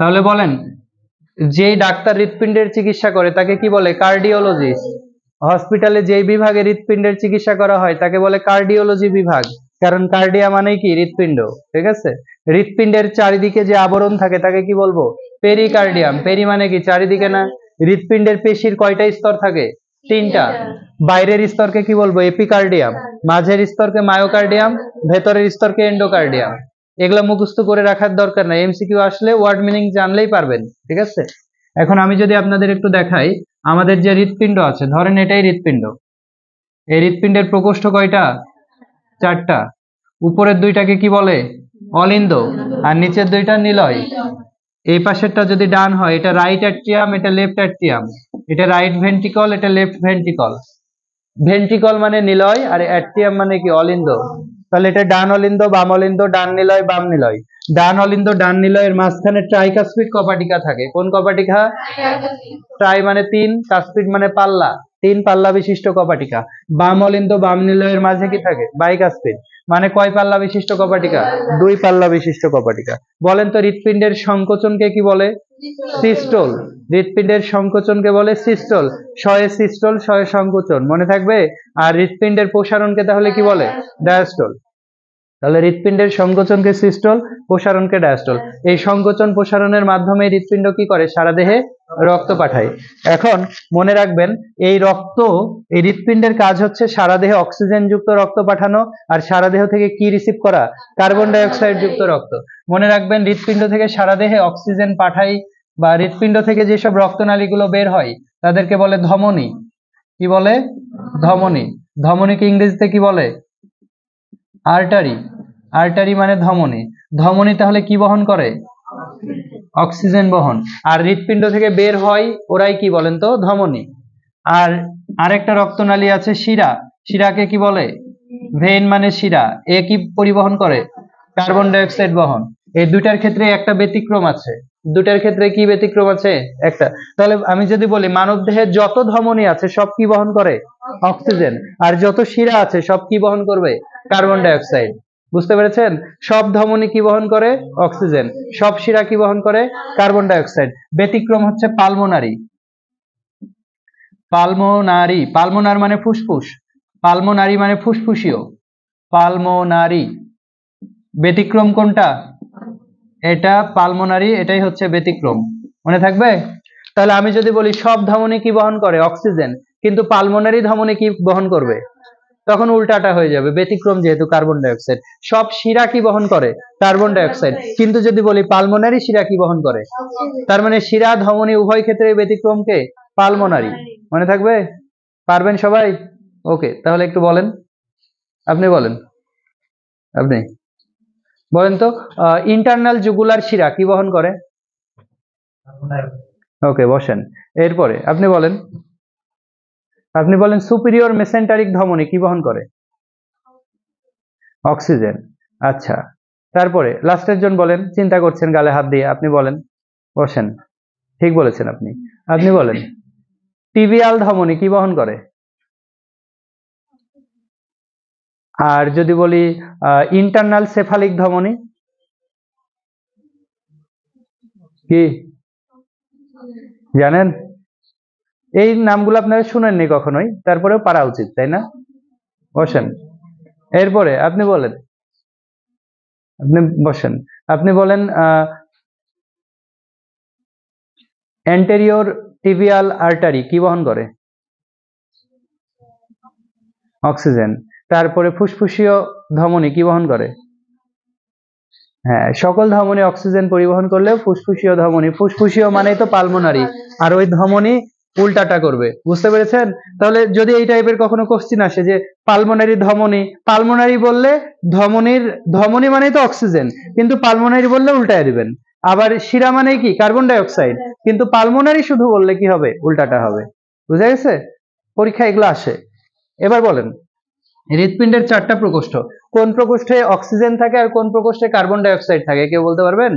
তাহলে বলেন, যে ডাক্তার হৃৎপিণ্ডের চিকিৎসা করে তাকে কি বলে? কার্ডিওলজিস্ট। হসপিটালে যেই বিভাগে হৃৎপিণ্ডের চিকিৎসা করা হয় তাকে বলে কার্ডিওলজি বিভাগ, কারণ কার্ডিয়া মানেই কি? হৃৎপিণ্ড, ঠিক আছে। হৃৎপিণ্ডের চারিদিকে যে আবরণ থাকে তাকে কি বলবো? পেরিকার্ডিয়াম। পেরি মানে কি? চারিদিকে না। হৃৎপিণ্ডের পেশির কয়টা স্তর থাকে? 3টা। বাইরের স্তরকে কি বলবো? এপিকার্ডিয়াম। মাঝের স্তরকে মায়োকার্ডিয়াম, ভেতরের স্তরকে এন্ডোকার্ডিয়াম। এগুলো মুখস্থ করে রাখার দরকার নাই, এমসিকিউ আসলে ওয়ার্ড মিনিং জানলেই পারবেন, ঠিক আছে। এখন আমি যদি আপনাদের একটু দেখাই, আমাদের যে হৃৎপিণ্ড আছে, ধরেন এটাই হৃৎপিণ্ড। এই হৃৎপিণ্ডের প্রকোষ্ঠ কয়টা? 4টা। উপরের দুইটাকে কি বলে? অলিন্দ। আর নিচের দুইটা নিলয়। এই পাশেরটা যদি ডান হয়, এটা রাইট অ্যাট্রিয়াম, এটা লেফট অ্যাট্রিয়াম। এটা রাইট ভেন্ট্রিকল, এটা লেফট ভেন্ট্রিকল। ভেন্ট্রিকল মানে নিলয়, আর অ্যাট্রিয়াম মানে কি? অলিন্দ। তাহলে এটা ডান অলিন্দ, বাম অলিন্দ, ডান নিলয়, বাম নিলয়। ডান অলিন্দ ডান নিলয়ের মাঝখানে ট্রাইকাসপিড কপাটিকা থাকে। কোন কপাটিকা? ট্রাই মানে 3, কাসপিড মানে পাল্লা, 3 পাল্লা বিশিষ্ট কপাটিকা। বাম অলিন্দ বাম নিলয়ের মাঝে কি থাকে? বাইকাসপিড। মানে কয় পাল্লা বিশিষ্ট কপাটিকা? 2 পাল্লা বিশিষ্ট কপাটিকা। বলেন তো হৃৎপিণ্ডের সংকোচনকে কি বলে? সিস্টোল। হৃৎপিণ্ডের সংকোচনকে বলে সিস্টোল। শয়ে সিস্টোল, শয়ে সংকোচন, মনে থাকবে। আর হৃৎপিণ্ডের প্রসারণকে তাহলে কি বলে? ডায়াস্টোল। তাহলে হৃৎপিণ্ডের সংকোচনকে সিস্টোল, প্রসারণকে ডায়াস্টোল। এই সংকোচন প্রসারণের মাধ্যমে হৃৎপিণ্ড কি করে? সারা দেহে রক্ত পাঠায়। এখন মনে রাখবেন, এই হৃৎপিণ্ডের কাজ হচ্ছে সারা দেহে অক্সিজেন যুক্ত রক্ত পাঠানো, আর সারা দেহ থেকে কি রিসিভ করা? কার্বন ডাই অক্সাইড যুক্ত রক্ত। মনে রাখবেন, হৃৎপিণ্ড থেকে সারা দেহে অক্সিজেন পাঠাই, বা হৃৎপিণ্ড থেকে যেসব রক্তনালীগুলো বের হয় তাদেরকে বলে ধমনী। কি বলে? ধমনী। ধমনীকে ইংরেজিতে কি বলে? আর্টারি। আর্টারি মানে ধমনী। ধমনী তাহলে কি বহন করে? অক্সিজেন বহন। আর হৃৎপিণ্ড থেকে বের হয় ওরাই কি বলেন তো? ধমনী। আর আরেকটা রক্তনালী আছে শিরা। শিরাকে কি বলে? ভেইন মানে শিরা। এ কি পরিবহন করে? কার্বন ডাই অক্সাইড বহন। এই দুটার ক্ষেত্রে একটা ব্যতিক্রম আছে। দুটার ক্ষেত্রে কি ব্যতিক্রম আছে? একটা। তাহলে আমি যদি বলি মানব দেহে যত ধমনী আছে সব কি বহন করে? অক্সিজেন। আর যত শিরা আছে সব কি বহন করবে? Carbon die oxide. বুঝতে পেরেছেন? সব ধমনী কি বহন করে? অক্সিজেন। সব শিরা কি বহন করে? Carbon die oxide. ব্যতিক্রম হচ্ছে পালমোনারি। পালমোনারি, পালমোনার মানে ফুসফুস। পালমোনারি মানে ফুসফুসীয়, পালমোনারি। ব্যতিক্রম কোনটা? এটা পালমোনারি, এটাই হচ্ছে ব্যতিক্রম। মনে থাকবে? তাহলে আমি যদি বলি সব ধমনী কি বহন করে? অক্সিজেন, কিন্তু পালমোনারি ধমনী কি বহন করবে? তখন উল্টাটা হয়ে যাবে, ব্যতিক্রম যেহেতু কার্বন ডাই অক্সাইড। সব শিরা কি বহন করে? Carbon die oxide. কিন্তু যদি বলি পালমোনারি শিরা কি বহন করে, তার মানে শিরা ধমনী উভয় ক্ষেত্রে ব্যতিক্রমকে পালমোনারি। মনে থাকবে? পারবেন সবাই? ওকে, তাহলে একটু বলেন, আপনি বলেন, আপনি বলেন তো ইন্টারনাল জুগুলার শিরা কি বহন করে? ওকে, বসেন। এরপরে আপনি বলেন, আপনি বলেন সুপিরিয়র মেসেন্টারিক ধমনী কি বহন করে? অক্সিজেন। আচ্ছা, তারপরে লাস্টের জন বলেন, চিন্তা করছেন গালে হাত দিয়ে, আপনি বলেন, বসেন। ঠিক বলেছেন আপনি, আপনি বলেন টিবিয়াল ধমনী কি বহন করে? আর যদি বলি ইন্টারনাল সেফালিক ধমনী কি জানেন? এই নামগুলো আপনারা শুনেননি কখনোই, তারপরেও পারা উচিত, তাই না? বসেন। এরপরে আপনি বলেন, আপনি বসেন, আপনি বলেন অ্যান্টেরিয়র টিবিয়াল আর্টারি কি বহন করে? অক্সিজেন। তারপরে ফুসফুসীয় ধমনী কি বহন করে? হ্যাঁ, সকল ধমনী অক্সিজেন পরিবহন করলেও ফুসফুসীয় ধমনী, ফুসফুসীয় মানেই তো পালমোনারি, আর ওই ধমনী উল্টাটা করবে। বুঝতে পেরেছেন? তাহলে যদি এই টাইপের কখনো কোশ্চিন আসে যে পালমোনারি ধমনী, পালমোনারি বললে ধমনী মানেই তো অক্সিজেন, কিন্তু পালমোনারি বললে উল্টায় দিবেন। আবার শিরা মানে কি? কার্বন ডাই অক্সাইড, কিন্তু পালমোনারি শুধু বললে কি হবে? উল্টাটা হবে। বুঝা গেছে? পরীক্ষা এগুলো আসে। এবার বলেন, হৃৎপিণ্ডের 4টা প্রকোষ্ঠ, কোন প্রকোষ্ঠে অক্সিজেন থাকে আর কোন প্রকোষ্ঠে কার্বন ডাই অক্সাইড থাকে? কেউ বলতে পারবেন?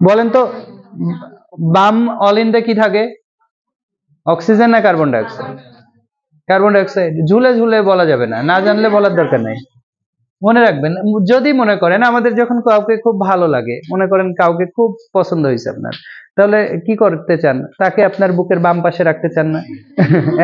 বলেন তো, বাম অলিন্দে কি থাকে? অক্সিজেন না carbon die oxide? Carbon die oxide. ঝুলে ঝুলে বলা যাবে না, না জানলে বলার দরকার নাই। মনে রাখবেন, যদি মনে করেন আমাদের যখন কাউকে খুব ভালো লাগে, মনে করেন কাউকে খুব পছন্দ হয়েছে আপনার, তাহলে কি করতে চান? তাকে আপনার বুকের বাম পাশে রাখতে চান না?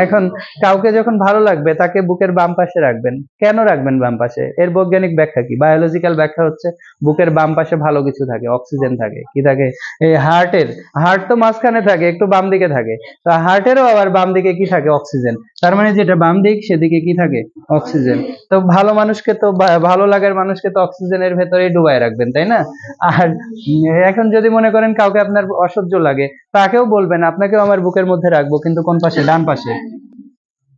এখন কাউকে যখন ভালো লাগবে তাকে বুকের বাম পাশে রাখবেন। কেন রাখবেন বাম পাশে? এর বৈজ্ঞানিক ব্যাখ্যা কি? বায়োলজিক্যাল ব্যাখ্যা হচ্ছে বুকের বাম পাশে ভালো কিছু থাকে, অক্সিজেন থাকে। কি থাকে? এই হার্ট তো মাঝখানে থাকে, একটু বাম দিকে থাকে। তো হার্টেরও আবার বাম দিকে কি থাকে? অক্সিজেন। তার মানে যেটা বাম দিক সেদিকে কি থাকে? অক্সিজেন। তো ভালো মানুষকে তো ভালো লাগার মানুষকে তো অক্সিজেনের ভেতরেই ডুবাই রাখবেন, তাই না? আর এখন যদি মনে করেন কাউকে আপনার অসহ্য লাগে, তাকেও বলবেন আপনাকেও আমার বুকের মধ্যে রাখবো, কিন্তু কোন পাশে? ডান পাশে।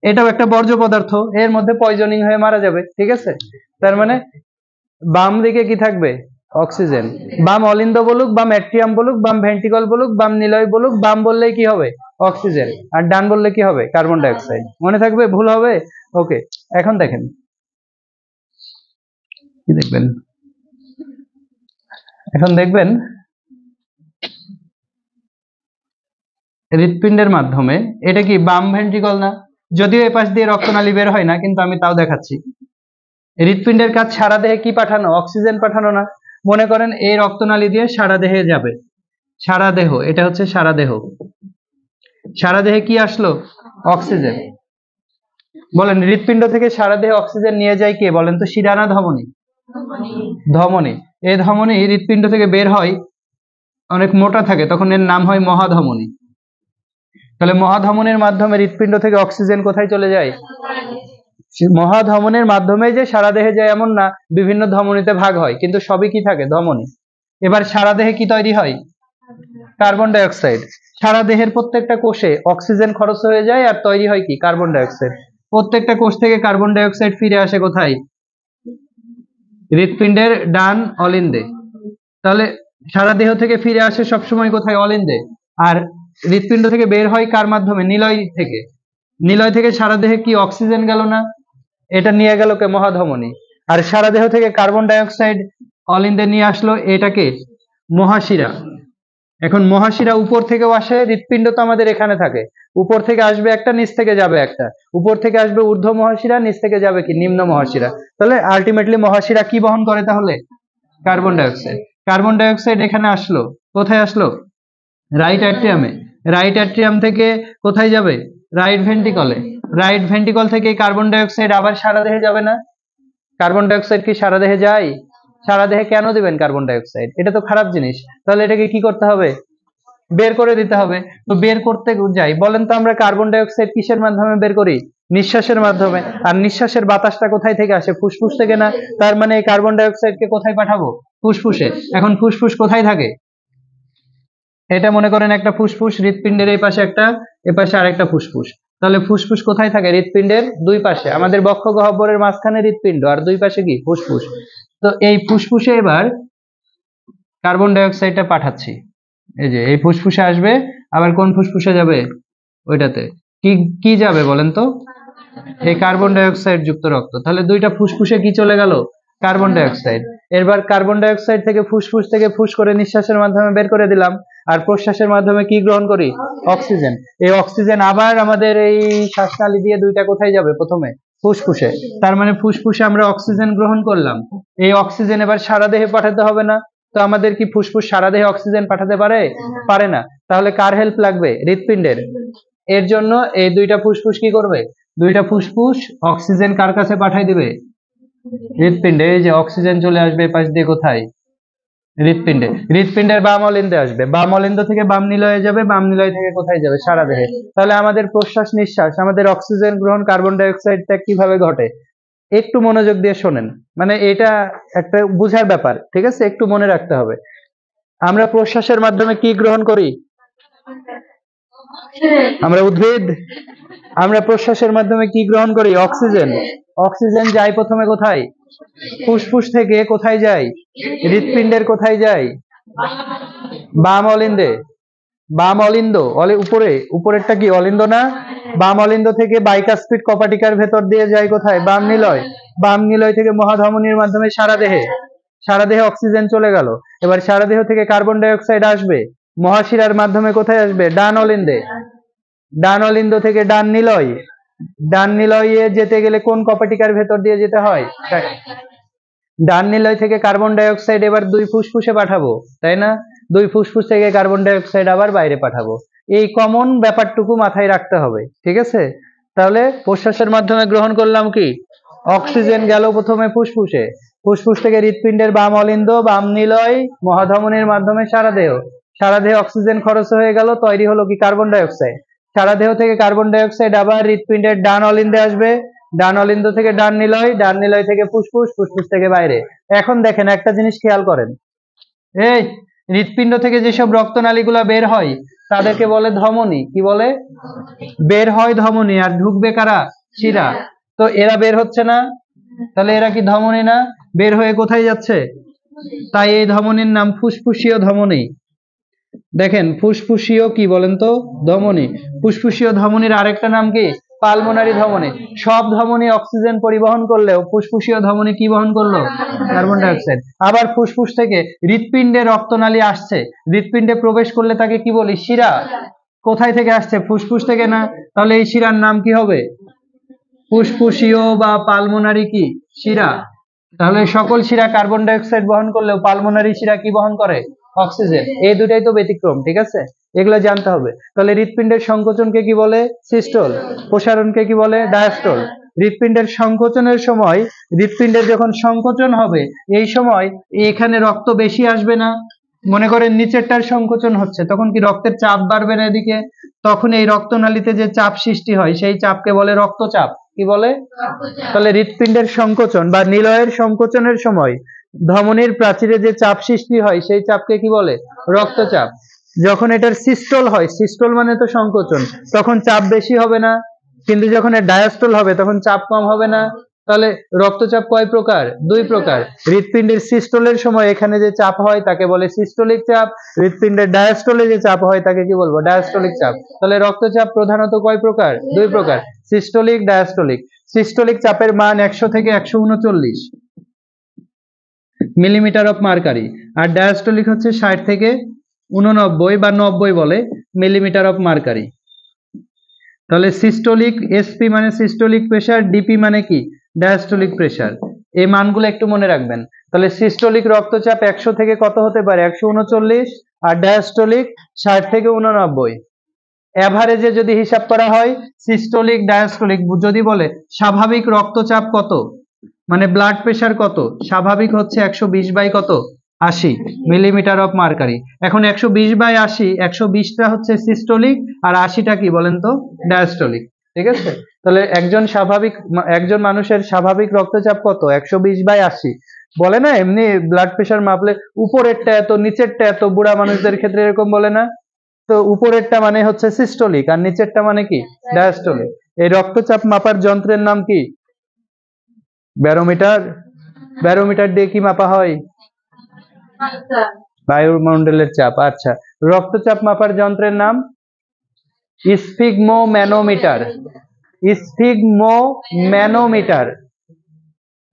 এটাও একটা বর্জ্য পদার্থ, এর মধ্যে পয়জনিং হয়ে মারা যাবে। ঠিক আছে? তার মানে বাম দিকে কি থাকবে? অক্সিজেন। বাম অলিন্দ বলুক, বাম অ্যাট্রিয়াম বলুক, বাম ভেন্ট্রিকল বলুক, বাম নিলয় বলুক, বাম বললেই কি হবে? অক্সিজেন। আর ডান বললে কি হবে? Carbon die oxide. মনে থাকবে? ভুল হবে? ওকে, এখন দেখেন, কি দেখবেন? এখন দেখবেন হৃৎপিণ্ডের মাধ্যমে, এটা কি বাম ভেন্ট্রিকল না? যদিও এ পাশ দিয়ে রক্তনালী বের হয় না, কিন্তু আমি তাও দেখাচ্ছি। হৃৎপিণ্ডের কাজ সারা দেহে কি পাঠানো? অক্সিজেন পাঠানো না? মনে করেন এই রক্তনালী দিয়ে সারা দেহে যাবে, সারা দেহ, এটা হচ্ছে সারা দেহ। সারা দেহে কি আসলো? অক্সিজেন। বলেন, হৃৎপিণ্ড থেকে সারা দেহে অক্সিজেন নিয়ে যায় কে? বলেন তো, শিরা না ধমনী? ধমনী। এই ধমনী হৃৎপিণ্ড থেকে বের হয়, অনেক মোটা থাকে, তখন এর নাম হয় মহাধমনী। তাহলে মহাধমনীর মাধ্যমে হৃৎপিণ্ড থেকে অক্সিজেন কোথায় চলে যায়? মহাধমনের মাধ্যমে যে সারা দেহে যায় এমন না, বিভিন্ন ধমনীতে ভাগ হয়, কিন্তু সবই কি থাকে? ধমনী। এবার সারা দেহে কি তৈরি হয়? Carbon die oxide. সারা দেহের প্রত্যেকটা কোষে অক্সিজেন খরচ হয়ে যায় আর তৈরি হয় কি? Carbon die oxide. প্রত্যেকটা কোষ থেকে কার্বন ডাই অক্সাইড ফিরে আসে কোথায়? হৃৎপিণ্ডের ডান অলিন্দে। তাহলে সারা দেহ থেকে ফিরে আসে সবসময় কোথায়? অলিন্দে। আর হৃৎপিণ্ড থেকে বের হয় কার মাধ্যমে? নিলয় থেকে। নিলয় থেকে সারা দেহে কি অক্সিজেন গেল না? এটা নিয়ে গেল কে? মহাধমনী। আর সারা দেহ থেকে কার্বন ডাই অক্সাইড অলিন্দে নিয়ে আসলো, এটাকে মহাশিরা। এখন মহাশিরা উপর থেকেও আসে, হৃৎপিণ্ড তো আমাদের এখানে থাকে, উপর থেকে আসবে একটা, নিচ থেকে যাবে একটা। উপর থেকে আসবে ঊর্ধ্ব মহাশিরা, নিচ থেকে যাবে কি? নিম্ন মহাশিরা। তাহলে আলটিমেটলি মহাশিরা কি বহন করে তাহলে? Carbon die oxide. Carbon die oxide এখানে আসলো, কোথায় আসলো? রাইট অ্যাট্রিয়ামে। রাইট অ্যাট্রিয়াম থেকে কোথায় যাবে? রাইট ভেন্ট্রিকলে। রাইট ভেন্ট্রিকল থেকে কার্বন ডাই অক্সাইড আবার সারা দেহে যাবে না? কার্বন ডাই অক্সাইড কি সারা দেহে যায়? সারা দেহে কেন দিবেন কার্বন ডাই অক্সাইড? এটা তো খারাপ জিনিস। তাহলে এটাকে কি করতে হবে? বের করে দিতে হবে। তো বের করতে যাই, বলেন তো আমরা কার্বন ডাই অক্সাইড কিসের মাধ্যমে বের করি? নিঃশ্বাসের মাধ্যমে। আর নিঃশ্বাসের বাতাসটা কোথায় থেকে আসে? ফুসফুস থেকে না? তার মানে এই কার্বন ডাই অক্সাইডকে কোথায় পাঠাবো? ফুসফুসে। এখন ফুসফুস কোথায় থাকে? এটা মনে করেন একটা ফুসফুস, হৃৎপিণ্ডের এই পাশে একটা, এ পাশে আরেকটা ফুসফুস। তাহলে ফুসফুস কোথায় থাকে? হৃৎপিণ্ডের দুই পাশে। আমাদের বক্ষ গহ্বরের মাঝখানে হৃৎপিণ্ড, আর দুই পাশে কি? ফুসফুস। তো এই ফুসফুসে এবার কার্বন ডাই অক্সাইডটা পাঠাচ্ছি। এই যে এই ফুসফুসে আসবে, আবার কোন ফুসফুসে যাবে? ওইটাতে কি কি যাবে বলেন তো? এই কার্বন ডাই অক্সাইড যুক্ত রক্ত। তাহলে দুইটা ফুসফুসে কি চলে গেল? Carbon die oxide. এবার কার্বন ডাই অক্সাইড থেকে ফুসফুস থেকে ফুস করে নিঃশ্বাসের মাধ্যমে বের করে দিলাম, আর প্রশ্বাসের মাধ্যমে কি গ্রহণ করি? অক্সিজেন। এই অক্সিজেন আবার আমাদের এই শ্বাসনালী দিয়ে দুইটা কোথায় যাবে? প্রথমে ফুসফুসে। তার মানে ফুসফুসে আমরা অক্সিজেন গ্রহণ করলাম। এই অক্সিজেন এবার সারা দেহে পাঠাতে হবে না? তো আমাদের কি ফুসফুস সারা দেহে অক্সিজেন পাঠাতে পারে? পারে না। তাহলে কার হেল্প লাগবে? হৃৎপিণ্ডের। এর জন্য এই দুইটা ফুসফুস কি করবে? দুইটা ফুসফুস অক্সিজেন কার কাছে পাঠাই দিবে? হৃৎপিণ্ডে। এই যে অক্সিজেন চলে আসবে পাশ দিয়ে কোথায়? হৃৎপিণ্ডে। হৃৎপিণ্ডের বাম অলিন্দে আসবে, বাম অলিন্দ থেকে বাম নিলয়ে যাবে, বাম নিলয় থেকে কোথায় যাবে? সারা দেহে। তাহলে আমাদের প্রশ্বাস নিঃশ্বাস, আমাদের অক্সিজেন গ্রহণ, কার্বন ডাই অক্সাইড ত্যাগ কিভাবে ঘটে? একটু মনোযোগ দিয়ে শোনেন, মানে এটা একটা বুঝার ব্যাপার, ঠিক আছে? একটু মনে রাখতে হবে। আমরা প্রশ্বাসের মাধ্যমে কি গ্রহণ করি? আমরা উদ্ভিদ। আমরা প্রশ্বাসের মাধ্যমে কি গ্রহণ করি? অক্সিজেন। অক্সিজেন যায় প্রথমে কোথায়? ফুসফুস থেকে কোথায় যায়? হৃৎপিণ্ডের কোথায় যায়? বাম অলিন্দে। বাম অলিন্দ, উপরে, উপরেরটা কি অলিন্দ না? বাম অলিন্দ থেকে বাইকাসপিড কপাটিকার ভেতর দিয়ে যায় কোথায়? বাম নিলয়। বাম নিলয় থেকে মহাধমনীর মাধ্যমে সারা দেহে। সারা দেহে অক্সিজেন চলে গেল। এবার সারা দেহ থেকে কার্বন ডাই অক্সাইড আসবে, মহাশিরার মাধ্যমে কোথায় আসবে? ডান অলিন্দে। ডান অলিন্দ থেকে ডান নিলয়। ডান নিলয়ে যেতে গেলে কোন কপাটিকার ভেতর দিয়ে যেতে হয়? ডান নিলয় থেকে কার্বন ডাই অক্সাইড এবার দুই ফুসফুসে পাঠাবো, তাই না? দুই ফুসফুস থেকে কার্বন ডাই অক্সাইড আবার বাইরে পাঠাবো। এই কমন ব্যাপারটুকু মাথায় রাখতে হবে, ঠিক আছে? তাহলে প্রশ্বাসের মাধ্যমে গ্রহণ করলাম কি? অক্সিজেন গেল প্রথমে ফুসফুসে, ফুসফুস থেকে হৃৎপিণ্ডের বাম অলিন্দ, বাম নিলয়, মহাধমনীর মাধ্যমে সারা দেহ। সারা দেহে অক্সিজেন খরচ হয়ে গেল, তৈরি হলো কি? Carbon die oxide. সারা দেহ থেকে কার্বন ডাই অক্সাইড আবার হৃৎপিণ্ডের ডান অলিন্দে আসবে, ডান অলিন্দ থেকে ডান নিলয়, ডান নিলয় থেকে ফুসফুস, ফুসফুস থেকে বাইরে। এখন দেখেন একটা জিনিস খেয়াল করেন, এই হৃৎপিণ্ড থেকে যেসব রক্তনালীগুলা বের হয় তাদেরকে বলে ধমনী। কি বলে? বের হয় ধমনী, আর ঢুকবে কারা? শিরা। তো এরা বের হচ্ছে না, তাহলে এরা কি ধমনী না? বের হয়ে কোথায় যাচ্ছে? তাই এই ধমনীর নাম ফুসফুসীয় ধমনী। দেখেন ফুসফুসীয় কি বলেন তো? ধমনী। ফুসফুসীয় ধমনীর আরেকটা নাম কি? পালমোনারি ধমনী। সব ধমনী অক্সিজেন পরিবহন করলেও ফুসফুসীয় ধমনী কি বহন করলো? Carbon die oxide. আবার ফুসফুস থেকে হৃৎপিণ্ডে রক্তনালী আসছে, হৃৎপিণ্ডে প্রবেশ করলে তাকে কি বলি? শিরা। কোথায় থেকে আসছে? ফুসফুস থেকে না? তাহলে এই শিরার নাম কি হবে? ফুসফুসীয় বা পালমোনারি কি শিরা। তাহলে সকল শিরা কার্বন ডাই অক্সাইড বহন করলেও পালমোনারি শিরা কি বহন করে? অক্সিজেন। এই দুটাই তো ব্যতিক্রম, ঠিক আছে? এগুলো জানতে হবে। তাহলে হৃৎপিণ্ডের সংকোচনকে কি বলে? সিস্টোল। প্রসারণকে কি বলে? ডায়াস্টোল। হৃৎপিণ্ডের সংকোচনের সময়, হৃৎপিণ্ডের যখন সংকোচন হবে এই সময় এখানে রক্ত বেশি আসবে না? মনে করেন নিচেরটার সংকোচন হচ্ছে, তখন কি রক্তের চাপ বাড়বে না এদিকে? তখন এই রক্তনালীতে যে চাপ সৃষ্টি হয় সেই চাপকে বলে রক্তচাপ। কি বলে? তাহলে হৃৎপিণ্ডের সংকোচন বা নিলয়ের সংকোচনের সময় ধমনীর প্রাচীরে যে চাপ সৃষ্টি হয় সেই চাপকে কি বলে? রক্তচাপ। যখন এটার সিস্টোল হয়, সিস্টোল মানে তো সংকোচন, তখন চাপ বেশি হবে না? কিন্তু যখন এর ডায়াস্টোল হবে তখন চাপ কম হবে না? তাহলে রক্তচাপ কয় প্রকার? দুই প্রকার। হৃৎপিণ্ডের সিস্টোলের সময় এখানে যে চাপ হয় তাকে বলে সিস্টোলিক চাপ, হৃৎপিণ্ডের ডায়াস্টোলে যে চাপ হয় তাকে কি বলবো? ডায়াস্টোলিক চাপ। তাহলে রক্তচাপ প্রধানত কয় প্রকার? দুই প্রকার, সিস্টোলিক, ডায়াস্টোলিক। সিস্টোলিক চাপের মান 100 থেকে 139 মিলিমিটার অফ মার্কারি, আর ডায়াস্টোলিক হচ্ছে 60 থেকে 89 বা 90 বলে মিলিমিটার অফ মার্কারি। তাহলে সিস্টোলিক, এসপি মানে সিস্টোলিক প্রেসার, ডিপি মানে কি? Diastolic pressure. এই মানগুলো একটু মনে রাখবেন। তাহলে সিস্টোলিক রক্তচাপ 100 থেকে কত হতে পারে? 139, আর ডায়াস্টোলিক 60 থেকে 89। এভারেজে যদি হিসাব করা হয় সিস্টোলিক ডায়াস্টোলিক যদি বলে স্বাভাবিক রক্তচাপ কত, মানে ব্লাড প্রেশার কত, স্বাভাবিক হচ্ছে 120 বাই কত 80 মিলিমিটার অফ মার্কারি। এখন 120 বাই 80, 120টা হচ্ছে সিস্টোলিক আর 80টা কি বলেন তো ডায়াস্টোলিক। ঠিক আছে, তাহলে একজন মানুষের স্বাভাবিক রক্তচাপ কত 120 বাই 80। বলে না এমনি ব্লাড প্রেশার মাপলে উপরেরটা এত নিচেরটা এত, বুড়া মানুষদের ক্ষেত্রে এরকম বলে না? তো উপরেরটা মানে হচ্ছে সিস্টোলিক আর নিচেরটা মানে কি ডায়াস্টোলিক। এই রক্তচাপ মাপার যন্ত্রের নাম কি? ব্যারোমিটার। ব্যারোমিটার দিয়ে কি মাপা হয়? বায়ুমণ্ডলের চাপ। আচ্ছা, রক্তচাপ মাপার যন্ত্রের নাম স্ফিগমোম্যানোমিটার। স্ফিগমোম্যানোমিটার।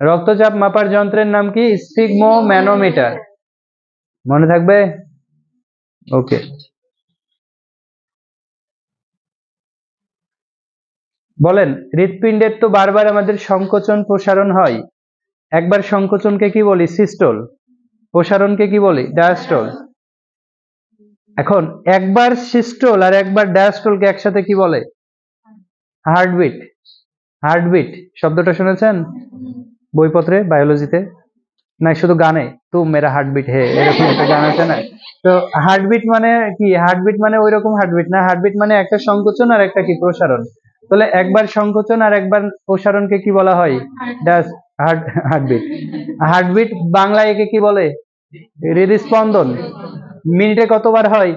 রক্তচাপ মাপার যন্ত্রের নাম কি? স্ফিগমোম্যানোমিটার। মনে থাকবে? ওকে। বলেন, হৃৎপিণ্ডের তো বারবার আমাদের সংকোচন প্রসারণ হয়। একবার সংকোচনকে কি বলি? সিস্টোল। প্রসারণকে কি বলি? ডায়াস্টোল। এখন একবার সিস্টোল আর একবার ডায়াস্টোলকে একসাথে কি বলে? হার্টবিট। হার্টবিট শব্দটা শুনেছেন বইপত্রে, বায়োলজিতে? না শুধু গানে? তুম মেরা হার্টবিট হে, এরকম একটা গান আছে না? তো হার্টবিট মানে কি? হার্টবিট মানে ওইরকম হার্টবিট না, হার্টবিট মানে একটা সংকোচন আর একটা কি প্রসারণ। তাহলে একবার সংকোচন আর একবার প্রসারণকে কি বলা হয়? হার্টবিট। হার্টবিট বাংলায় একে কি বলে? হৃদস্পন্দন। মিনিটে কতবার হয়?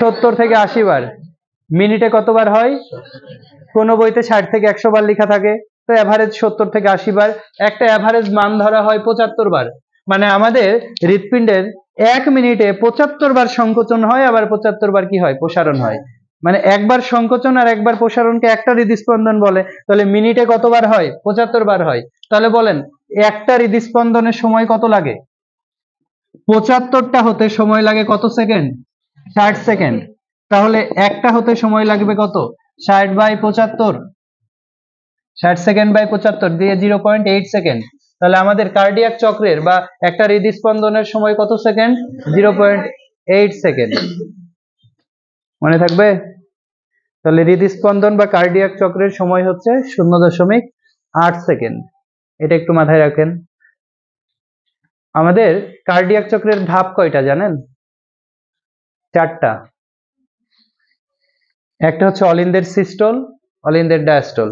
70 থেকে 80 বার। মিনিটে কতবার হয়? কোন বইতে 60 থেকে 100 বার লেখা থাকে, তো এভারেজ 70 থেকে 80 বার। একটা এভারেজ মান ধরা হয় 75 বার। মানে আমাদের হৃৎপিণ্ডের 1 মিনিটে 75 বার সংকোচন হয়, আবার 75 বার কি হয়? প্রসারণ হয়। মানে একবার সংকোচন আর একবার প্রসারণকে একটা হৃদস্পন্দন বলে। তাহলে মিনিটে কতবার হয়? 75 বার হয়। তাহলে বলেন একটা হৃদস্পন্দনের সময় কত লাগে? 75টা হতে সময় লাগে কত সেকেন্ড? 60 সেকেন্ড। তাহলে একটা হতে সময় লাগবে কত? 60 বাই 75, 60 সেকেন্ড বাই 75 দিয়ে 0.8 সেকেন্ড। তাহলে আমাদের কার্ডিয়াক চক্রের বা একটা হৃদস্পন্দনের সময় কত সেকেন্ড? 0.8 সেকেন্ড। মনে থাকবে? তাহলে হৃদস্পন্দন বা কার্ডিয়াক চক্রের সময় হচ্ছে 0.8 সেকেন্ড। এটা একটু মাথায় রাখেন। আমাদের কার্ডিয়াক চক্রের ধাপ কয়টা জানেন? 4টা। একটা হচ্ছে অলিন্দের সিস্টোল, অলিন্দের ডায়াস্টোল,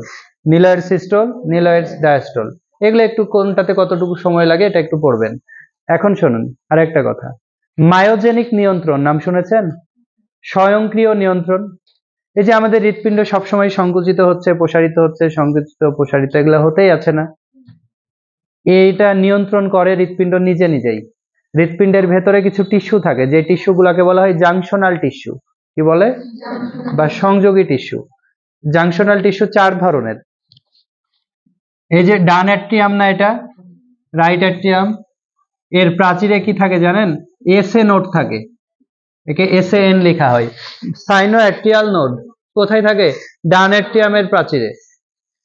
নিলয়ের সিস্টোল, নিলয়ের ডায়াস্টোল। এগুলো একটু কোনটাতে কতটুকু সময় লাগে এটা একটু পড়বেন। এখন শুনুন আর একটা কথা, মায়োজেনিক নিয়ন্ত্রণ নাম শুনেছেন? স্বয়ংক্রিয় নিয়ন্ত্রণ। এই যে আমাদের হৃৎপিণ্ড সবসময় সংকুচিত হচ্ছে, প্রসারিত হচ্ছে, সংকুচিত প্রসারিত এগুলো হতেই আছে না? এইটা নিয়ন্ত্রণ করে হৃৎপিণ্ড নিজে নিজেই। হৃৎপিণ্ডের ভেতরে কিছু টিস্যু থাকে, যে টিস্যু গুলাকে বলা হয় জাংশনাল টিস্যু। কি বলে? বা সংযোগী টিস্যু। জাংশনাল টিস্যু 4 ধরনের। এই যে ডান অ্যাট্রিয়াম না এটা, রাইট অ্যাট্রিয়াম, এর প্রাচীরে কি থাকে জানেন? এসএ নোড থাকে, একে এসএএন লেখা হয়। সাইনো অ্যাট্রিয়াল নোড কোথায় থাকে? ডান অ্যাট্রিয়ামের প্রাচীরে।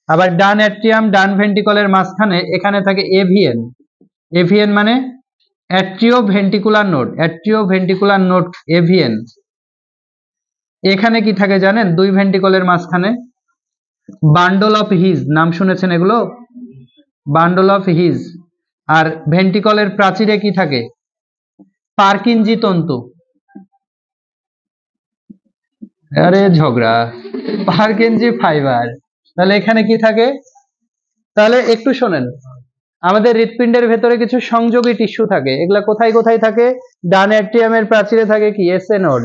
আবার ডান অ্যাট্রিয়াম ডান ভেন্ট্রিকলের মাঝখানে এখানে থাকে এভিএন। এভিএন মানে atrio ventricular node, atrio ventricular node AVN. এখানে কি থাকে জানেন? 2 ভেন্ট্রিকলের মাঝখানে বান্ডল অফ হিজ, নাম শুনেছেন এগুলো? Bundle of His. আর ভেন্ট্রিকলের প্রাচীরে কি থাকে? পার্কিনজি তন্তু। আরে ঝগড়া, পার্কিনজি ফাইবার। তাহলে এখানে কি থাকে? তাহলে একটু শোনেন, আমাদের হৃৎপিণ্ডের ভেতরে কিছু সংযোগী টিস্যু থাকে, এগুলা কোথায় কোথায় থাকে? ডান অ্যাট্রিয়ামের প্রাচীরে থাকে কি? SA node.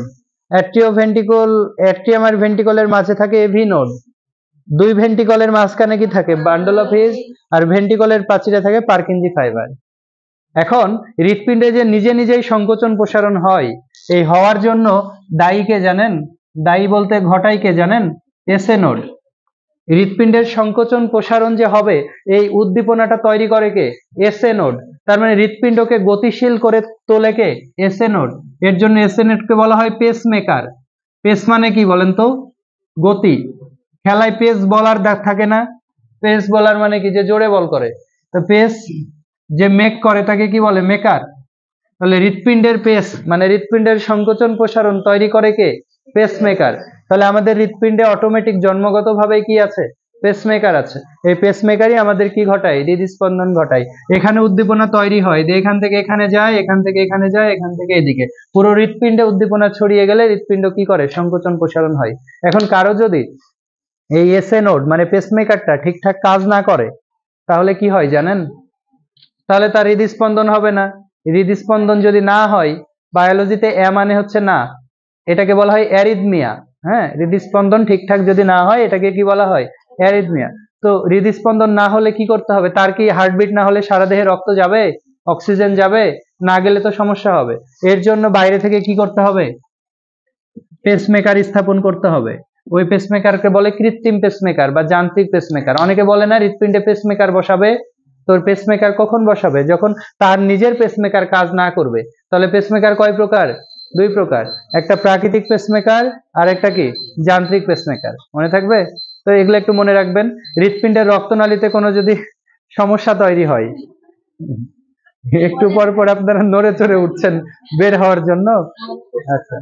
Atrio ventricle, atrium আর ভেন্ট্রিকলের মাঝে থাকে এভি নোড। 2 ভেন্ট্রিকলের মাঝখানে কি থাকে? Bundle of His. আর ভেন্ট্রিকলের প্রাচীরে থাকে পার্কিনজি ফাইবার। এখন হৃৎপিণ্ডে যে নিজে নিজেই সংকোচন প্রসারণ হয়, এই হওয়ার জন্য দায়ী কে জানেন? দায়ী বলতে ঘটায় কে জানেন? SA node. হৃৎপিণ্ডের সংকোচন প্রসারণ যে হবে, এই উদ্দীপনাটা তৈরি করে কে? SA node. তার মানে হৃৎপিণ্ডকে গতিশীল করে তোলে কে? SA node. এর জন্য এসএ নোডকে বলা হয় পেস মেকার। পেস মানে কি বলেন তো? গতি। খেলায় পেস বলার থাকে না? পেস বলার মানে কি? যে জোরে বল করে। তো পেস যে মেক করে তাকে কি বলে? মেকার। তাহলে হৃৎপিণ্ডের পেস মানে হৃৎপিণ্ডের সংকোচন প্রসারণ তৈরি করে কে? পেসমেকার। তাহলে আমাদের হৃৎপিণ্ডে অটোমেটিক জন্মগতভাবে কি আছে? পেসমেকার আছে। এই পেসমেকারই আমাদের কি ঘটায়? হৃদস্পন্দন ঘটায়। এখানে উদ্দীপনা তৈরি হয়, যে এখান থেকে এখানে যায়, এখান থেকে এখানে যায়, এখান থেকে এদিকে, পুরো হৃৎপিণ্ডে উদ্দীপনা ছড়িয়ে গেলে হৃৎপিণ্ড কি করে? সংকোচন প্রসারণ হয়। এখন কারো যদি এই এসএ নোড মানে পেসমেকারটা ঠিকঠাক কাজ না করে, তাহলে কি হয় জানেন? তাহলে তার হৃদস্পন্দন হবে না। হৃদস্পন্দন যদি না হয়, বায়োলজিতে এ মানে হচ্ছে না, এটাকে বলা হয় অ্যারিথমিয়া। হ্যাঁ, হৃদস্পন্দন ঠিকঠাক যদি না হয়, এটাকে কি বলা হয়? অ্যারিথমিয়া। তো হৃদস্পন্দন না হলে কি করতে হবে? তার কি হার্টবিট না হলে সারা দেহে রক্ত যাবে? অক্সিজেন যাবে? না গেলে তো সমস্যা হবে। এর জন্য বাইরে থেকে কি করতে হবে? পেসমেকার স্থাপন করতে হবে। ওই পেসমেকারকে বলে কৃত্রিম পেসমেকার বা যান্ত্রিক পেসমেকার। অনেকে বলে না হৃৎপিণ্ডে পেসমেকার বসাবে। তোর পেসমেকার কখন বসাবে? যখন তার নিজের পেসমেকার কাজ না করবে। তাহলে পেসমেকার কয় প্রকার? দুই প্রকার, একটা প্রাকৃতিক পেসমেকার আর একটা কি? যান্ত্রিক পেসমেকার। মনে থাকবে তো, এগুলো একটু মনে রাখবেন। হৃৎপিণ্ডের রক্তনালীতে কোনো যদি সমস্যা তৈরি হয়, একটু পর পর আপনারা নড়ে চড়ে উঠছেন বের হওয়ার জন্য। আচ্ছা।